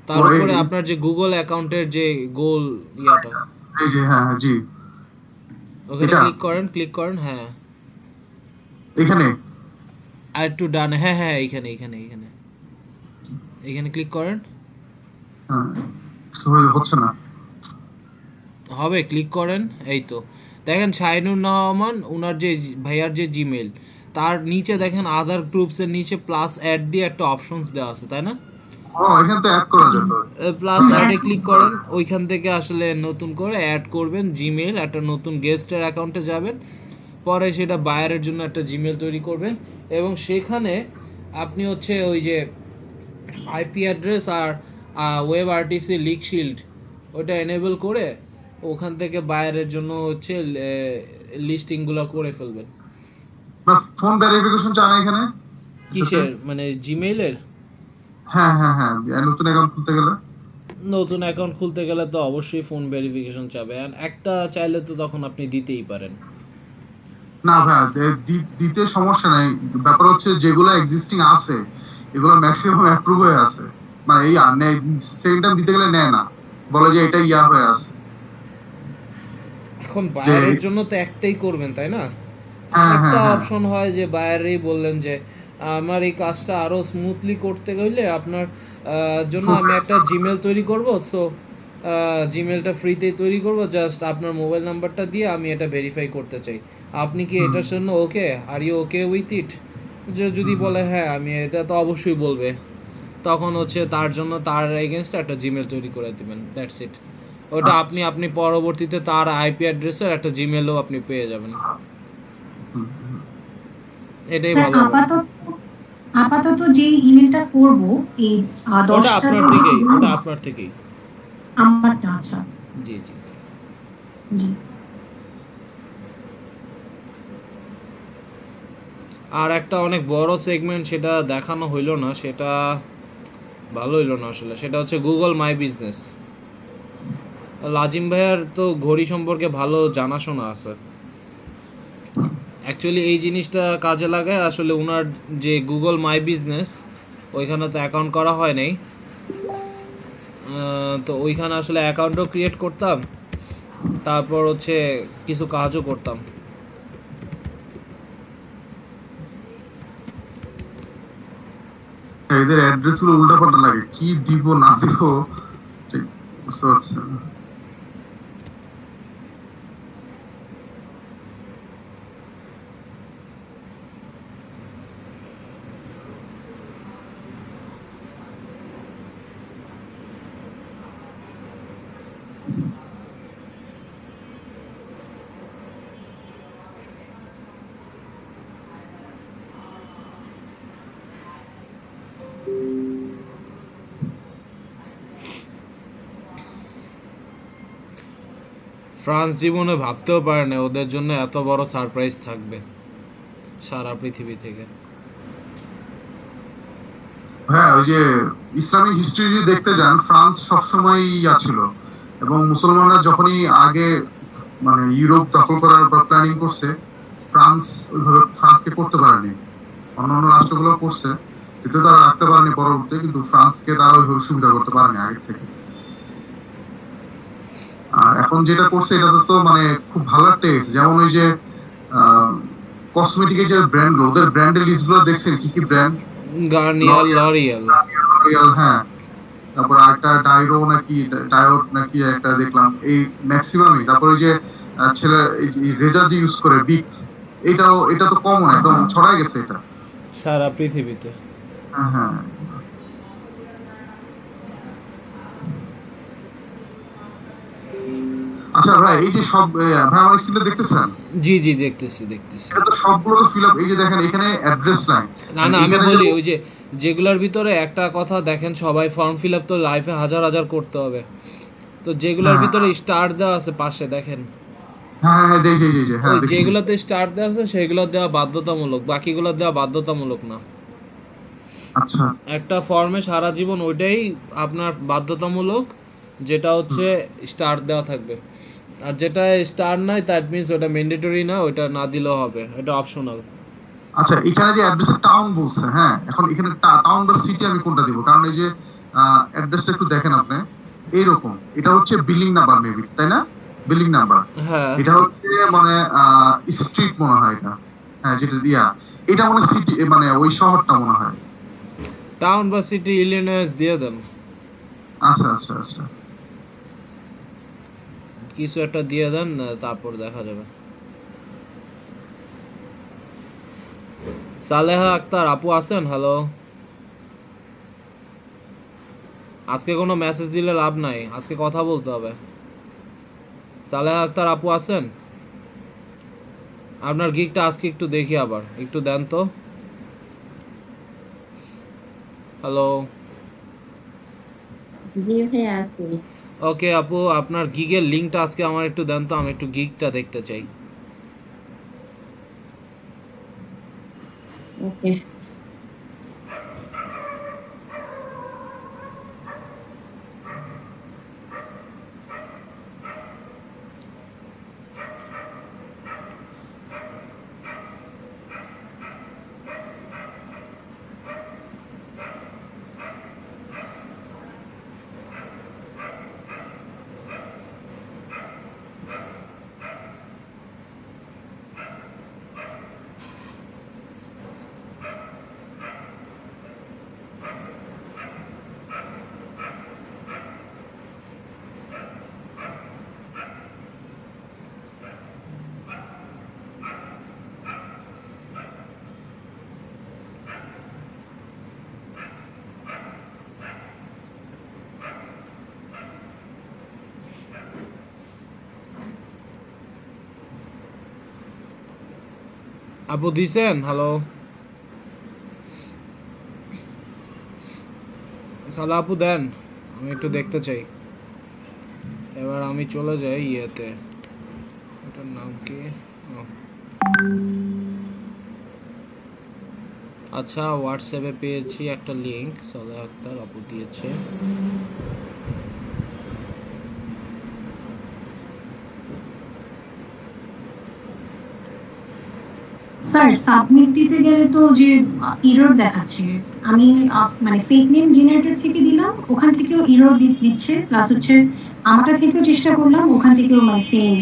তার ও, এই- উপরে আপনার যে গুগল অ্যাকাউন্টের যে গোল ইয়াটা, এই যে হ্যাঁ হ্যাঁ জি ওখানে এটা? ক্লিক করেন হ্যাঁ, এখানে। আর একটু ডানে, হ্যাঁ হ্যাঁ এইখানে এইখানে এইখানে এইখানে ক্লিক করেন। হ্যাঁ হচ্ছে না। হবে, ক্লিক করেন, এই তো দেখেন শাহিনুর রহমান ওনার যে ভাইয়ার যে জিমেল, তার নিচে দেখেন আদার গ্রুপসের নিচে প্লাস অ্যাড দিয়ে একটা অপশনস দেওয়া আছে, তাই না? ও এখানে তো অ্যাড করা যেত। প্লাস অ্যাডে ক্লিক করেন, ওইখান থেকে আসলে নতুন করে অ্যাড করবেন জিমেল, একটা নতুন গেস্টের অ্যাকাউন্টে যাবেন, পরে সেটা বায়ারের জন্য একটা জিমেল তৈরি করবেন এবং সেখানে আপনি হচ্ছে ওই যে আইপি অ্যাড্রেস আর ওয়েব আরটিসি লিক শিল্ড ওটা এনেবল করে ওখান থেকে বায়ারের জন্য হচ্ছে লিস্টিংগুলো করে ফেলবেন। না ফোন ভেরিফিকেশন চান এখানে? কিসের মানে জিমেইলের? হ্যাঁ হ্যাঁ হ্যাঁ, নতুন অ্যাকাউন্ট খুলতে গেলে। নতুন অ্যাকাউন্ট খুলতে গেলে তো অবশ্যই ফোন ভেরিফিকেশন চাবে, আর একটা চাইলে তো তখন আপনি দিতেই পারেন। না ভাই দিতে সমস্যা নাই, ব্যাপার হচ্ছে যেগুলো এক্সিস্টিং আছে এগুলো ম্যাক্সিমাম অ্যাপ্রুভ হয়ে আছে, মানে এই সেকেন্ড টাইম দিতে গেলে নেয় না, বলে যে এটা ইয়া হয়ে আছে। এখন বায়ারের জন্য তো একটাই করবেন তাই না? হ্যাঁ, একটা হ্যাঁ। অপশন হয় যে বায়ারই বললেন যে আমার এই কাজটা আরো স্মুথলি করতে গেলে আপনার জন্য আমি একটা জিমেল তৈরি করব, সো জিমেলটা ফ্রিতেই তৈরি করব, জাস্ট আপনার মোবাইল নাম্বারটা দিয়ে আমি এটা ভেরিফাই করতে চাই। আপনি কি এটার জন্য ওকে? Are you okay with it? যদি বলে হ্যাঁ, আমি এটা তো অবশ্যই বলবে, তখন হচ্ছে তার জন্য তার এগেনস্টে একটা জিমেল তৈরি করে দেবেন, দ্যাটস ইট। ওটা আচ্ছা, আপনি পরবর্তীতে তার আইপি অ্যাড্রেসের একটা জিমেলও আপনি পেয়ে যাবেন। এটাই স্যার ভালো হবে। আপাতত যে ইমেলটা করব এই ওটা 10টা আপনার তো যে থেকেই, ওটা আপনার থেকেই। আমারটা, আচ্ছা জি জি জি। জি। আর একটা অনেক বড় সেগমেন্ট, সেটা দেখানো হইলো না, সেটা ভালো হইলো না আসলে, সেটা হচ্ছে গুগল মাই বিজনেস। লাজিম ভাইয়ার তো ঘড়ি সম্পর্কে ভালো জানাশোনা আছে। অ্যাকচুয়ালি এই জিনিসটা কাজে লাগায় আসলে ওনার যে গুগল মাই বিজনেস, ওইখানে তো অ্যাকাউন্ট করা হয় নাই। তো ওইখানে আসলে অ্যাকাউন্টও ক্রিয়েট করতাম, তারপর হচ্ছে কিছু কাজও করতাম। এদের অ্যাড্রেস গুলো উল্টাপাল্টা লাগে, কি দিব না দিব ঠিক বুঝতে পারছি না। ফ্রান্স জীবনে ভাবতেও পারে না ওদের জন্য এত বড় সারপ্রাইজ থাকবে সারা পৃথিবী থেকে। হ্যাঁ, ওই যে ইসলামিক হিস্ট্রি যদি দেখতে যান, ফ্রান্স সবসময় ইয়া ছিল, এবং মুসলমানরা যখনই আগে মানে ইউরোপ দখল করার প্ল্যানিং করছে, ফ্রান্স ওইভাবে ফ্রান্সকে করতে পারেনি। অন্যান্য রাষ্ট্রগুলো করছে, কিন্তু তারা রাখতে পারেনি পরবর্তীতে, কিন্তু ফ্রান্সকে তারা ওইভাবে সুবিধা করতে পারেনি আগে থেকে। আর এখন যেটা করছে এটা তো মানে খুব ভালো একটা এক্স, যেমন ওই যে কসমেটিকের যে ব্র্যান্ড, ওদের ব্র্যান্ডের লিস্ট গুলো দেখছেন কি কি ব্র্যান্ড? Garnier, L'Oréal. হ্যাঁ, তারপর আরেকটা ডাইরো নাকি ডায়োড নাকি একটা দেখলাম, এই ম্যাক্সিমামই। তারপর ওই যে ছেলে রেজার যে ইউজ করে বিগ, এটা তো কমন, একদম ছড়াই গেছে এটা সারা পৃথিবীতে। হ্যাঁ হ্যাঁ। আচ্ছা ভাই, এই যে সব ভাই আমার স্ক্রিনে দেখতেছেন? জি জি, দেখতেছি দেখতেছি। এটা তো সবগুলো তো ফিল আপ, এই যে দেখেন এখানে অ্যাড্রেস লাইন। না না, আমি বলি ওই যে যেগুলোর ভিতরে একটা কথা দেখেন, সবাই ফর্ম ফিল আপ তো লাইফে হাজার হাজার করতে হবে, তো যেগুলোর ভিতরে স্টার দেওয়া আছে পাশে দেখেন, হ্যাঁ হ্যাঁ দেখি, হ্যাঁ ওই দেখছি। যেগুলোতে স্টার দেওয়া আছে সেগুলো দেওয়া বাধ্যতামূলক, বাকিগুলো দেওয়া বাধ্যতামূলক না। আচ্ছা একটা ফর্মে সারা জীবন ওইটাই আপনার বাধ্যতামূলক, যেটা হচ্ছে স্টার দেওয়া থাকবে। আর যেটা স্টার নাই, দ্যাট মিন্স ওটা ম্যান্ডেটরি না, ওটা না দিলেও হবে, এটা অপশনাল। আচ্ছা, এখানে যে অ্যাড্রেসের টাউন বলছে, হ্যাঁ, এখন এখানে টাউন বা সিটি আমি কোনটা দিব? কারণ এই যে অ্যাড্রেসটা একটু দেখেন আপনি, এইরকম, এটা হচ্ছে বিল্ডিং নাম্বার মেবি, তাই না? বিল্ডিং নাম্বার, হ্যাঁ, এটা হচ্ছে মানে স্ট্রিট মনে হয় এটা, হ্যাঁ যেটা দিয়া, এটা মনে সিটি মানে ওই শহরটা মনে হয়। টাউন বা সিটি ইলিনয়েস দিয়ে দেন, আচ্ছা আচ্ছা আচ্ছা। কিছু একটা দিয়ে দেন, তারপর দেখা যাবে। সালেহা আক্তার আপু আছেন? হ্যালো। আজকে কোনো মেসেজ দিলে লাভ নাই, আজকে কথা বলতে হবে। সালেহা আক্তার আপু আছেন? আপনার গিকটা আজকে একটু দেখি, আবার একটু দেন তো। হ্যালো। জি ভাইয়া আছি। ওকে আপু, আপনার গিগের লিঙ্কটা আজকে আমার একটু দেন তো, আমি একটু গিকটা দেখতে চাই। ওকে। আপু দিছেন? হ্যালো সালা আপু দেন, আমি একটু দেখতে চাই। এবার আমি চলে যাই ইয়েতে, এটার নাম কি? ও, আচ্ছা হোয়াটসঅ্যাপে পেয়েছি একটা লিংক, সালেহ আক্তার আপু দিয়েছে। স্যার সাবমিট দিতে গেলে তো যে এরর দেখাচ্ছে, আমি মানে ফেক নেম জেনারেটর থেকে দিলাম, ওখান থেকেও এরর দিচ্ছে, প্লাস হচ্ছে আমারটা থেকেও চেষ্টা করলাম, ওখান থেকেও মানে সেম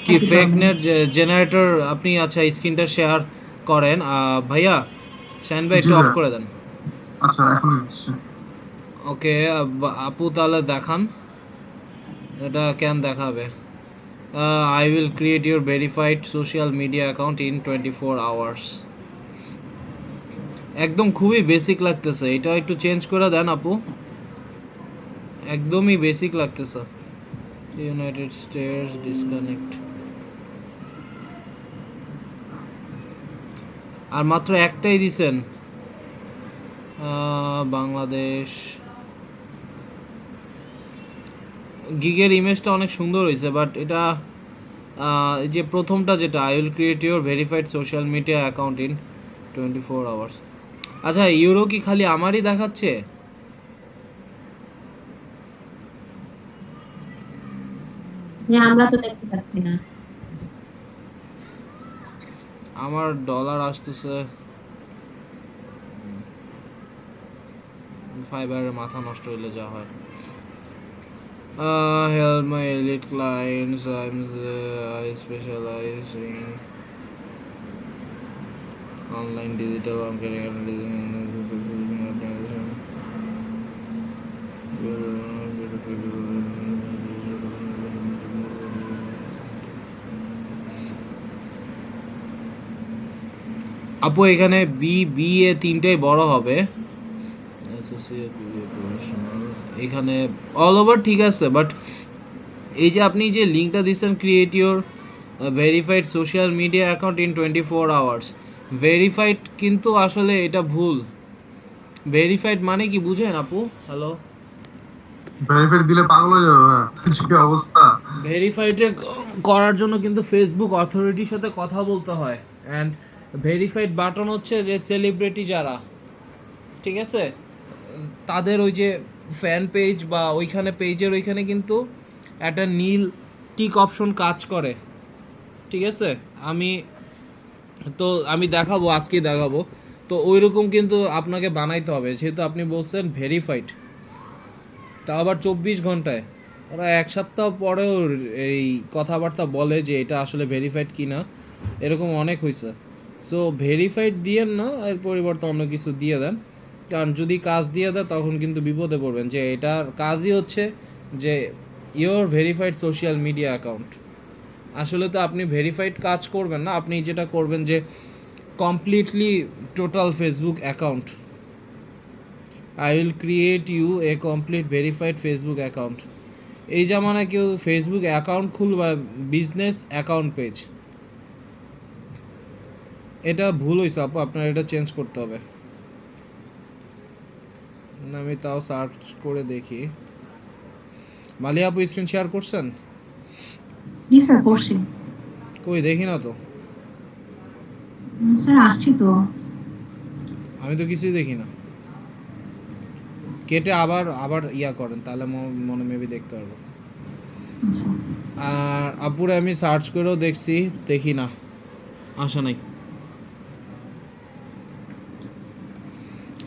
কি ফেক নেট জেনারেটর? আপনি আচ্ছা স্ক্রিনটা শেয়ার করেন ভাইয়া, শাহিন ভাই জি একটু অফ ভাইয়া। করে দেন। আচ্ছা এখন দিচ্ছি। ওকে আপু তাহলে দেখান এটা কেন দেখাবে। I will create your verified social media account in 24 hours. একদম খুবই বেসিক লাগতেছে, এটা একটু চেঞ্জ করে দেন আপু, একদমই বেসিক লাগতেছে। ইউনাইটেড স্টেটস ডিসকানেক্ট, আর মাত্র একটাই দিছেন। বাংলাদেশ গিগের ইমেজটা অনেক সুন্দর হয়েছে, বাট এটা এই যে প্রথমটা যেটা I will create your verified social media account in 24 hours. আচ্ছা ইউরো কি খালি আমারই দেখাচ্ছে? আমরা তো দেখতে পাচ্ছি না। আমার ডলার আসতেছে, ফাইবারের মাথা নষ্ট হইলে যা হয়। Help my elite clients. I specialize in online digital marketing and organization. আপু এখানে বি বি এ তিনটাই বড় হবে। এখানে অল ওভার ঠিক আছে, বাট এই যে আপনি যে লিঙ্কটা দিচ্ছেন create your verified social media account in 24 hours, verified কিন্তু আসলে এটা ভুল। ভেরিফাইড মানে কি বুঝেন আপু? হ্যালো, ভেরিফাইড দিলে পাগল হয়ে যাবে ভাইয়া, কি অবস্থা। ভেরিফাইড করার জন্য কিন্তু ফেসবুক অথরিটির সাথে কথা বলতে হয়, অ্যান্ড ভেরিফাইড বাটন হচ্ছে যে সেলিব্রিটি যারা, ঠিক আছে, তাদের ওই যে ফ্যান পেজ বা ওইখানে পেজের ওইখানে কিন্তু একটা নীল টিক অপশন কাজ করে, ঠিক আছে। আমি দেখাবো, আজকেই দেখাবো। তো ওই রকম কিন্তু আপনাকে বানাইতে হবে, যেহেতু আপনি বলছেন ভেরিফাইড, তা আবার 24 ঘন্টায়। ওরা এক সপ্তাহ পরেও এই কথাবার্তা বলে যে এটা আসলে ভেরিফাইড কিনা, এরকম অনেক হয়েছে। সো ভেরিফাইড দিয়েন না, এর পরিবর্তে অন্য কিছু দিয়ে দেন, কারণ যদি কাজ দিয়ে দেয় তখন কিন্তু বিপদে পড়বেন, যে এটার কাজই হচ্ছে যে your verified social media account. আসলে তো আপনি ভেরিফাইড কাজ করবেন না, আপনি যেটা করবেন যে completely total Facebook account, I will create you a complete verified Facebook account. এই জামানায় কেউ ফেসবুক অ্যাকাউন্ট খুলবে বিজনেস অ্যাকাউন্ট পেজ, এটা ভুল হয়েছে আপু, আপনার এটা চেঞ্জ করতে হবে। আমি তাও সার্চ করে দেখি। মালিয়া আপু স্ক্রিন শেয়ার করছেন? জি স্যার করছি। কই দেখি না তো, স্যার আসছি তো। আমি তো কিছুই দেখি না। কেটে আবার আবার ইয়া করেন, তাহলে মনে মেবি দেখতে পারবো। আচ্ছা আর আপুরে আমি সার্চ করেও দেখছি, দেখি না, আসা নাই।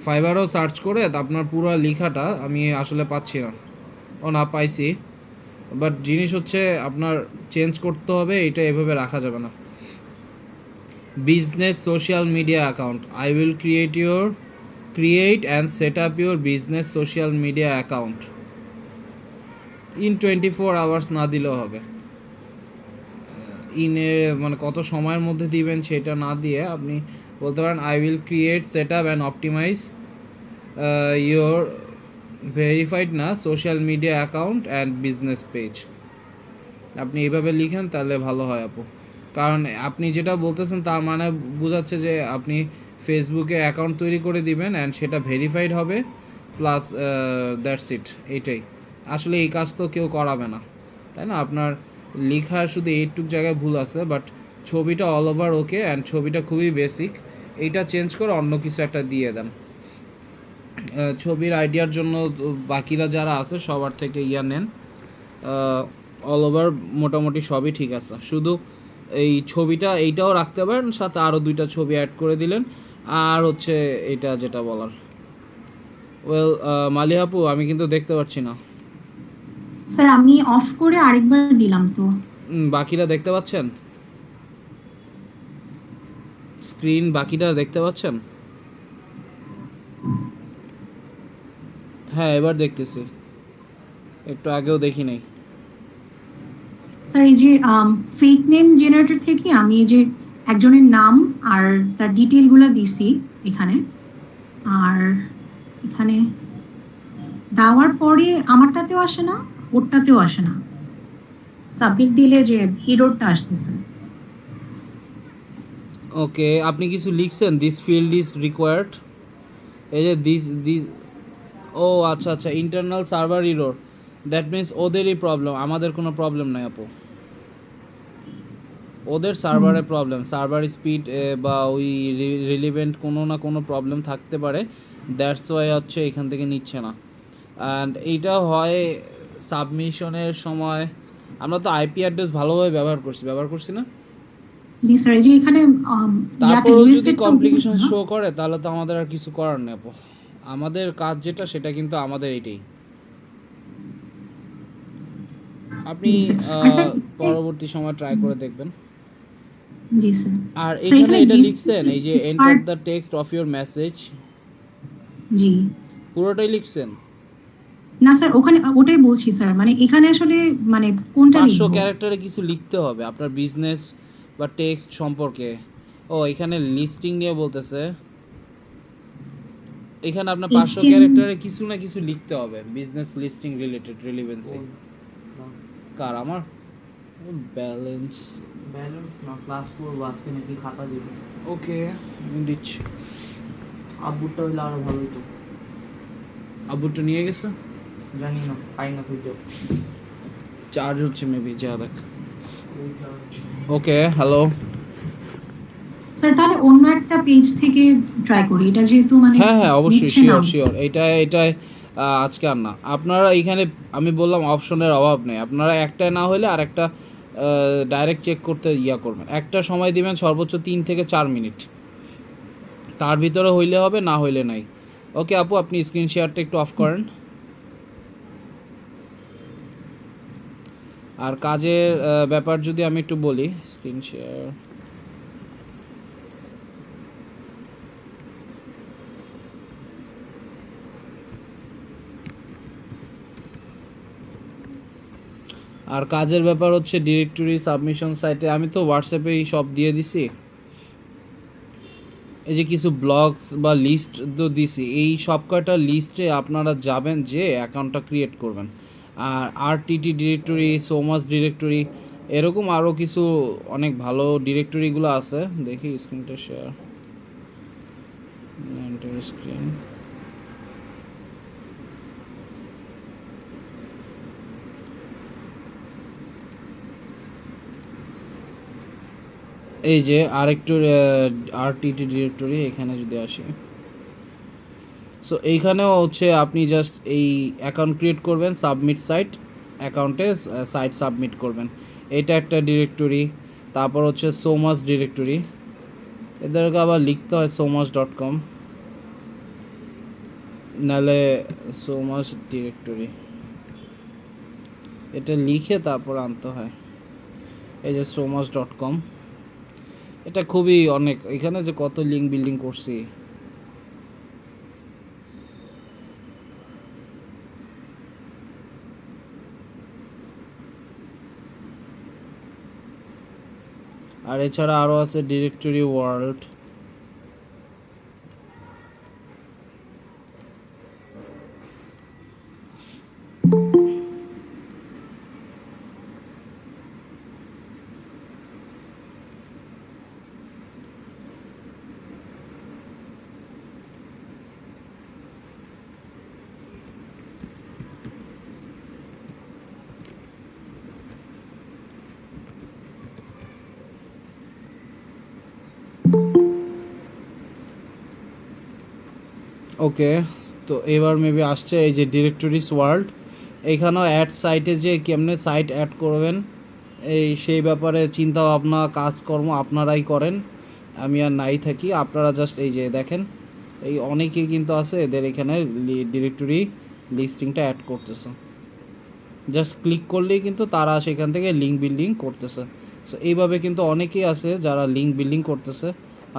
ফাইবারও সার্চ করে আপনার পুরো লেখাটা আমি আসলে পাচ্ছি না। ও না, পাইছি, বাট জিনিস হচ্ছে আপনার চেঞ্জ করতে হবে, এটা এভাবে রাখা যাবে না। Business social media account, I will create and set up your business social media account in 24 hours না দিলেও হবে। মানে কত সময়ের মধ্যে দিবেন সেটা না দিয়ে আপনি বলতে পারেন I will create set up and optimise your verified না social media account and business page. আপনি এইভাবে লিখেন তাহলে ভালো হয় আপু, কারণ আপনি যেটা বলতেছেন তার মানে বোঝাচ্ছে যে আপনি ফেসবুকে অ্যাকাউন্ট তৈরি করে দিবেন অ্যান্ড সেটা ভেরিফাইড হবে প্লাস দ্যাটস ইট, এইটাই। আসলে এই কাজ তো কেউ করাবে না, তাই না? আপনার লেখা শুধু এইটুক জায়গায় ভুল আছে, বাট ছবিটা অল ওভার ওকে অ্যান্ড ছবিটা খুবই বেসিক। এইটা চেঞ্জ করে অন্য কিছু একটা দিয়ে দেন। ছবির আইডিয়ার জন্য বাকিরা যারা আছে সবার থেকে নেন। অল ওভার মোটামুটি সবই ঠিক আছে, শুধু এই ছবিটা এইটাও রাখতে পারেন, সাথে আরও 2টা ছবি অ্যাড করে দিলেন। আর হচ্ছে এটা যেটা বলার, ওয়েল মালিহাপু আমি কিন্তু দেখতে পাচ্ছি না। স্যার আমি অফ করে আরেকবার দিলাম তো। বাকিরা দেখতে পাচ্ছেন স্ক্রিন? বাকিটা দেখতে পাচ্ছেন? হ্যাঁ এবার দেখতেছি, একটু আগেও দেখি নাই। স্যার এই যে ফেক নেম জেনারেটর থেকে আমি এই যে একজনের নাম আর তার ডিটেইলগুলো দিছি এখানে, আর এখানে দেওয়ার পরে আমারটাতেও আসে না, ওরটাতেও আসে না। সাবমিট দিলে যে এররটা আসতেছে। ওকে, আপনি কিছু লিখছেন? দিস ফিল্ড ইজ রিকোয়ার্ড, এই যে দিস ও আচ্ছা আচ্ছা, internal server error, that means ওদেরই প্রবলেম, আমাদের কোনো প্রবলেম নাই আপু। ওদের সার্ভারের প্রবলেম, সার্ভার স্পিড বা ওই রিলিভেন্ট কোনো না কোনো প্রবলেম থাকতে পারে, দ্যাটস ওয়াই হচ্ছে এখান থেকে নিচ্ছে না। অ্যান্ড এইটা হয় সাবমিশনের সময়। আমরা তো আইপি অ্যাড্রেস ভালোভাবে ব্যবহার করছি না? জি স্যার, এই যে এখানে তারপর যদি কমপ্লিকেশন শো করে তাহলে তো আমাদের আর কিছু করার নেই আপু। আমাদের কাজ যেটা সেটা কিন্তু আমাদের এটাই। আপনি পরবর্তী সময় ট্রাই করে দেখবেন। জি স্যার। আর এখানে এটা লিখছেন এই যে enter the text of your message, জি পুরোটাই লিখছেন? না স্যার, ওখানে ওটাই বলছি স্যার, মানে এখানে আসলে মানে কোনটা লিখব? 500 ক্যারেক্টারে কিছু লিখতে হবে আপনার বিজনেস বা টেক্সট সম্পর্কে। ও এখানে লিস্টিং নিয়ে বলতেছে, এখানে আপনার 500 ক্যারেক্টারে কিছু না কিছু লিখতে হবে, বিজনেস লিস্টিং রিলেটেড রিলেভেন্সি। কার? আমার ব্যালেন্স না, ক্লাস করবো আজকে, নাকি খাতা দিবে। ওকে দিচ্ছি। আব্বুরটা হইলে আরো ভালো হইতো। আব্বুরটা নিয়ে গেছে? জানি না, পাই না খুঁজে। চার্জ হচ্ছে মেবি, যা দেখ। ওকে হ্যালো স্যার, তাহলে অন্য একটা পেজ থেকে ট্রাই করি, এটা যেহেতু মানে হ্যাঁ হ্যাঁ অবশ্যই, শিওর। এইটাই আজকে আর না। আপনারা এখানে আমি বললাম অপশনের অভাব নেই, আপনারা একটা না হলে আর একটা ডাইরেক্ট চেক করতে করবেন। একটা সময় দিবেন সর্বোচ্চ 3 থেকে 4 মিনিট, তার ভিতরে হইলে হবে, না হইলে নাই। ওকে আপু আপনি স্ক্রিন শেয়ারটা একটু অফ করেন। আর কাজের ব্যাপার যদি আমি একটু বলি, স্ক্রিন শেয়ার আর কাজের ব্যাপার হচ্ছে ডিরেক্টরি সাবমিশন সাইটে আমি তো হোয়াটসঅ্যাপেই সব দিয়ে দিছি। এই যে কিছু ব্লগস বা লিস্ট তো দিছি, এই সবকটা লিস্টে আপনারা যাবেন, যে অ্যাকাউন্টটা ক্রিয়েট করবেন। আর আরটিটি ডিরেক্টরি, সোমাস ডিরেক্টরি, এরকম আরও কিছু অনেক ভালো ডিরেক্টরিগুলো আছে। দেখি স্ক্রিনটা শেয়ার, স্ক্রিন এই যে আরেকটু আরটিটি ডিরেক্টরি, এখানে যদি আসি, সো এইখানেও হচ্ছে আপনি জাস্ট এই অ্যাকাউন্ট ক্রিয়েট করবেন, সাবমিট সাইট, অ্যাকাউন্টে সাইট সাবমিট করবেন, এটা একটা ডিরেক্টরি। তারপর হচ্ছে সোমাস ডিরেক্টরি, এদেরকে আবার লিখতে হয় somas.com, নাহলে সোমাস ডিরেক্টরি এটা লিখে তারপর আনতে হয়। এই যে somas.com, এটা খুবই অনেক, এখানে যে কত লিঙ্ক বিল্ডিং করছি। আর এছাড়া আরও আছে ডিরেক্টরি ওয়ার্ল্ড, ওকে, তো এবার মেবি আসছে এই যে ডিরেক্টরিজ ওয়ার্ল্ড। এইখানেও অ্যাড সাইটে যে কেমনে সাইট অ্যাড করবেন এই সেই ব্যাপারে চিন্তা ভাবনা কাজকর্ম আপনারাই করেন, আমি আর নাই থাকি। আপনারা জাস্ট এই যে দেখেন এই অনেকেই কিন্তু আছে এদের এখানে ডিরেক্টরি লিস্টিংটা অ্যাড করতেছে, জাস্ট ক্লিক করলেই কিন্তু তারা সেখান থেকে লিঙ্ক বিল্ডিং করতেছে। সো এইভাবে কিন্তু অনেকেই আছে যারা লিঙ্ক বিল্ডিং করতেছে।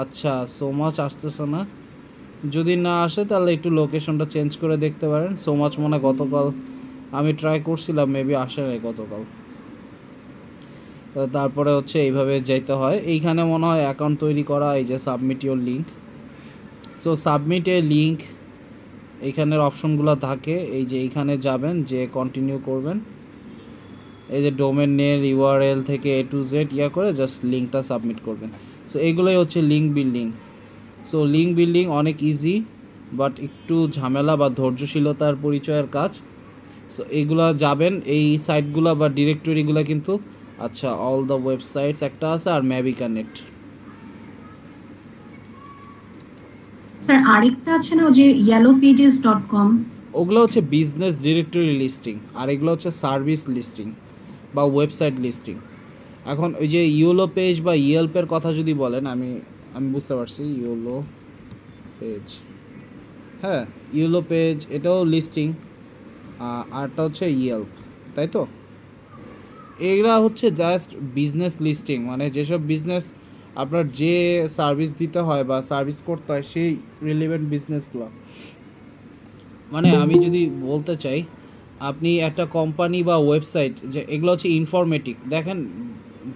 আচ্ছা, সো মাচ আসতেছে না, যদি না আসে তাহলে একটু লোকেশনটা চেঞ্জ করে দেখতে পারেন। সো মাচ মনে হয় গতকাল আমি ট্রাই করছিলাম, মেবি আসে নাই গতকাল। তারপরে হচ্ছে এইভাবে যাইতে হয়, এইখানে মনে হয় অ্যাকাউন্ট তৈরি করা, এই যে submit your link. So submit A link এইখানের অপশনগুলো থাকে, এই যে এইখানে যাবেন যে কন্টিনিউ করবেন, এই যে ডোমেন নেম ইউআরএল থেকে A to Z ইয়া করে জাস্ট লিঙ্কটা সাবমিট করবেন। সো এইগুলোই হচ্ছে link building. So link building অনেক ইজি, বাট একটু ঝামেলা বা ধৈর্যশীলতার পরিচয়ের কাজ। সো এইগুলা যাবেন এই সাইটগুলো বা ডিরেক্টরিগুলো কিন্তু, আচ্ছা অল দ্য ওয়েবসাইটস একটা আছে আর ম্যাভিকা নেট। স্যার আরেকটা আছে না যে yellowpages.com, ওগুলো হচ্ছে বিজনেস ডিরেক্টরি লিস্টিং, আর এগুলো হচ্ছে সার্ভিস লিস্টিং বা ওয়েবসাইট লিস্টিং। এখন ওই যে ইয়েলো পেজ বা ইয়েল্পের কথা যদি বলেন, আমি বুঝতে পারছি ইয়েলো পেজ, হ্যাঁ ইয়েলো পেজ এটাও লিস্টিং, আরটা হচ্ছে ইয়েল্প, তাই তো? এগুলা হচ্ছে জাস্ট বিজনেস লিস্টিং, মানে যেসব বিজনেস আপনার যে সার্ভিস দিতে হয় বা সার্ভিস করতে হয় সেই রিলেভেন্ট বিজনেসগুলো। মানে আমি যদি বলতে চাই, আপনি একটা কোম্পানি বা ওয়েবসাইট, যে এগুলো হচ্ছে ইনফরমেটিক, দেখেন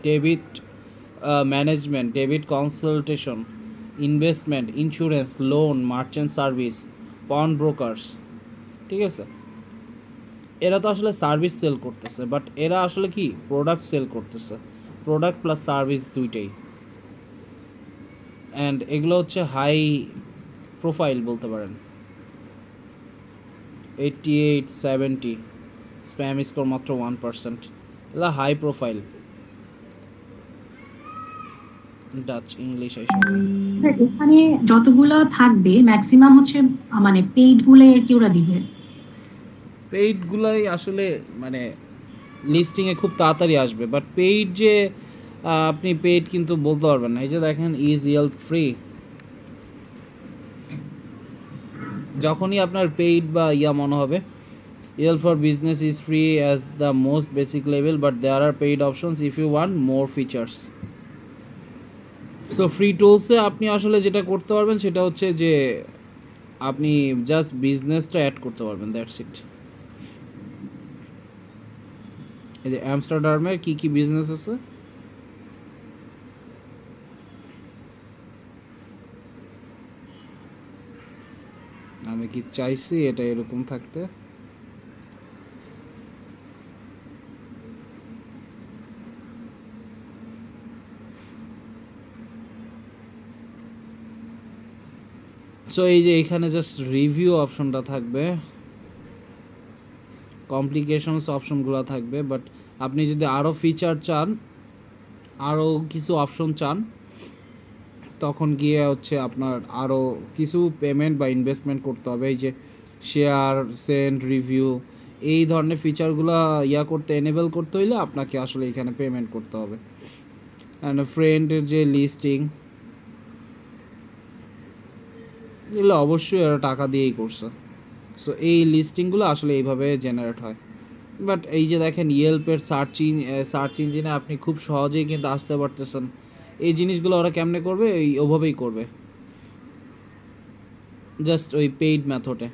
debit management, debit consultation, investment, insurance, loan, merchant service, পন ব্রোকার্স, ঠিক আছে? এরা তো আসলে সার্ভিস সেল করতেছে, বাট এরা আসলে কি প্রোডাক্ট সেল করতেছে, প্রোডাক্ট প্লাস সার্ভিস দুইটাই। অ্যান্ড এগুলো হচ্ছে হাই প্রোফাইল বলতে পারেন, 88, 70, স্প্যাম স্কোর মাত্র 1%, এগুলো high profile. Dutch English sir এখানে যতগুলো থাকবে ম্যাক্সিমাম হচ্ছে মানে পেইড গুলো আর কি ওরা দিবে? পেইডগুলাই আসলে মানে লিস্টিংয়ে খুব তাড়াতাড়ি আসবে, বাট পেইড যে আপনি পেইড কিন্তু বলতে পারবেন না। এই যে দেখেন ইজ ইয়েল্প ফ্রি, যখনই আপনার পেইড বা ইয়া মনে হবে, Yelp for business is free as the most basic level, but there are paid options if you want more features. So free tools এ আপনি আসলে যেটা করতে পারবেন সেটা হচ্ছে যে আপনি জাস্ট বিজনেসটা অ্যাড করতে পারবেন, দ্যাটস ইট। এই যে আমস্টারডামের কি কি বিজনেস আছে, আমি কি চাইছি এটা এরকম থাকতে? সো এই যে এখানে জাস্ট রিভিউ অপশনটা থাকবে, কমপ্লিকেশনস অপশনগুলো থাকবে, বাট আপনি যদি আরও ফিচার চান, আরও কিছু অপশন চান, তখন গিয়ে হচ্ছে আপনার আরও কিছু পেমেন্ট বা ইনভেস্টমেন্ট করতে হবে। এই যে শেয়ার, সেন্ড, রিভিউ, এই ধরনের ফিচারগুলো ইয়া করতে, এনেবল করতে হইলে আপনাকে আসলে এখানে পেমেন্ট করতে হবে। অ্যান্ড ফ্রেন্ডের যে লিস্টিং, এগুলো অবশ্যই এরা টাকা দিয়েই করছে। সো এই লিস্টিংগুলো আসলে এইভাবে জেনারেট হয়। বাট এই যে দেখেন ইয়েল্পের সার্চ ইঞ্জিনে আপনি খুব সহজেই কিন্তু আসতে পারতেছেন। এই জিনিসগুলো ওরা কেমনে করবে, ওভাবেই করবে, জাস্ট ওই পেইড মেথডে।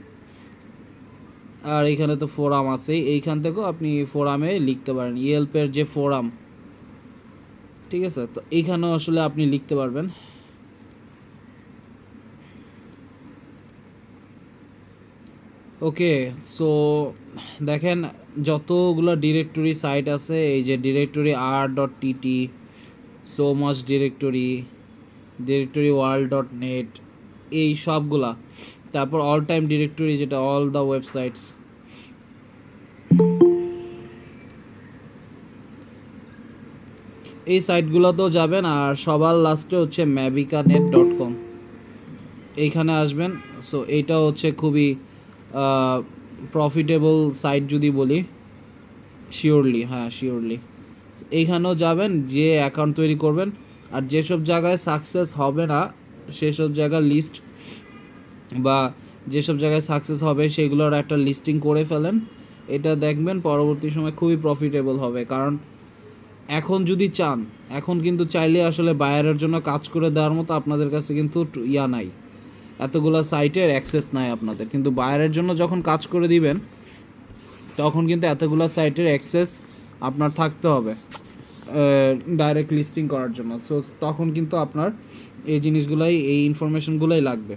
আর এইখানে তো ফোরাম আছে, এইখান থেকেও আপনি ফোরামে লিখতে পারেন, ইয়েল্পের যে ফোরাম, ঠিক আছে? তো এইখানেও আসলে আপনি লিখতে পারবেন। ওকে, সো দেখেন যতগুলো ডিরেক্টরি সাইট আছে, এই যে directory r.tt, so much directory, directory world.net, এই সবগুলা, তারপর অল টাইম ডিরেক্টরি যেটা অল দ্য ওয়েবসাইটস, এই সাইটগুলোতেও যাবেন। আর সবার লাস্টে হচ্ছে mavicanet.com, এইখানে আসবেন। সো এইটা হচ্ছে খুবই প্রফিটেবল সাইট যদি বলি, শিওরলি, হ্যাঁ শিওরলি। এইখানেও যাবেন, যে অ্যাকাউন্ট তৈরি করবেন, আর যেসব জায়গায় সাকসেস হবে না সেসব জায়গার লিস্ট বা যেসব জায়গায় সাকসেস হবে সেগুলোর একটা লিস্টিং করে ফেলেন। এটা দেখবেন পরবর্তী সময় খুবই প্রফিটেবল হবে। কারণ এখন যদি চান, এখন কিন্তু চাইলে আসলে বায়ারের জন্য কাজ করে দেওয়ার মতো আপনাদের কাছে কিন্তু ইয়া নাই, এতগুলো সাইটের অ্যাক্সেস নাই আপনাদের। কিন্তু বায়ারের জন্য যখন কাজ করে দিবেন তখন কিন্তু এতগুলো সাইটের অ্যাক্সেস আপনার থাকতে হবে ডাইরেক্ট লিস্টিং করার জন্য। সো তখন কিন্তু আপনার এই জিনিসগুলাই, এই ইনফরমেশনগুলোই লাগবে।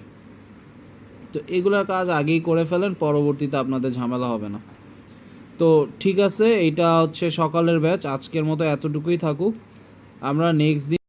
তো এগুলোর কাজ আগেই করে ফেলেন, পরবর্তীতে আপনাদের ঝামেলা হবে না। তো ঠিক আছে, এইটা হচ্ছে সকালের ব্যাচ, আজকের মতো এতটুকুই থাকুক। আমরা নেক্সট দিন